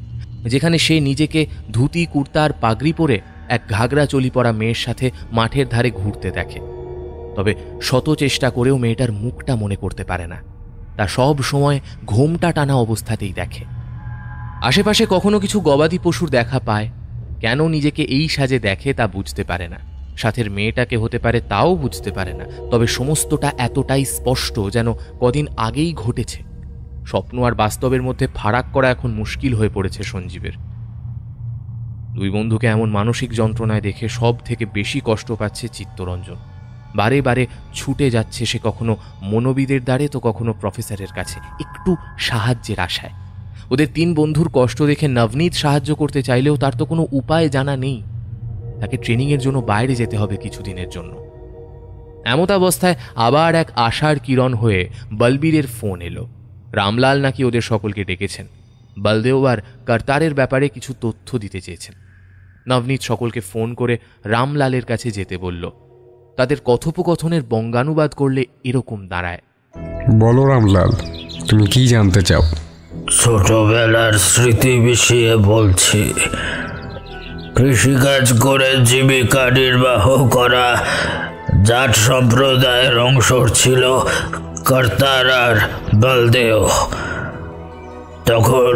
যেখানে সে নিজেকে ধুতি কুর্তার পাগড়ি পরে এক ঘাগরা চলি পরা মেয়ের সাথে মাঠের ধারে ঘুরতে দেখে। তবে শত চেষ্টা করেও মেয়েটার মুখটা মনে করতে পারে না। তা সব সময় ঘোমটা টানা অবস্থাতেই দেখে। আশেপাশে কখনো কিছু গবাদি পশুর দেখা পায়, কেন নিজেকে এই সাজে দেখে তা বুঝতে পারে না। সাথের মেয়েটাকে হতে পারে তাও বুঝতে পারে না, তবে সমস্তটা এতটাই স্পষ্ট যেন কদিন আগেই ঘটেছে। স্বপ্ন আর বাস্তবের মধ্যে ফারাক করা এখন মুশকিল হয়ে পড়েছে সঞ্জীবের। দুই বন্ধুকে এমন মানসিক যন্ত্রণায় দেখে সব থেকে বেশি কষ্ট পাচ্ছে চিত্তরঞ্জন। বারে বারে ছুটে যাচ্ছে সে, কখনো মনোবিদের দ্বারে তো কখনো প্রফেসরের কাছে, একটু সাহায্যের আশায়। ওদের তিন বন্ধুর কষ্ট দেখে নবনীত সাহায্য করতে চাইলেও তার তো কোনো উপায় জানা নেই। তাকে ট্রেনিংয়ের জন্য বাইরে যেতে হবে কিছুদিনের জন্য। এমতাবস্থায় আবার এক আশার কিরণ হয়ে বলবীরের ফোন এলো। রামলাল নাকি ওদের সকলকে ডেকেছেন। বলদেও আর কর্তারের ব্যাপারে কিছু তথ্য দিতে চেয়েছেন। নবনীত সকলকে ফোন করে রামলালের কাছে যেতে বলল। তাদের কথোপকথনের বঙ্গানুবাদ করলে এরকম দাঁড়ায়। বলো রামলাল, তুমি কি জানতে চাও? ছোটবেলার স্মৃতি বিষয়ে বলছি। কৃষিকাজ করে জীবিকা নির্বাহ করা জাট সম্প্রদায়ের অংশ ছিল কর্তার আর বলদেও। তখন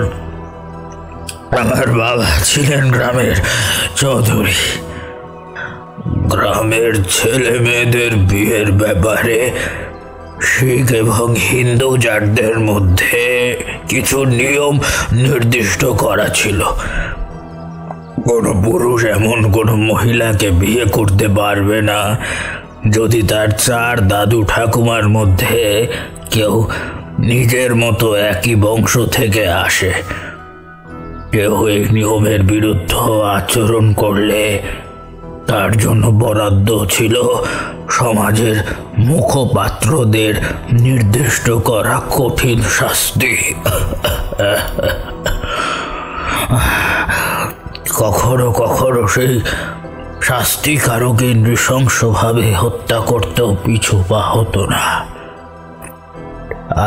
আমার বাবা ছিলেন গ্রামের চৌধুরী। গ্রামের ছেলে মেয়েদের বিয়ের ব্যাপারে শিখ এবং হিন্দু জাতদের মধ্যে কিছু নিয়ম নির্দিষ্ট করা ছিল। কোনো পুরুষ এমন কোনো মহিলাকে বিয়ে করতে পারবে না যদি তার 4 দাদু ঠাকুমার মধ্যে কেউ নিজের মতো একই বংশ থেকে আসে। কেউ এই নিয়মের বিরুদ্ধ আচরণ করলে তার জন্য বরাদ্দ ছিল সমাজের মুখপাত্রদের নির্দিষ্ট করা কঠিন শাস্তি। কখনো কখনো সেই শাস্তি কারোকে নৃশংসভাবে হত্যা করতেও পিছু পা হতো না।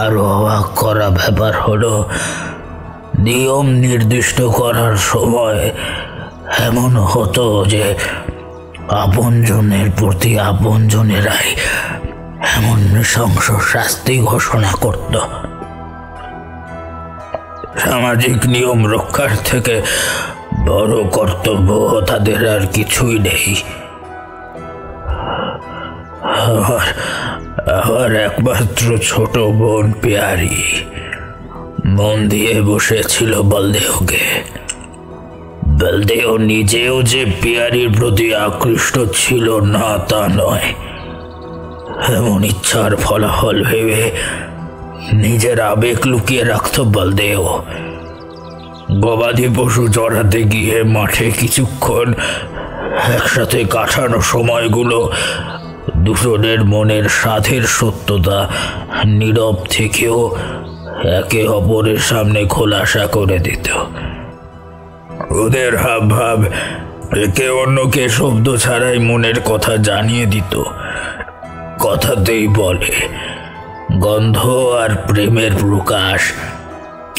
আরো অবাক করা ব্যাপার হলো, নিয়ম নির্দিষ্ট করার সময় এমন হতো যে আপনজনের প্রতি আপনজনেরাই এমন নৃশংস শাস্তি ঘোষণা করত। সামাজিক নিয়ম রক্ষার থেকে বড় কর্তব্য তাদের আর কিছুই নেই। আমার একমাত্র ছোট বোন পেয়ারি মন দিয়ে বসেছিল বলদেওকে। বলদেও নিজেও যে পেয়ারির প্রতি আকৃষ্ট ছিল না তা নয়, এমন ইচ্ছার ফলাফল ভেবে নিজের আবেগ লুকিয়ে রাখত বলদেও। গবাদি পশু চড়াতে গিয়ে মাঠে কিছুক্ষণ একসাথে কাটানো সময়গুলো দুজনের মনের সাধের সত্যতা নীরব থেকেও একে অপরের সামনে খোলাসা করে দিত। ওদের হাব ভাব একে অন্যকে শব্দ ছাড়াই মনের কথা জানিয়ে দিত। কথাতেই বলে, গন্ধ আর প্রেমের প্রকাশ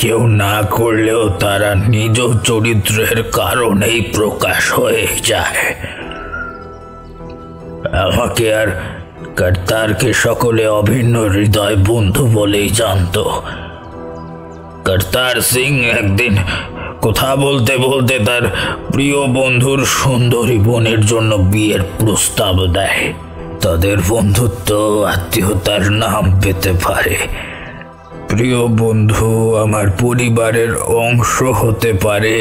কেউ না করলেও তারা নিজ চরিত্রের কারণেই প্রকাশ হয়ে যায়। আমাকে আর কর্তারকে সকলে অভিন্ন হৃদয় বন্ধু বলেই জানত। কর্তার সিং একদিন কথা বলতে বলতে তার প্রিয় বন্ধুর সুন্দরী বোনের জন্য বিয়ের প্রস্তাব দেয়। তাদের বন্ধুত্ব আত্মীয়তার নাম পেতে পারে। প্রিয় বন্ধু আমার পরিবারের অংশ হতে পারে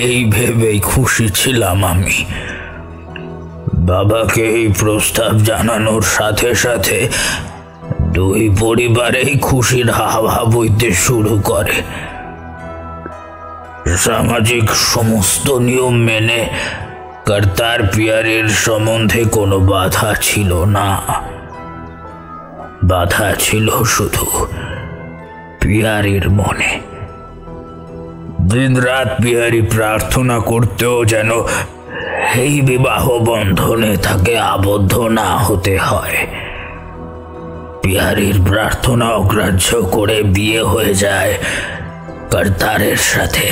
এই ভেবেই খুশি ছিলাম আমি। বাবাকে এই প্রস্তাব জানানোর সাথে সাথে দুই পরিবারেই খুশির হাওয়া বইতে শুরু করে। সামাজিক সমস্ত নিয়ম মেনে কর্তার পিয়ারের সম্বন্ধে কোনো বাধা ছিল না। বাধা ছিল শুধু পিয়ারির মনে। দিন রাত পিয়ারি প্রার্থনা করতেও যেন এই বিবাহ বন্ধনে তাকে আবদ্ধ না হতে হয়। পিয়ারির প্রার্থনা অগ্রাহ্য করে বিয়ে হয়ে যায় কর্তারের সাথে।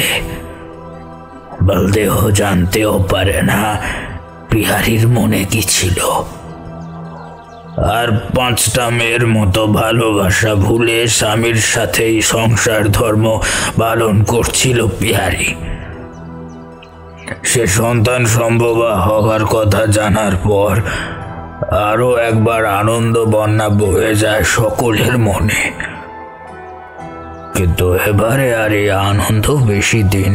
বলদেও জানতেও পারে না পিয়ারির মনে কি ছিল। আর 5টা মেয়ের মতো ভালোবাসা ভুলে স্বামীর সাথেই সংসার ধর্ম পালন করছিল পিয়ারি। সে সন্তান সম্ভব হওয়ার কথা জানার পর আরো একবার আনন্দ বন্যা বয়ে যায় সকলের মনে। কিন্তু এবারে আর এই আনন্দ বেশি দিন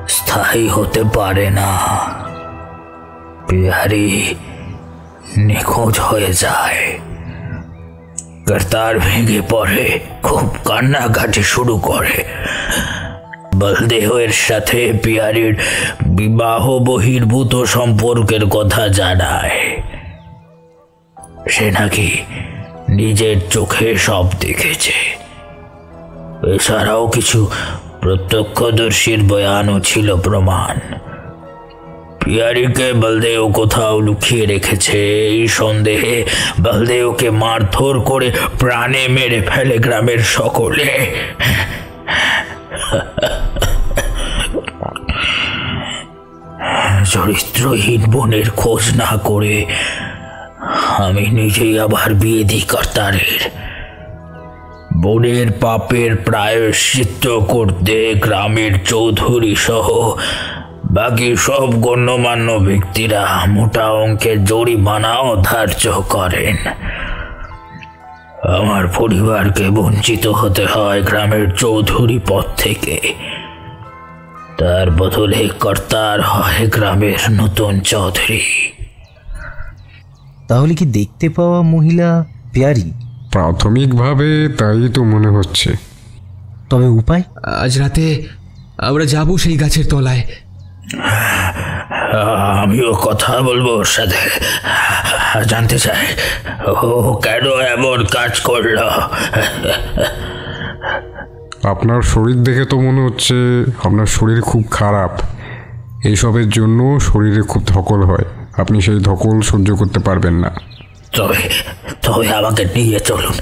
স্থায়ী হতে পারে না। বিহারি নিখোঁজ হয়ে যায়। করতার ভেঙে পড়ে, খুব কান্নাকাটি শুরু করে। বলদেহের সাথে বিহারির বিবাহ বহির্ভূত সম্পর্কের কথা জানায়। সে নাকি নিজের চোখে সব দেখেছে। এছাড়াও কিছু প্রত্যক্ষদর্শীর বয়ানও ছিল প্রমাণ। বিহারিকে বলদেহ কোথাও লুকিয়ে রেখেছে। এই সন্দেহে বলদেহকে মারধর করে প্রাণে মেরে ফেলে গ্রামের সকলে। চরিত্রহীন বোনের খোঁজ না করে আমি নিজেই আবার বিয়ে দিই কর্তারের। বোনের পাপের প্রায়শ্চিত্ত করতে গ্রামের চৌধুরী সহ বাকি সব গণ্যমান্য ব্যক্তিরা মোটা অঙ্কের জরিমানাও ধার্য করেন। আমার পরিবারকে বঞ্চিত হতে হয় গ্রামের চৌধুরী পদ থেকে। তার বদলে কর্তার হয় গ্রামের নতুন চৌধুরী। তাহলে কি দেখতে পাওয়া মহিলা পিয়ারি? প্রাথমিকভাবে তাই তো মনে হচ্ছে। তবে উপায়? আজ রাতে আমরা যাব সেই গাছের তলায়। আমিও কথা বলবো ওর সাথে, জানতে চাই ও কেন এমন কাজ করলো। আপনার শরীর দেখে তো মনে হচ্ছে আপনার শরীর খুব খারাপ। এইসবের জন্য শরীরে খুব ধকল হয়। আপনি সেই ধকল সহ্য করতে পারবেন না। তবে আমাকে নিয়ে চলুন,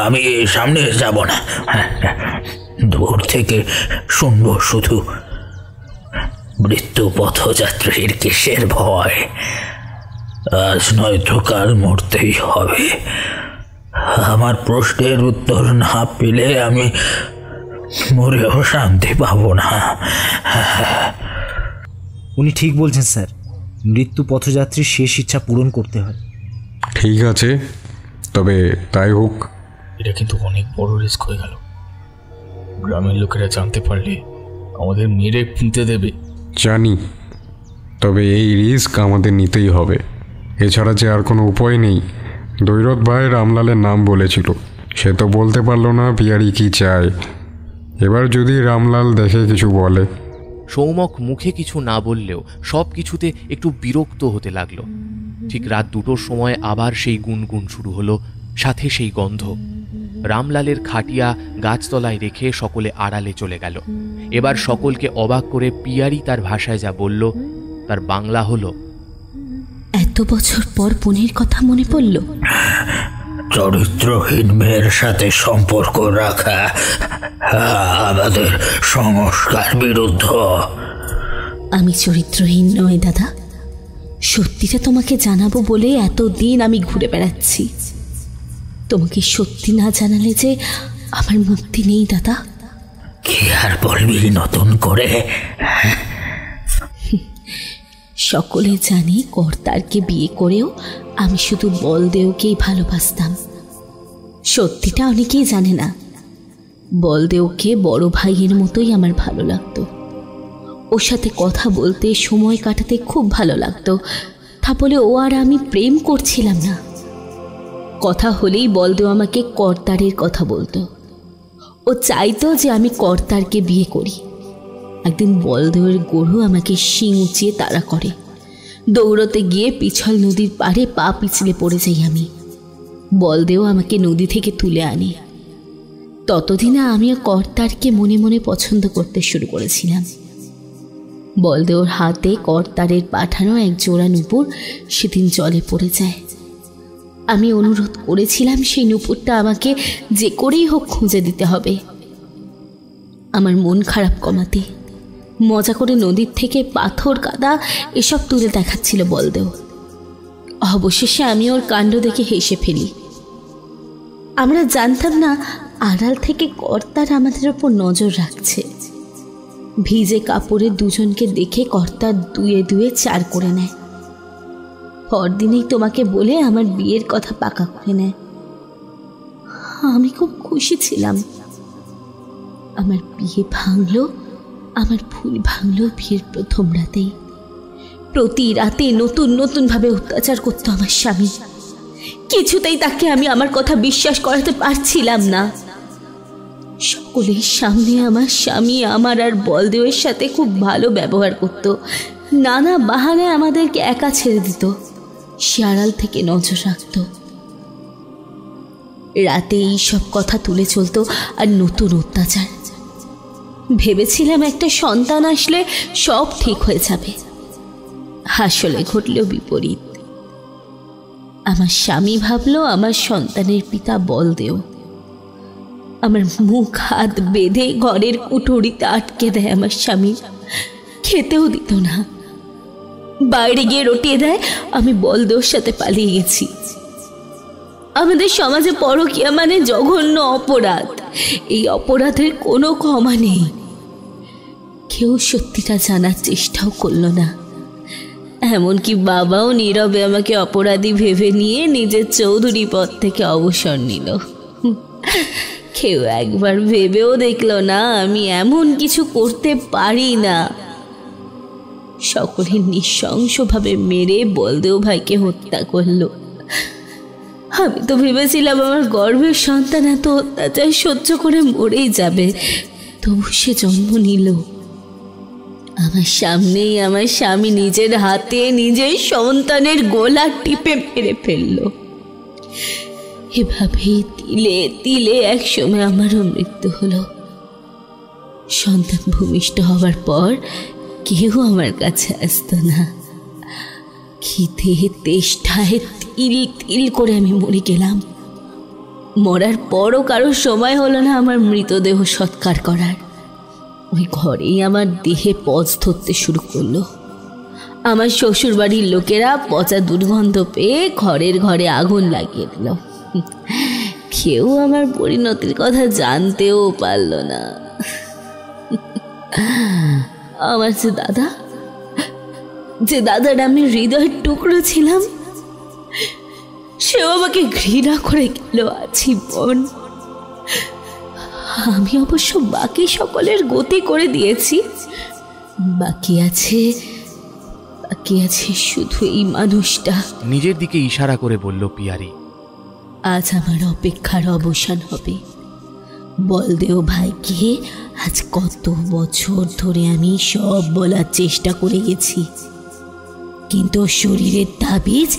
আমি সামনে যাব না। দূর থেকে শুনবো শুধু। মৃত্যু পথযাত্রীর কিসের ভয়? আজ নয়তো কাল মরতেই হবে। আমার প্রশ্নের উত্তর না পেলে আমি মরেও শান্তি পাবো না। উনি ঠিক বলছেন স্যার, মৃত্যু পথযাত্রীর শেষ ইচ্ছা পূরণ করতে হয়। ঠিক আছে, তবে তাই হোক। এটা কিন্তু অনেক বড় রিস্ক হয়ে গেল। গ্রামের লোকেরা জানতে পারলে আমাদের মেরে পুঁতে দেবে। জানি, তবে এই রিস্ক আমাদের নিতেই হবে। এছাড়া যে আর কোনো উপায় নেই। দৈরত ভাই রামলালের নাম বলেছিল, সে তো বলতে পারলো না পিয়ারি কি চায়। এবার যদি রামলাল দেখে কিছু বলে। সৌমক মুখে কিছু না বললেও সব কিছুতে একটু বিরক্ত হতে লাগলো। ঠিক রাত 2টোর সময় আবার সেই গুনগুন শুরু হলো, সাথে সেই গন্ধ। রামলালের খাটিয়া গাছতলায় রেখে সকলে আড়ালে চলে গেল। এবার সকলকে অবাক করে পিয়ারি তার ভাষায় যা বলল তার বাংলা হলো, এত বছর পর বোনের কথা মনে পড়ল। চরিত্রহীন মেয়ের সাথে সম্পর্ক রাখা আমাদের সংস্কার বিরুদ্ধ। আমি চরিত্রহীন নয় দাদা, সত্যিটা তোমাকে জানাবো বলে এতদিন আমি ঘুরে বেড়াচ্ছি। তোমাকে সত্যি না জানালে যে আমার মুক্তি নেই দাদা। কি আর বলবি নতুন করে? সকলে জানে কর্তারকে বিয়ে করেও আমি শুধু বলদেওকেই ভালোবাসতাম। সত্যিটা অনেকেই জানে না। বলদেওকে বড় ভাইয়ের মতোই আমার ভালো লাগতো। ওর সাথে কথা বলতে, সময় কাটাতে খুব ভালো লাগতো। তা বলে ও আর আমি প্রেম করছিলাম না। কথা হলেই বলদেও আমাকে কর্তারের কথা বলতো। ও চাইতো যে আমি কর্তারকে বিয়ে করি। একদিন বলদেওয়ের গরু আমাকে শিং উঁচিয়ে তাড়া করে। দৌড়তে গিয়ে পিছল নদীর পাড়ে পা পিছলে পড়ে যাই আমি। বলদেও আমাকে নদী থেকে তুলে আনে। ততদিনে আমিও কর্তারকে মনে মনে পছন্দ করতে শুরু করেছিলাম। বলদেওর হাতে কর্তারের পাঠানো এক জোড়া নুপুর সেদিন জলে পড়ে যায়। আমি অনুরোধ করেছিলাম সেই নুপুরটা আমাকে যে করেই হোক খুঁজে দিতে হবে। আমার মন খারাপ কমাতে মজা করে নদীর থেকে পাথর কাদা এসব তুলে দেখাচ্ছিল বলদেও। অবশেষে আমি ওর কাণ্ড দেখে হেসে ফেলি। আমরা জানতাম না আড়াল থেকে কর্তার আমাদের ওপর নজর রাখছে। ভিজে কাপড়ে দুজনকে দেখে কর্তা দুয়ে দুয়ে 4 করে নেয়। পরদিনেই তোমাকে বলে আমার বিয়ের কথা পাকা করে নেয়। আমি খুব খুশি ছিলাম। আমার বিয়ে ভাঙলো, আমার ভুল ভাঙলো বিয়ের প্রথম রাতেই। প্রতি রাতে নতুন নতুন ভাবে অত্যাচার করতো আমার স্বামী। কিছুতেই তাকে আমি আমার কথা বিশ্বাস করাতে পারছিলাম না। সকলের সামনে আমার স্বামী আমার আর বলদেবের সাথে খুব ভালো ব্যবহার করত। নানা বাহানায় আমাদেরকে একা ছেড়ে দিত, সে আড়াল থেকে নজর রাখত। রাতে এই সব কথা তুলে চলতো আর নতুন অত্যাচার। ভেবেছিলাম একটা সন্তান আসলে সব ঠিক হয়ে যাবে। আসলে ঘটল বিপরীত। আমার স্বামী ভাবলো আমার সন্তানের পিতা বলদেও। আমার মুখ হাত বেঁধে ঘরের কুঠুরিতে আটকে দেয় আমার স্বামী। খেতেও দিত না, বাইরে গিয়ে রটিয়ে দেয় আমি বলদেওর সাথে পালিয়ে গেছি। আমাদের সমাজে পরকীয়া মানে জঘন্য অপরাধ। এই অপরাধের কোনো ক্ষমা নেই। কেউ সত্যিটা জানার চেষ্টাও করল না। এমনকি বাবাও নীরবে আমাকে অপরাধী ভেবে নিয়ে নিজের চৌধুরী পদ থেকে অবসর নিল। কেউ একবার ভেবেও দেখলো না আমি এমন কিছু করতে পারি না। সকলে নৃশংসভাবে মেরে বলদেও ভাইকে হত্যা করলো। আমি তো ভেবেছিলাম আমার গর্ভের সন্তান এত অত্যাচার সহ্য করে মরেই যাবে, তবু সে জন্ম নিল। আমার সামনেই আমার স্বামী নিজের হাতে নিজের সন্তানের গলা টিপে মেরে ফেলল। এভাবেই তিলে তিলে একসময় আমারও মৃত্যু হলো। সন্তান ভূমিষ্ঠ হবার পর কেউ আমার কাছে আসতো না। খিদে তেষ্টায় তিল তিল করে আমি মরে গেলাম। মরার পরও কারো সময় হলো না আমার মৃতদেহ সৎকার করার। ওই ঘরেই আমার দেহে পচ ধরতে শুরু করলো। আমার শ্বশুর বাড়ির লোকেরা পচা দুর্গন্ধ পেয়ে ঘরের ঘরে আগুন লাগিয়ে দিল। কেউ আমার পরিণতির কথা জানতেও পারল না। আমার যে দাদার আমি হৃদয়ের টুকরো ছিলাম, সেও আমাকে ঘৃণা করে গেল আজীবন। আমি অবশ্য বাকি সকলের গতি করে দিয়েছি। বাকি আছে শুধু এই মানুষটা। নিজের দিকে ইশারা করে বলল পিয়ারি। আজ আমার অপেক্ষার অবসান হবে। বলদেও ভাইকে আজ কত বছর ধরে আমি সব বলার চেষ্টা করে গেছি, কিন্তু শরীরের তাবিজ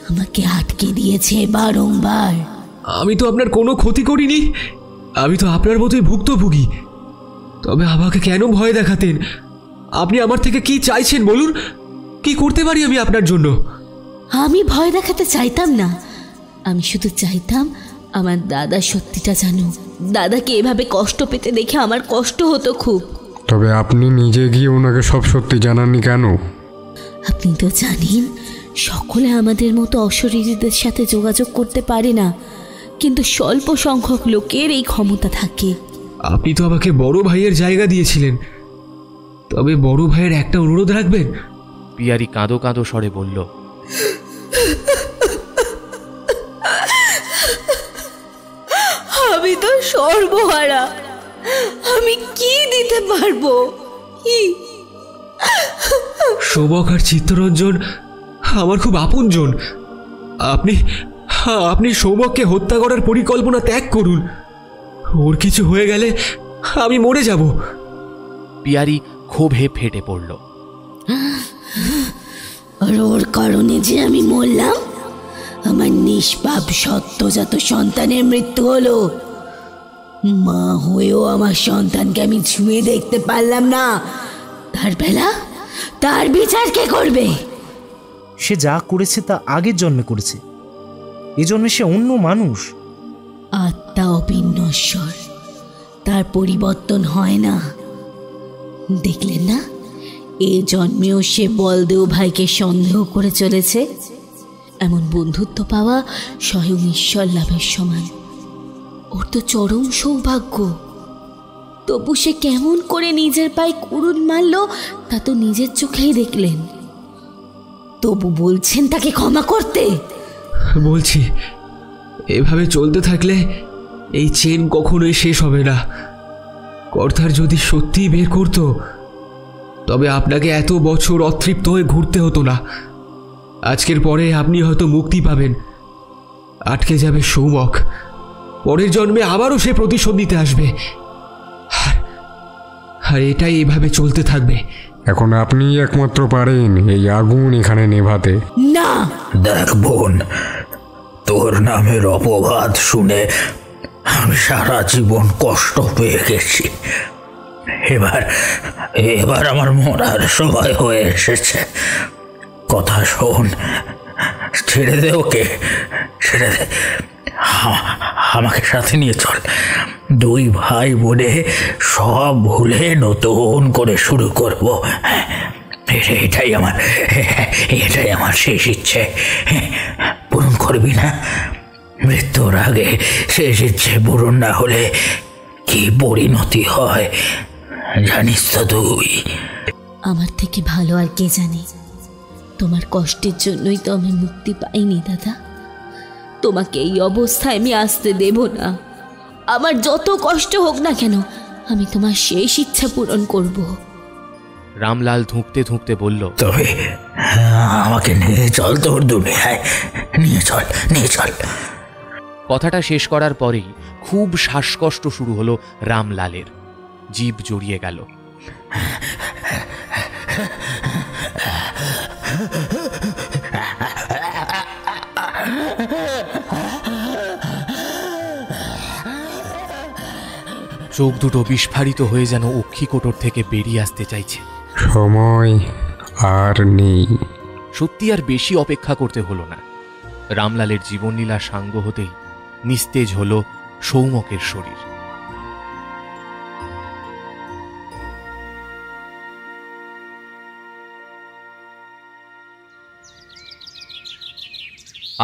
আমাকে আটকে দিয়েছে বারংবার। আমি তো আপনার কোনো ক্ষতি করিনি, আমি তো আপনার মতোই ভুক্তভোগী। তবে আমাকে কেন ভয় দেখাতেন? আপনি আমার থেকে কি চাইছেন বলুন? কি করতে পারি আমি আপনার জন্য? আমি ভয় দেখাতে চাইতাম না। আমি শুধু চাইতাম আমার দাদা সত্যিটা জানুক। দাদাকে এভাবে কষ্ট পেতে দেখে আমার কষ্ট হতো খুব। তবে আপনি নিজে গিয়ে ওনাকে সব সত্যি জানাননি কেন? আপনি তো জানেন সকলে আমাদের মতো অশরীরীদের সাথে যোগাযোগ করতে পারে না, কিন্তু স্বল্প সংখ্যক লোকের এই ক্ষমতা থাকে। আপনি তো আমাকে বড় ভাইয়ের জায়গা দিয়েছিলেন, তবে বড় ভাইয়ের একটা অনুরোধ রাখবেন। পিয়ারি কাঁদো কাঁদো স্বরে বলল, আমি তো সর্বহারা। আমি কি দিতে পারবো? শোভক আর চিত্তরঞ্জন আমার খুব আপনজন। আপনি শোভককে হত্যা করার পরিকল্পনা ত্যাগ করুন। ওর কিছু হয়ে গেলে আমি মরে যাব। পিয়ারি ক্ষোভে ফেটে পড়ল। আর ওর কারণে যে আমি মরলাম, আমার নিষ্পাপ সদ্যজাত সন্তানের মৃত্যু হলো। মা হয়েও আমার সন্তানকে আমি ছুঁয়ে দেখতে পারলাম না। তার বিচার কে করবে? সে যা করেছে তা আগের জন্মে করেছে, এ জন্মে সে অন্য মানুষ। আত্মা অবিনশ্বর, তার পরিবর্তন হয় না। দেখলেন না, এ জন্মেও সে বলদেও ভাইকে সন্দেহ করে চলেছে। এমন বন্ধুত্ব পাওয়া স্বয়ং ঈশ্বর লাভের সমান। ওর তো চরম সৌভাগ্য। তবু সে কেমন করে নিজের পায়ে কুড়ুল মারল তা তো নিজের চোখেই দেখলেন। তবু বলছেন তাকে ক্ষমা করতে? বলছি, এভাবে চলতে থাকলে এই চেন কখনোই শেষ হবে না। কর্তার যদি সত্যিই বের করতো তবে আপনাকে এত বছর অতৃপ্ত হয়ে ঘুরতে হতো না। আজকের পরে আপনি হয়তো মুক্তি পাবেন। আটকে যাবে সৌমক, পরের জন্মে আবারও সে প্রতিশোধ নিতে আসবে, আর এটাই এভাবে চলতে থাকবে। এখন আপনি একমাত্র পারেন এই আগুন এখানে নেভাতে। না, দেখ বোন, তোর নামের অপবাদ শুনে আমি সারা জীবন কষ্ট পেয়ে গেছি। এবার আমার মরার সময় হয়ে এসেছে। কথা শোন, ছেড়ে দে ওকে, ছেড়ে দে। আমাকে সাথে নিয়ে চল। দুই ভাই বোনে সব ভুলে নতুন করে শুরু করব। এটাই আমার শেষ ইচ্ছে। পূরণ করবি না? মৃত্যুর আগে শেষ ইচ্ছে পূরণ না হলে কি পরিণতি হয় জানিস তো তুই? আমার থেকে ভালো আর কে জানে? তোমার কষ্টের জন্যই তো আমি মুক্তি পাইনি দাদা। তোমাকে এই অবস্থায় আমি আসতে দেব না। আমার যত কষ্ট হোক না কেন, আমি তোমার শেষ ইচ্ছা পূরণ করব। রামলাল ধুঁকতে ধুঁকতে বলল, তবে আমাকে নিয়ে চল তোর দুনিয়ায়, নিয়ে চল। কথাটা শেষ করার পরেই খুব শ্বাসকষ্ট শুরু হলো রামলালের। জিভ জড়িয়ে গেল। চোখ দুটো বিস্ফারিত হয়ে যেন অক্ষিকোটর থেকে বেরিয়ে আসতে চাইছে। সময় আর নেই। সত্যি আর বেশি অপেক্ষা করতে হলো না। রামলালের জীবনলীলা সাঙ্গ হতেই নিস্তেজ হলো সৌমকের শরীর।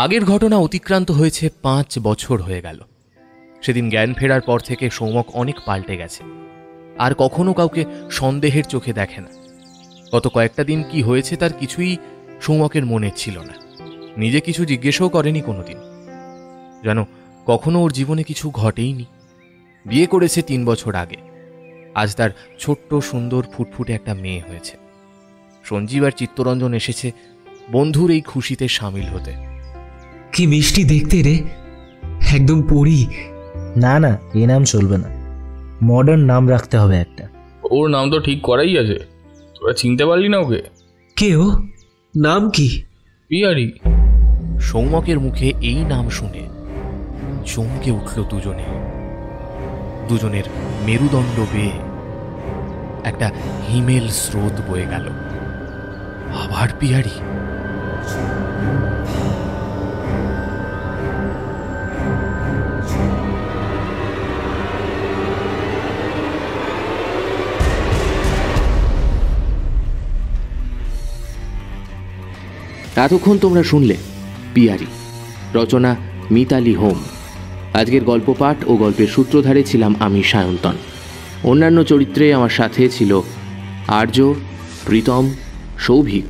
আগের ঘটনা অতিক্রান্ত হয়েছে 5 বছর হয়ে গেল। সেদিন জ্ঞান ফেরার পর থেকে সৌমক অনেক পাল্টে গেছে। আর কখনো কাউকে সন্দেহের চোখে দেখে না। গত কয়েকটা দিন কি হয়েছে তার কিছুই সৌমকের মনে ছিল না। নিজে কিছু জিজ্ঞেসও করেনি কোনোদিন, যেন কখনো ওর জীবনে কিছু ঘটেইনি। বিয়ে করেছে 3 বছর আগে। আজ তার ছোট্ট সুন্দর ফুটফুটে একটা মেয়ে হয়েছে। সঞ্জীব আর চিত্তরঞ্জন এসেছে বন্ধুর এই খুশিতে সামিল হতে। কি মিষ্টি দেখতে রে, একদম পরি। না না, এ নাম চলবে না, মডার্ন নাম রাখতে হবে একটা। ওর নাম তো ঠিক করাই আছে, তোরা চিনতে পারলি না ওকে? কে ও? নাম কি? পিয়ারি। সৌমকের মুখে এই নাম শুনে চমকে উঠল দুজনের মেরুদণ্ড বেয়ে একটা হিমেল স্রোত বয়ে গেল। আবার পিয়ারি? এতক্ষণ তোমরা শুনলে পিয়ারি, রচনা মিতালি হোম। আজকের গল্প পাঠ ও গল্পের সূত্রধারে ছিলাম আমি সায়ন্তন। অন্যান্য চরিত্রে আমার সাথে ছিল আর্য, প্রীতম, সৌভিক,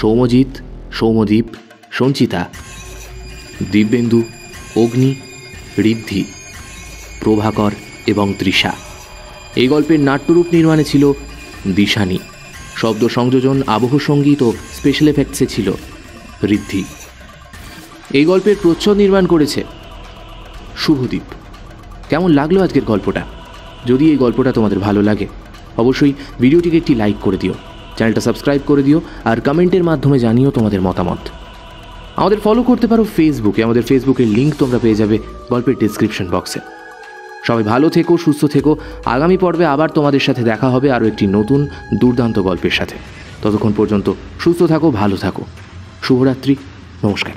সৌমজিৎ, সৌমদীপ, সঞ্চিতা, দিব্যেন্দু, অগ্নি, ঋদ্ধি, প্রভাকর এবং তৃষা। এই গল্পের নাট্যরূপ নির্মাণে ছিল দিশানি। শব্দ সংযোজন, আবহ সঙ্গীত ও স্পেশাল এফেক্টসে ছিল ঋদ্ধি। এই গল্পের প্রচ্ছদ নির্মাণ করেছে শুভদীপ। কেমন লাগলো আজকের গল্পটা? যদি এই গল্পটা তোমাদের ভালো লাগে অবশ্যই ভিডিওটিকে একটি লাইক করে দিও, চ্যানেলটা সাবস্ক্রাইব করে দিও, আর কমেন্টের মাধ্যমে জানিও তোমাদের মতামত। আমাদের ফলো করতে পারো ফেসবুকে। আমাদের ফেসবুকের লিঙ্ক তোমরা পেয়ে যাবে গল্পের ডেসক্রিপশন বক্সে। সবাই ভালো থেকো, সুস্থ থেকো। আগামী পর্বে আবার তোমাদের সাথে দেখা হবে আরও একটি নতুন দুর্দান্ত গল্পের সাথে। ততক্ষণ পর্যন্ত সুস্থ থাকো, ভালো থাকো। শুভরাত্রি, নমস্কার।